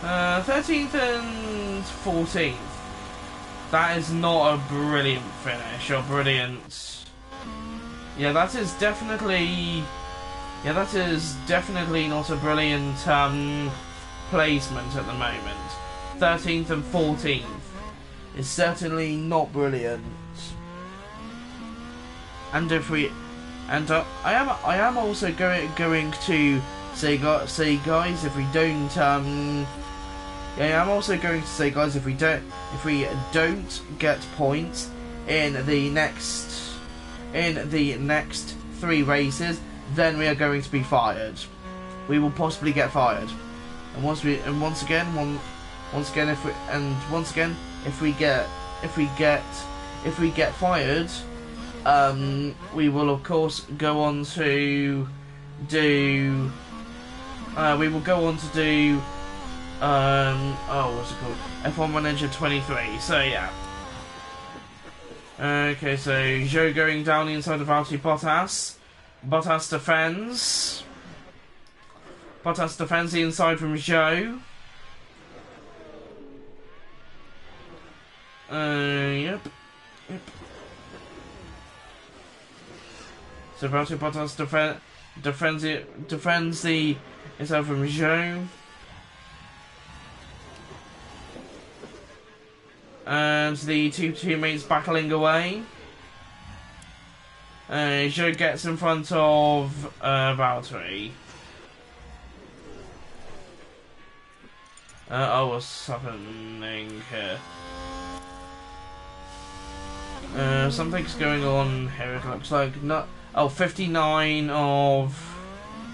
13th and 14th. That is not a brilliant finish, or brilliant. Yeah, that is definitely. Yeah, that is definitely not a brilliant placement at the moment. 13th and 14th is certainly not brilliant. And if we, and I am also going to say guys, if we don't yeah, I'm also going to say, guys, if we don't get points in the next 3 races, then we are going to be fired. We will possibly get fired. And once again, if we get fired, we will of course go on to do. What's it called? F1 Manager 23. So yeah. Okay, so Joe going down the inside of Valtteri Bottas. Bottas defends. Bottas defends the inside from Joe. Yep. So Valtteri Bottas defends the inside from Joe. And the two teammates battling away. Joe gets in front of Valtteri. What's happening here? Something's going on here, it looks like. 59 of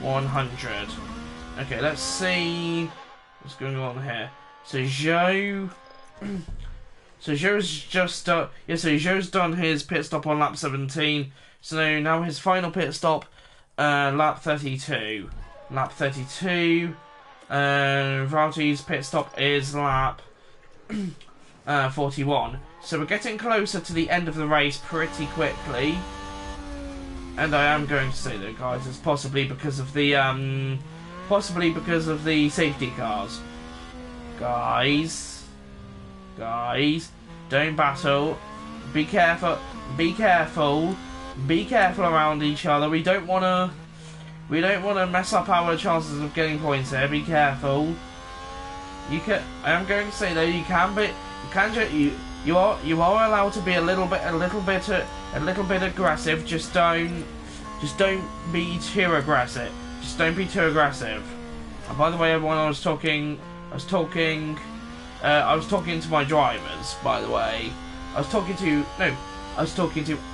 100. Okay, let's see what's going on here. So Zhou, so Zhou's just so Zhou's done his pit stop on lap 17. So now his final pit stop, lap 32. Lap 32. Valtti's pit stop is lap 41. So we're getting closer to the end of the race pretty quickly. And I am going to say that, guys, it's possibly because of the safety cars. Guys, don't battle. Be careful. Be careful around each other. We don't wanna mess up our chances of getting points here. Be careful. I am going to say though, you are allowed to be a little bit aggressive. Just don't be too aggressive. Just don't be too aggressive. And by the way, everyone, I was talking to my drivers. By the way, I was talking to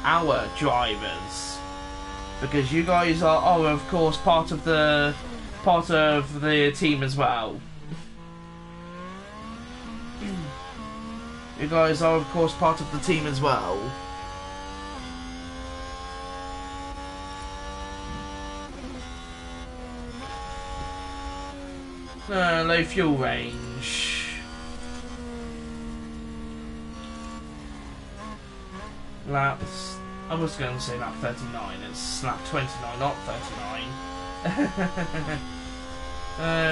our drivers, because you guys are of course part of the team as well. You guys are, of course, part of the team as well. Low fuel range. Laps. I was going to say lap 39. It's lap 29, not 39.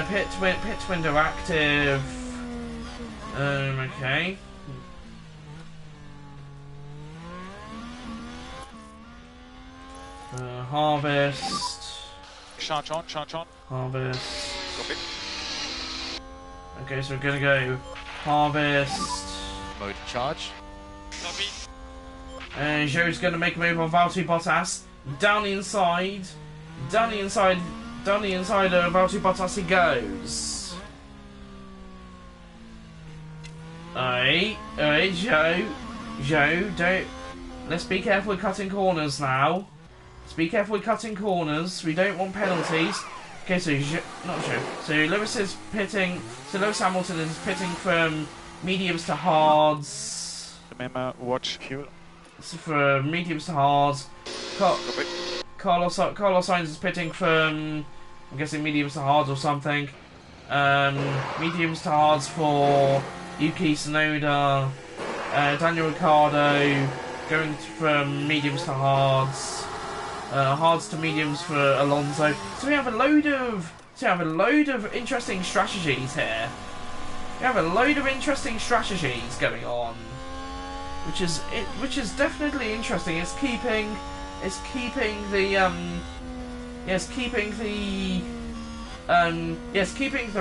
Pit window active. Okay. Harvest. Charge on. Harvest. Copy. Okay, so we're gonna go harvest. Mode charge. Copy. And Zhou's gonna make a move on Valtteri Bottas. Down the inside of Valtteri Bottas he goes. Alright, Zhou, don't. Let's be careful with cutting corners now. Be careful with cutting corners. We don't want penalties. Okay, so So Lewis is pitting. So Lewis Hamilton is pitting from mediums to hards. Remember, watch fuel. So for mediums to hards. Carlos Sainz is pitting from, I'm guessing, mediums to hards or something. Mediums to hards for Yuki Tsunoda. Daniel Ricciardo going from mediums to hards. Hards to mediums for Alonso. So we have a load of interesting strategies here. We have a load of interesting strategies going on, which is definitely interesting. It's keeping the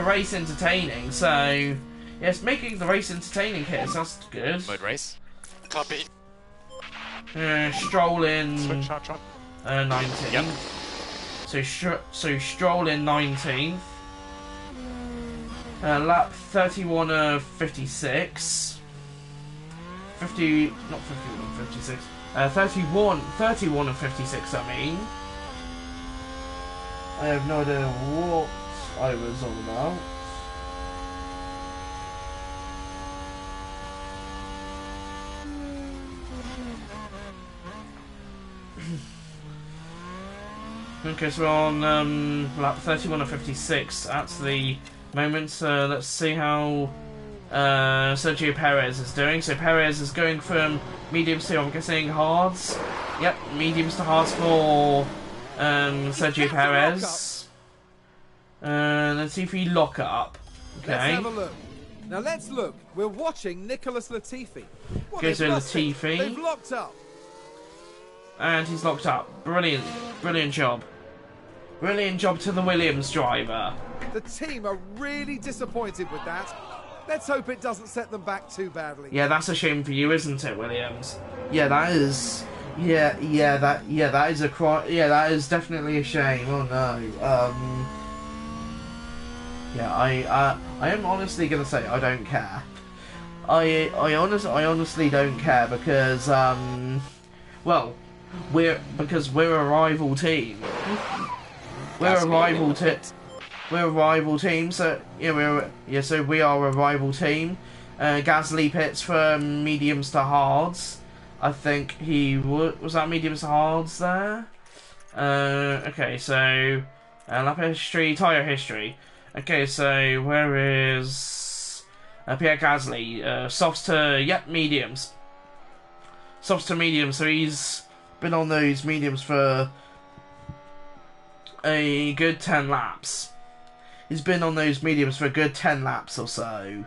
race entertaining. So yes, making the race entertaining here. So that's good. Mode race. Copy. Stroll in. Switch charge on. 19. Yep. So Stroll in 19th. Lap 31 of 56. 50, not 51 of 56. 31 of 56, I mean. I have no idea what I was on about. Okay, so we're on lap 31 of 56 at the moment. So let's see how Sergio Perez is doing. So Perez is going from mediums to, I'm guessing, hards. Yep, mediums to hards for Sergio Perez. Let's see if we lock up. Okay. Let's have a look. Now let's look. We're watching Nicholas Latifi. Okay, so Latifi. They've locked up. And he's locked up. Brilliant. Brilliant job. Brilliant job to the Williams driver. The team are really disappointed with that. Let's hope it doesn't set them back too badly. Yeah, that's a shame for you, isn't it, Williams? Yeah, that is. That is a that is definitely a shame. Oh no. Yeah, I am honestly gonna say I don't care. I honestly don't care because well, we're a rival team. We're a rival team. we're a rival team. So so we are a rival team. Gasly pits for mediums to hards. I think he was that mediums to hards there. Okay, so lap history, tyre history. Okay, so where is Pierre Gasly? Softs to mediums. Softs to mediums. So he's been on those mediums for a good 10 laps. He's been on those mediums for a good 10 laps or so.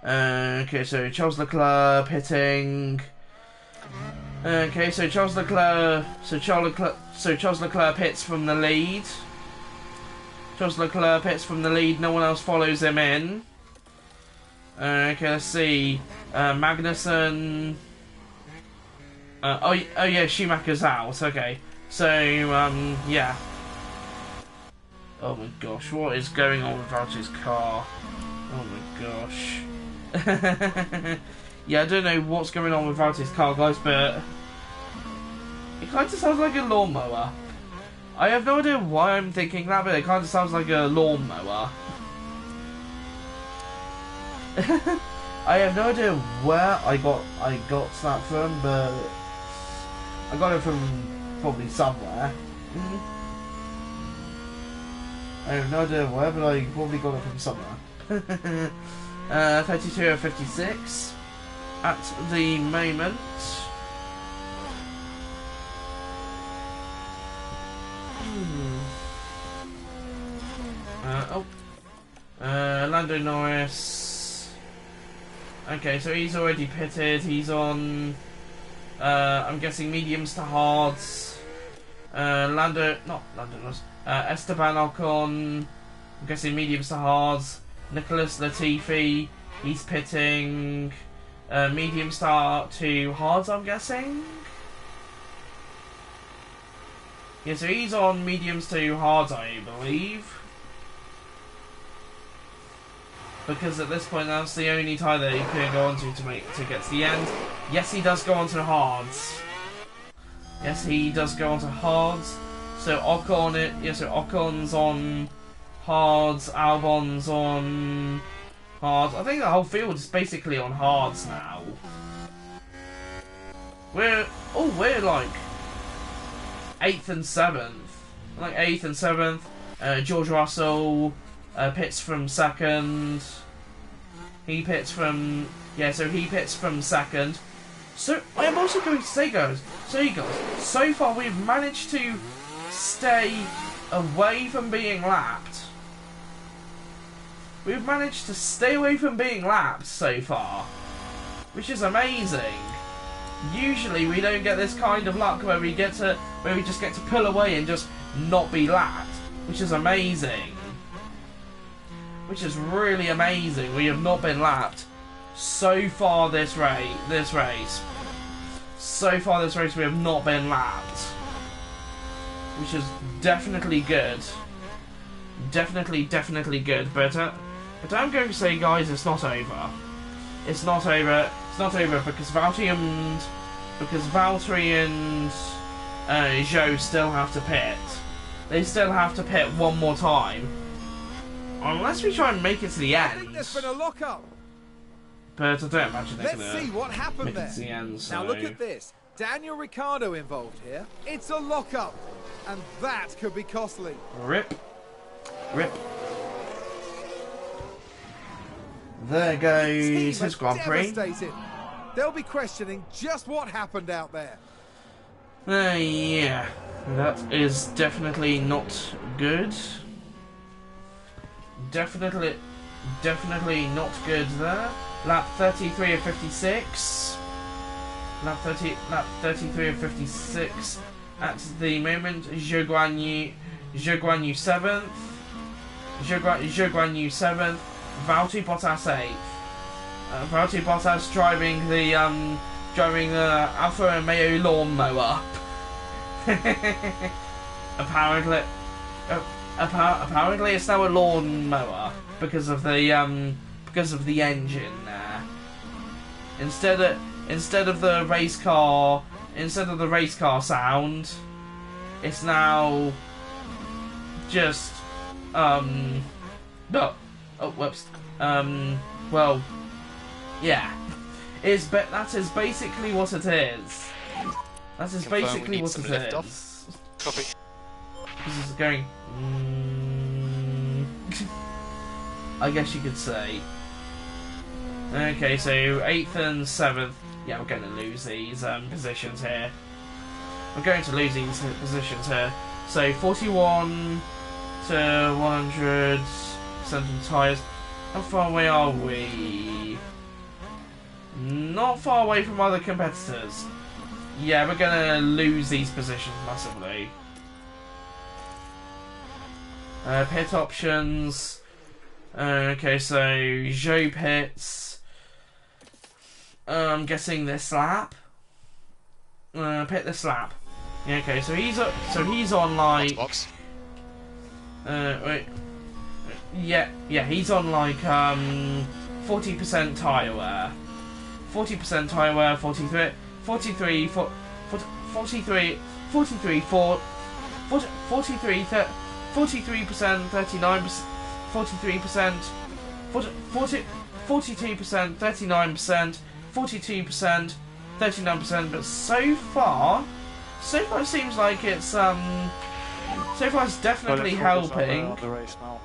Okay, so Charles Leclerc pitting. Okay, so Charles Leclerc pits from the lead. Charles Leclerc pits from the lead. No one else follows him in. Okay, let's see. Magnussen. Oh yeah, Schumacher's out. Okay, so yeah. Oh my gosh, what is going on with Valtteri's car? Oh my gosh. Yeah, I don't know what's going on with Valtteri's car, guys, but it kind of sounds like a lawnmower. I have no idea why I'm thinking that, but it kind of sounds like a lawnmower. I have no idea where I got that from, but I got it from probably somewhere. I have no idea where, but I probably got it from somewhere. 32 of 56 at the moment. Lando Norris. Okay, so he's already pitted. He's on, I'm guessing mediums to hards. Esteban Ocon. I'm guessing mediums to hards. Nicholas Latifi. He's pitting medium start to hards, I'm guessing. Yeah, so he's on mediums to hards, I believe. Because at this point, that's the only tyre that he can go onto to get to the end. Yes, he does go onto hards. Yes, he does go onto hards. So Ocon's on hards. Albon's on hards. I think the whole field is basically on hards now. We're like 8th and 7th. Like 8th and 7th. George Russell pits from 2nd. He pits from he pits from 2nd. So I am also going to say, guys, so far we've managed to stay away from being lapped. We've managed to stay away from being lapped so far, which is amazing. Usually we don't get this kind of luck where we just get to pull away and just not be lapped, which is amazing. Which is really amazing. We have not been lapped so far this race. So far this race we have not been lapped, which is definitely good. Definitely good. But I'm going to say, guys, it's not over. It's not over. It's not over because Valtteri and Joe still have to pit. They still have to pit one more time. Unless we try and make it to the end. I think there's been a lock-up. But I don't imagine they're Let's going to see what happened make there. it to the end. So. Now look at this. Daniel Ricciardo involved here. It's a lock-up. And that could be costly. Rip. There goes his Grand Prix. Devastated. They'll be questioning just what happened out there. Yeah. That is definitely not good. Definitely not good there. Lap 33 of 56. Lap 33 of 56. At the moment, Zhou Guan Yu 7th. Zhou Guan Yu 7th. Valtteri Bottas 8th. Valtteri Bottas driving the Alfa Romeo lawnmower. Apparently it's now a lawnmower because of the engine there. Instead of the race car sound, it's now just no, oh, whoops, well, yeah, that is basically what it is. That is Confirm we basically need what some it lift is. off. Copy. This is going. I guess you could say. Okay, so 8th and 7th. Yeah, we're going to lose these positions here. We're going to lose these positions here. So 41 to 100 central tyres. How far away are we? Not far away from other competitors. Yeah, we're going to lose these positions massively. Pit options. Okay, so Zhou pits. I'm guessing this lap. Pit this lap. Yeah, okay, so he's on like. Box. Wait. Yeah, he's on like 40% tyre wear. 40% tyre wear. 43, 43, 43, 43, 43, 43%, 39%, 43%, 42%, 39%, 42%, 39%. But so far it seems like it's so far it's definitely helping. On the race now.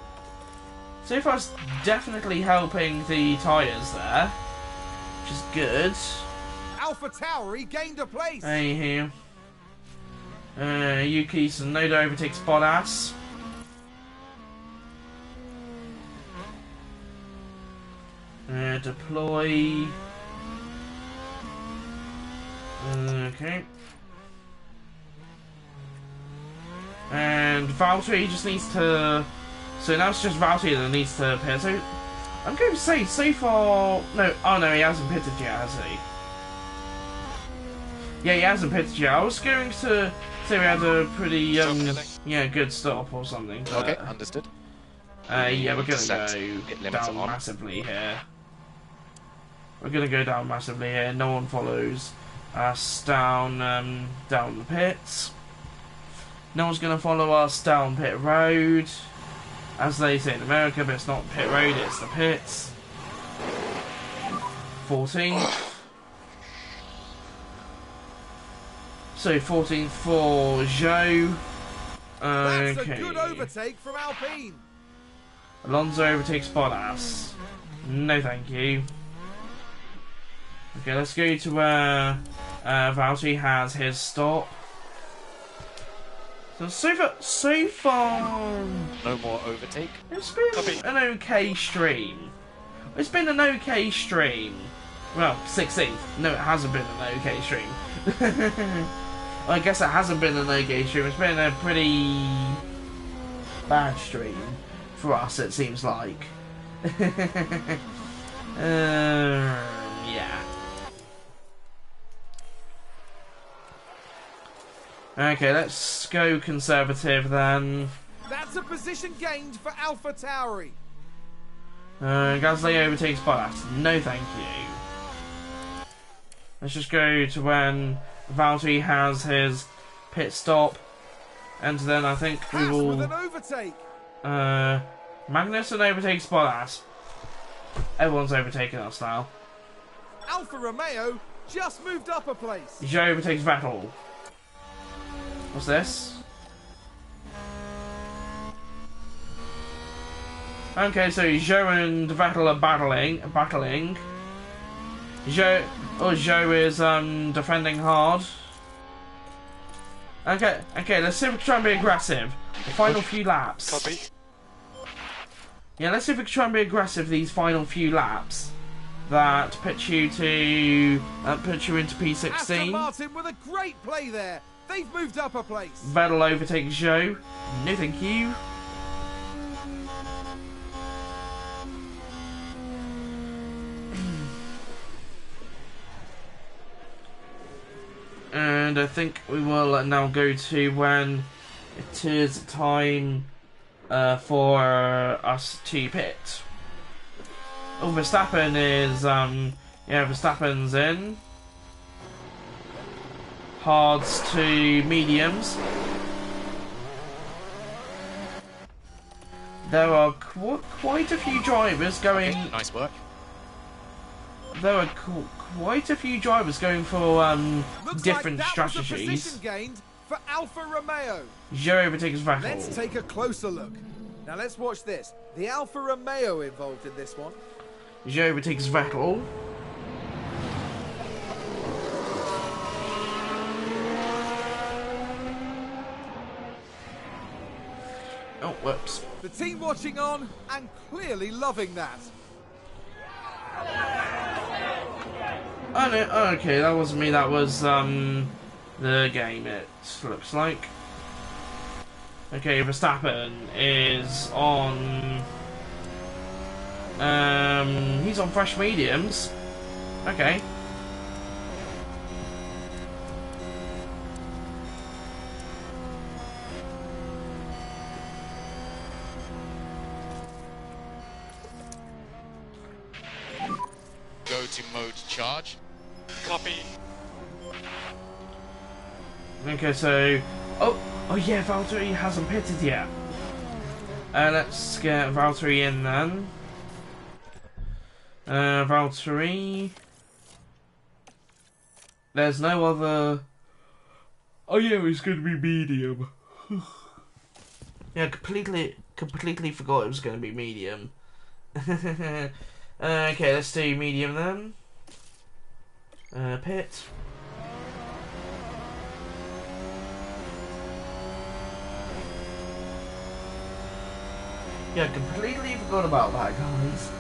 So far it's definitely helping the tyres there, which is good. Alpha Tauri gained a place. Hey here. Yuki Tsunoda overtakes Bottas. Deploy. Okay. And Valtteri just needs to. So now it's just Valtteri that needs to pit. So I'm going to say so far. No, oh no, he hasn't pitted yet, has he? Yeah, he hasn't pitted yet. I was going to say we had a pretty yeah, good stop or something. But, Okay, understood. Yeah, we're gonna Set. go Hit limits down on. massively here. We're gonna go down massively here. No one follows us down down the pits. No one's gonna follow us down pit road, as they say in America, but it's not pit road, it's the pits. 14th. So 14th for Zhou. That's Okay. a good overtake from Alpine. Alonso overtakes Bottas. No, thank you. Okay, let's go to where Valtteri has his stop. So far, No more overtake. it's been an okay stream. It's been an okay stream. Well, 16th. No, it hasn't been an okay stream. I guess it hasn't been an okay stream. It's been a pretty bad stream for us, it seems like. Yeah. Okay, let's go conservative then. That's a position gained for Alpha Tauri. Gasly overtakes Bottas. No, thank you. Let's just go to when Valtteri has his pit stop, and then I think we Haas will. with an overtake. Magnussen overtakes Bottas. Everyone's overtaking us now. Alfa Romeo just moved up a place. Zhou overtakes Vettel. What's this? Okay, so Zhou and Vettel are battling. Zhou is defending hard. Okay, let's see if we can try and be aggressive. The final few laps. Copy. Yeah, let's see if we can try and be aggressive these final few laps. That puts you into Aston P16. Martin with a great play there. They've moved up a place. Vettel overtakes Zhou. No, thank you. And I think we will now go to when it is time for us to pit. Oh, Verstappen is, yeah, Verstappen's in. Hards to mediums. there are quite a few drivers going. Okay, nice work. There are quite a few drivers going for different Looks like that strategies. was a position gained for Alfa Romeo. Joe overtakes Vettel. Let's take a closer look. Now let's watch this. The Alfa Romeo involved in this one. Joe overtakes Vettel. Oh, whoops. The team watching on and clearly loving that. Oh no, okay, that wasn't me, that was the game, it looks like. Okay, Verstappen is on he's on fresh mediums. Okay. Go to mode charge. Copy. Okay, so oh yeah, Valtteri hasn't pitted yet. Let's get Valtteri in then. Valtteri. There's no other. Oh yeah, it's going to be medium. Yeah, completely forgot it was going to be medium. Okay, let's do medium then. Pit. Yeah, completely forgot about that, guys.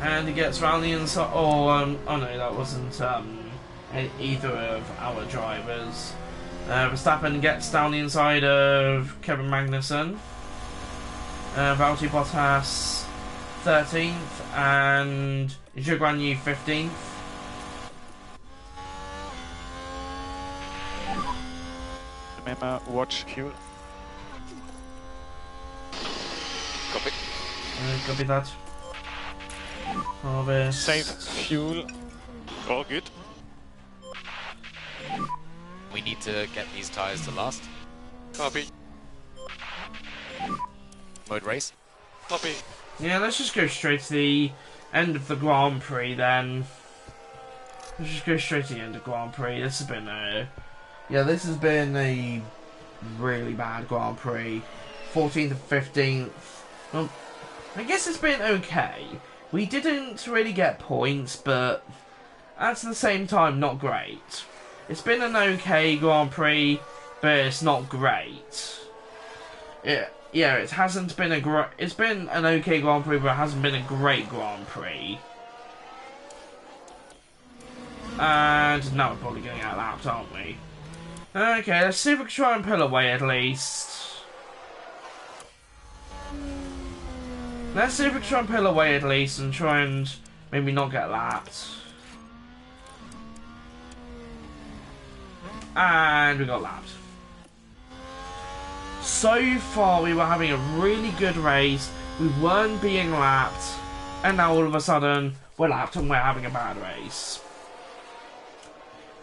And he gets round the inside. Oh no, that wasn't either of our drivers. Verstappen gets down the inside of Kevin Magnussen. Valtteri Bottas 13th and Zhou Guanyu 15th. Remember, watch fuel. Copy. Copy that. Harvest. Save fuel. All good. We need to get these tires to last. Copy. Mode race. Copy. Yeah, let's just go straight to the end of the Grand Prix then. Let's just go straight to the end of Grand Prix. This has been a really bad Grand Prix. 14th and 15th. Well, I guess it's been okay. We didn't really get points, but at the same time, not great. It's been an okay Grand Prix, but it's not great. Yeah, it hasn't been it's been an okay Grand Prix, but it hasn't been a great Grand Prix. And now we're probably getting out lapped, aren't we? Okay, let's see if we can try and pull away at least. Let's see if we can try and pull away at least and try and maybe not get lapped. And we got lapped. So far we were having a really good race, we weren't being lapped, and now all of a sudden we're lapped and we're having a bad race.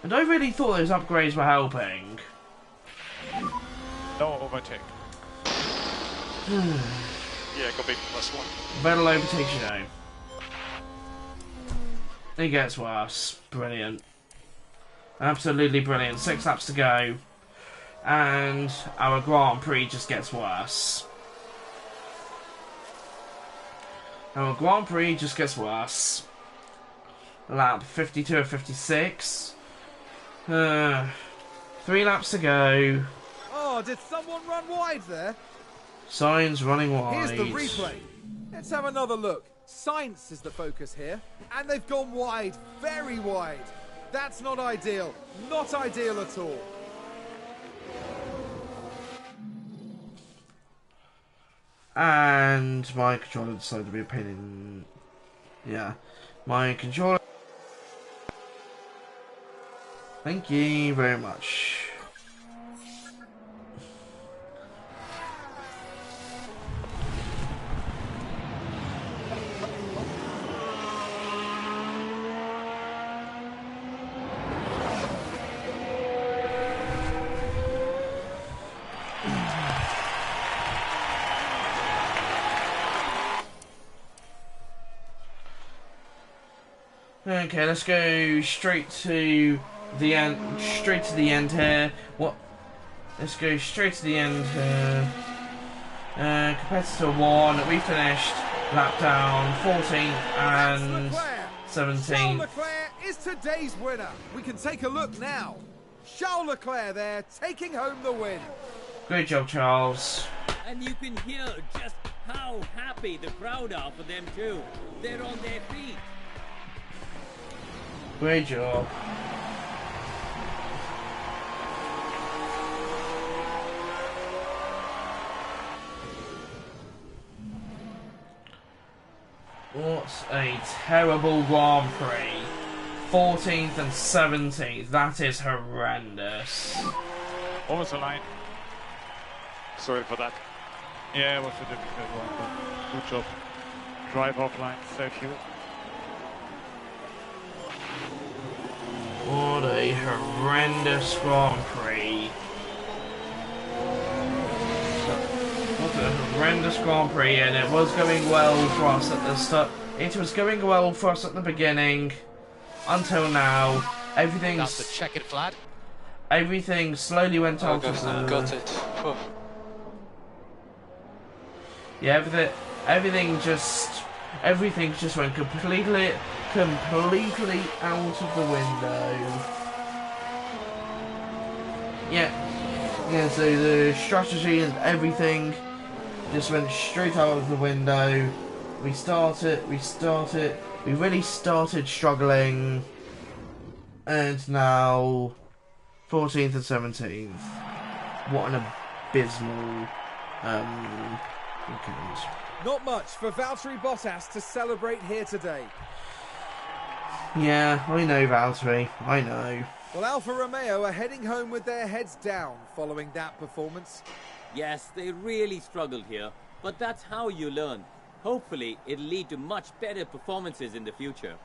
And I really thought those upgrades were helping. No overtake. Yeah, copy. +1. Vettel overtakes Joe. It gets worse. Brilliant. Absolutely brilliant. 6 laps to go. And our Grand Prix just gets worse. Our Grand Prix just gets worse. Lap 52 of 56. 3 laps to go. Oh, did someone run wide there? Sainz running wide. Here's the replay. Let's have another look. Science is the focus here, and they've gone wide, very wide. That's not ideal. Not ideal at all. And my controller decided to be a pain in... Yeah. My controller... Thank you very much. Okay, let's go straight to the end. Straight to the end here. What? Let's go straight to the end here. Competitor 1. We finished lap down 14th and 17th. Charles Leclerc is today's winner. We can take a look now. Charles Leclerc there, taking home the win. Great job, Charles. And you can hear just how happy the crowd are for them too. They're on their feet. Great job. What a terrible Grand Prix. 14th and 17th. That is horrendous. Almost a line. Sorry for that. Yeah, it was a difficult one, but good job. Drive offline, save fuel. What a horrendous Grand Prix. What a horrendous Grand Prix, and it was going well for us at the start. It was going well for us at the beginning, until now. That's the checkered flag. Everything slowly went out of the... Got it. Oh. Yeah, everything just went completely out of the window. Yeah, so the strategy and everything just went straight out of the window. We really started struggling, and now 14th and 17th. What an abysmal weekend. Not much for Valtteri Bottas to celebrate here today. Yeah, I know, Valtteri. I know. Well, Alfa Romeo are heading home with their heads down following that performance. Yes, they really struggled here, but that's how you learn. Hopefully, it'll lead to much better performances in the future.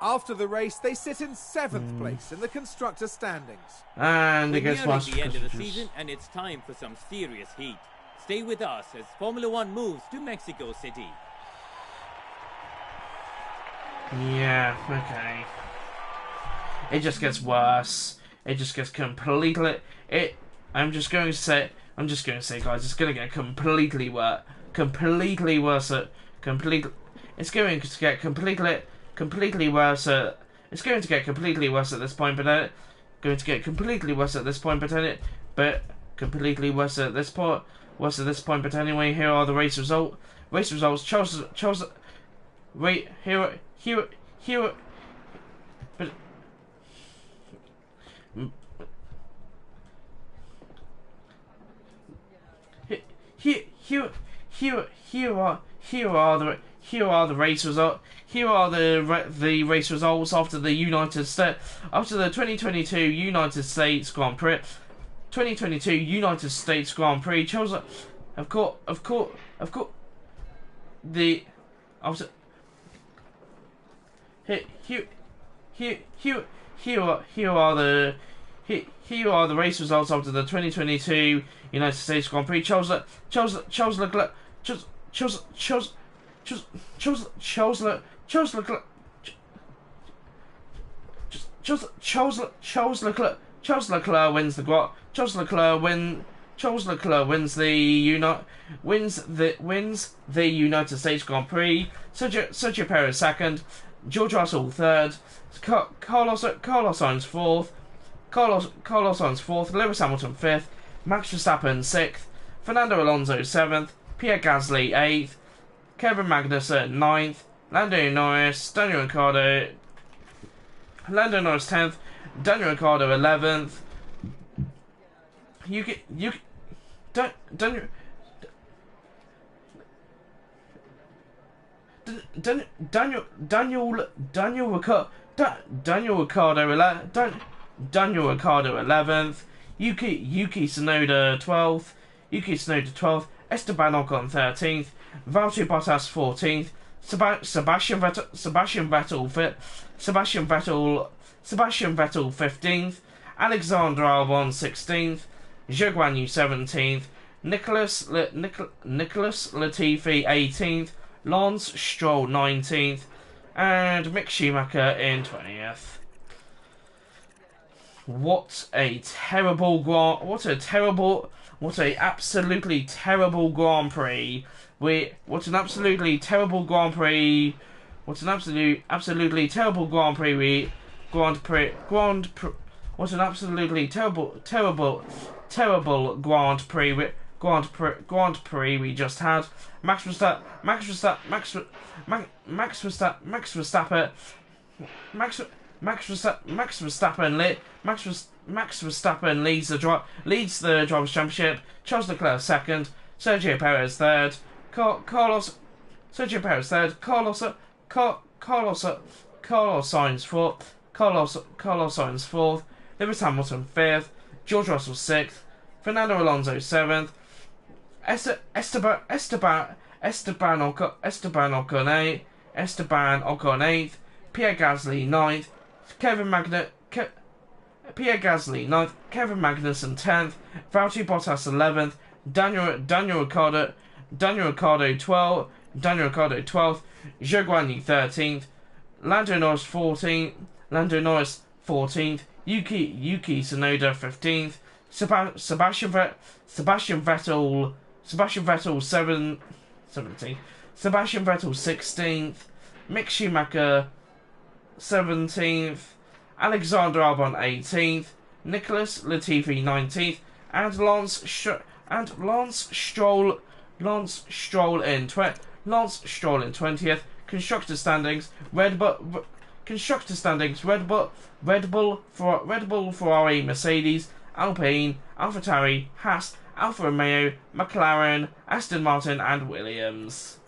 After the race, they sit in 7th place in the constructor standings. And We're it gets nearing worse. the end of the season, and it's time for some serious heat. Stay with us as Formula One moves to Mexico City. Yeah, okay. It just gets worse. It just gets completely... I'm just going to say, guys, it's going to get completely worse. Completely worse. It's going to get completely worse. It's going to get completely worse at this point, but completely worse at this point, but anyway, here are the race results. Charles. Wait, here. But. Here are the race results. Here are the race results after the 2022 United States Grand Prix. 2022 United States Grand Prix. Chose, of course. The after. Here are the race results after the 2022 United States Grand Prix. Charles Leclerc. Charles Leclerc wins the Grand. Charles Leclerc wins the United States Grand Prix. Sergio Perez second. George Russell third. Carlos Sainz fourth. Carlos Sainz fourth. Lewis Hamilton fifth. Max Verstappen sixth. Fernando Alonso seventh. Pierre Gasly eighth. Kevin Magnussen ninth. Lando Norris 10th. Daniel Ricciardo 11th. Daniel Ricciardo 11th. Yuki Tsunoda 12th. Esteban Ocon 13th. Valtteri Bottas 14th. Sebastian Vettel 15th. Alexander Albon 16th. Zhou Guanyu 17th. Nicholas Latifi 18th. Lance Stroll 19th. and Mick Schumacher in 20th. What a absolutely terrible Grand Prix. What an absolutely terrible Grand Prix. What an absolutely terrible Grand Prix. What an absolutely terrible Grand Prix we just had. Max Verstappen leads the Drivers' Championship. Charles Leclerc second. Sergio Perez third. Carlos Sainz fourth. Carlos Sainz fourth. Lewis Hamilton fifth. George Russell sixth. Fernando Alonso seventh. Esteban Ocon eighth. Pierre Gasly ninth. Pierre Gasly ninth. Kevin Magnussen 10th. Valtteri Bottas 11th. Daniel Ricciardo 12th. Zhou Guanyu 13th. Lando Norris 14th. Yuki Tsunoda 15th. Sebastian Vettel 17th. Sebastian Vettel 16th. Mick Schumacher 17th. Alexander Albon 18th. Nicholas Latifi 19th. And Lance Stroll in 20th. Constructor standings: Red Bull, Ferrari, Mercedes, Alpine, AlphaTauri, Haas, Alfa Romeo, McLaren, Aston Martin, and Williams.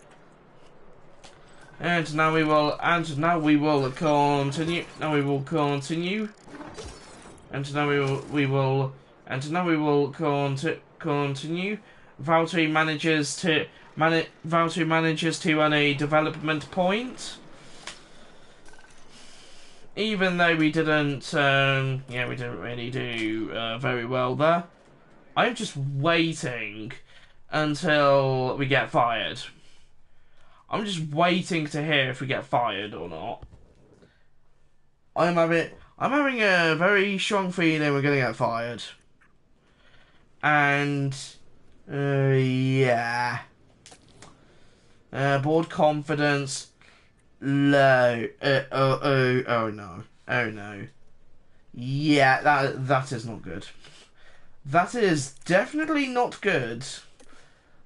And now we will continue. Continue. Valtteri manages to earn a development point, even though we didn't really do very well there. I'm just waiting until we get fired. I'm just waiting to hear if we get fired or not. I'm having a very strong feeling we're gonna get fired. And yeah. Board confidence low. Oh no. Yeah, that is not good. That is definitely not good.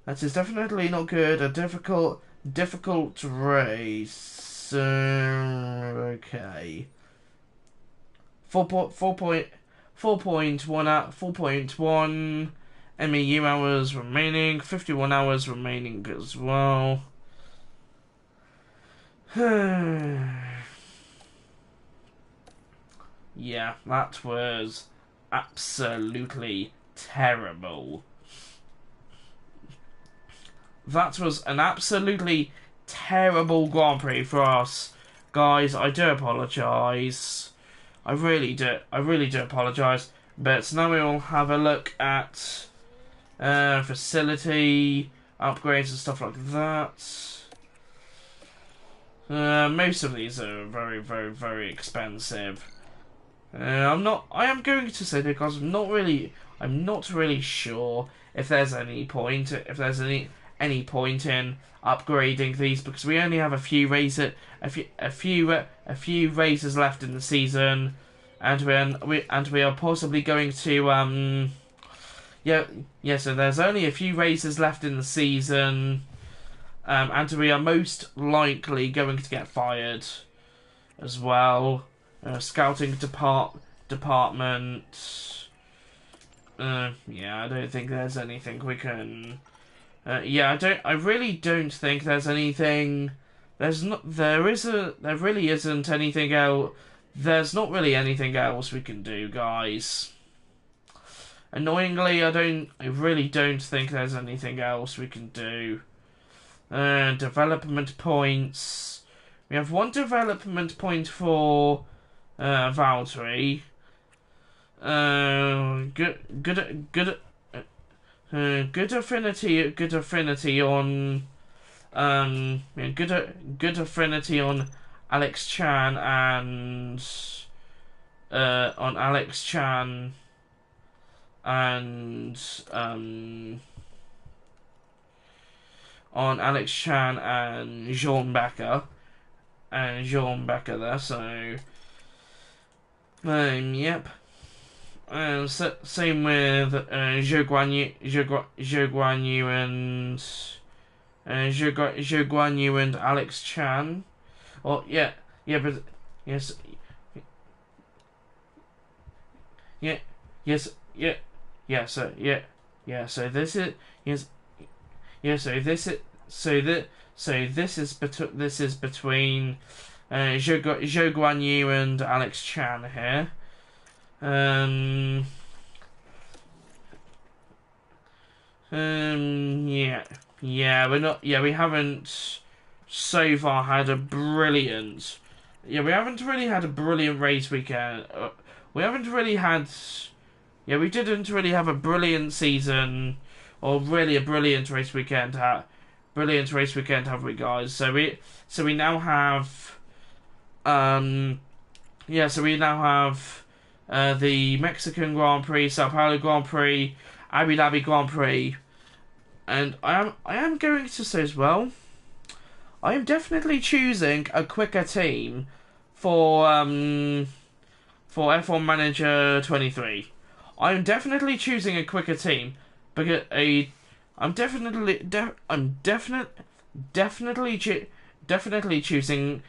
That is definitely not good. A difficult race. Okay. 4.1 MEU hours remaining. 51 hours remaining as well. Yeah, that was absolutely terrible. That was an absolutely terrible Grand Prix for us, guys. I do apologise. I really do apologise. But now we will have a look at facility upgrades and stuff like that. Most of these are very, very, very expensive. I am going to say because I'm not really sure if there's any point in upgrading these, because we only have a few races left in the season, and we are possibly going to so there's only a few races left in the season, and we are most likely going to get fired as well. Scouting department. I don't think there's anything we can. I really don't think there's anything. There really isn't anything else. There's not really anything else we can do, guys. Annoyingly, I really don't think there's anything else we can do. Development points. We have one development point for Valtteri. Good affinity on Alex Chan and on Alex Chan and Jean Becker there. So yep. And same with Zhou Guan Yu and Alex Chan. Oh yeah, but yes, So this is this is between Zhou Guan Yu and Alex Chan here. We haven't so far had a brilliant. Yeah, we haven't really had a brilliant race weekend. We haven't really had. Yeah, we didn't really have a brilliant season, or really a brilliant race weekend. Have we, guys? So we now have. So we now have the Mexican Grand Prix, Sao Paulo Grand Prix, Abu Dhabi Grand Prix, and I am going to say as well, I am definitely choosing a quicker team for F1 Manager 23. I'm definitely choosing a quicker team because I'm definitely choosing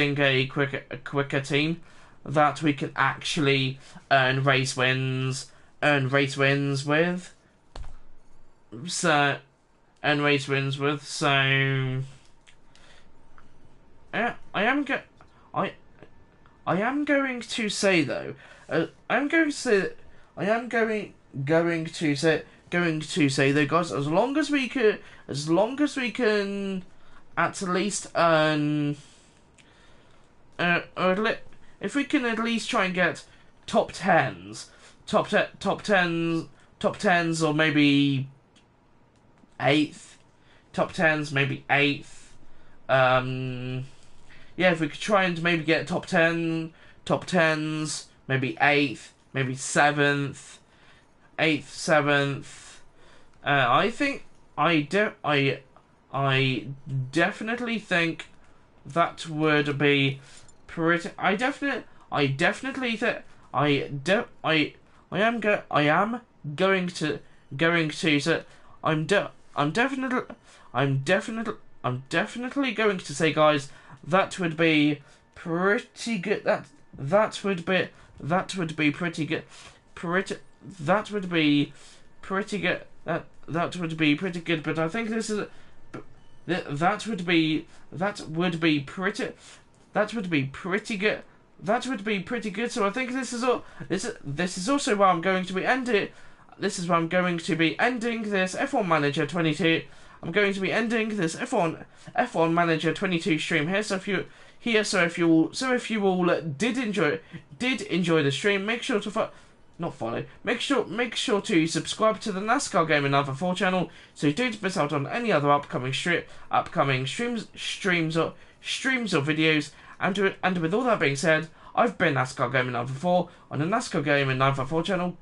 a quicker team that we can actually earn race wins with. So I am going to say though. I'm going to say though, guys. As long as we can at least earn. If we can at least try and get top tens, or maybe eighth, top tens, maybe eighth. If we could try and maybe get top tens, maybe eighth, maybe seventh. I definitely think that would be pretty. I am going to going to say, guys, that would be pretty good. That would be pretty good. That would be pretty good. That would be pretty good. But I think this is. That would be pretty good. That would be pretty good. So I think this is also where I'm going to be ending. This is where I'm going to be ending this F1 Manager 22. I'm going to be ending this F1 Manager 22 stream here. So if you all did enjoy the stream, make sure to Make sure to subscribe to the NASCAR Game and Alpha 4 channel so you don't miss out on any other upcoming streams or videos. And with all that being said, I've been NASCAR Game and Alpha 4 on the NASCAR Game and Alpha 4 channel.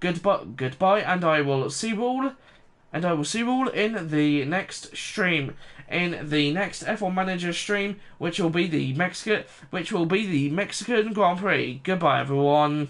Goodbye, and I will see you all. And I will see you all in the next stream, in the next F1 Manager stream, which will be the Mexican Grand Prix. Goodbye, everyone.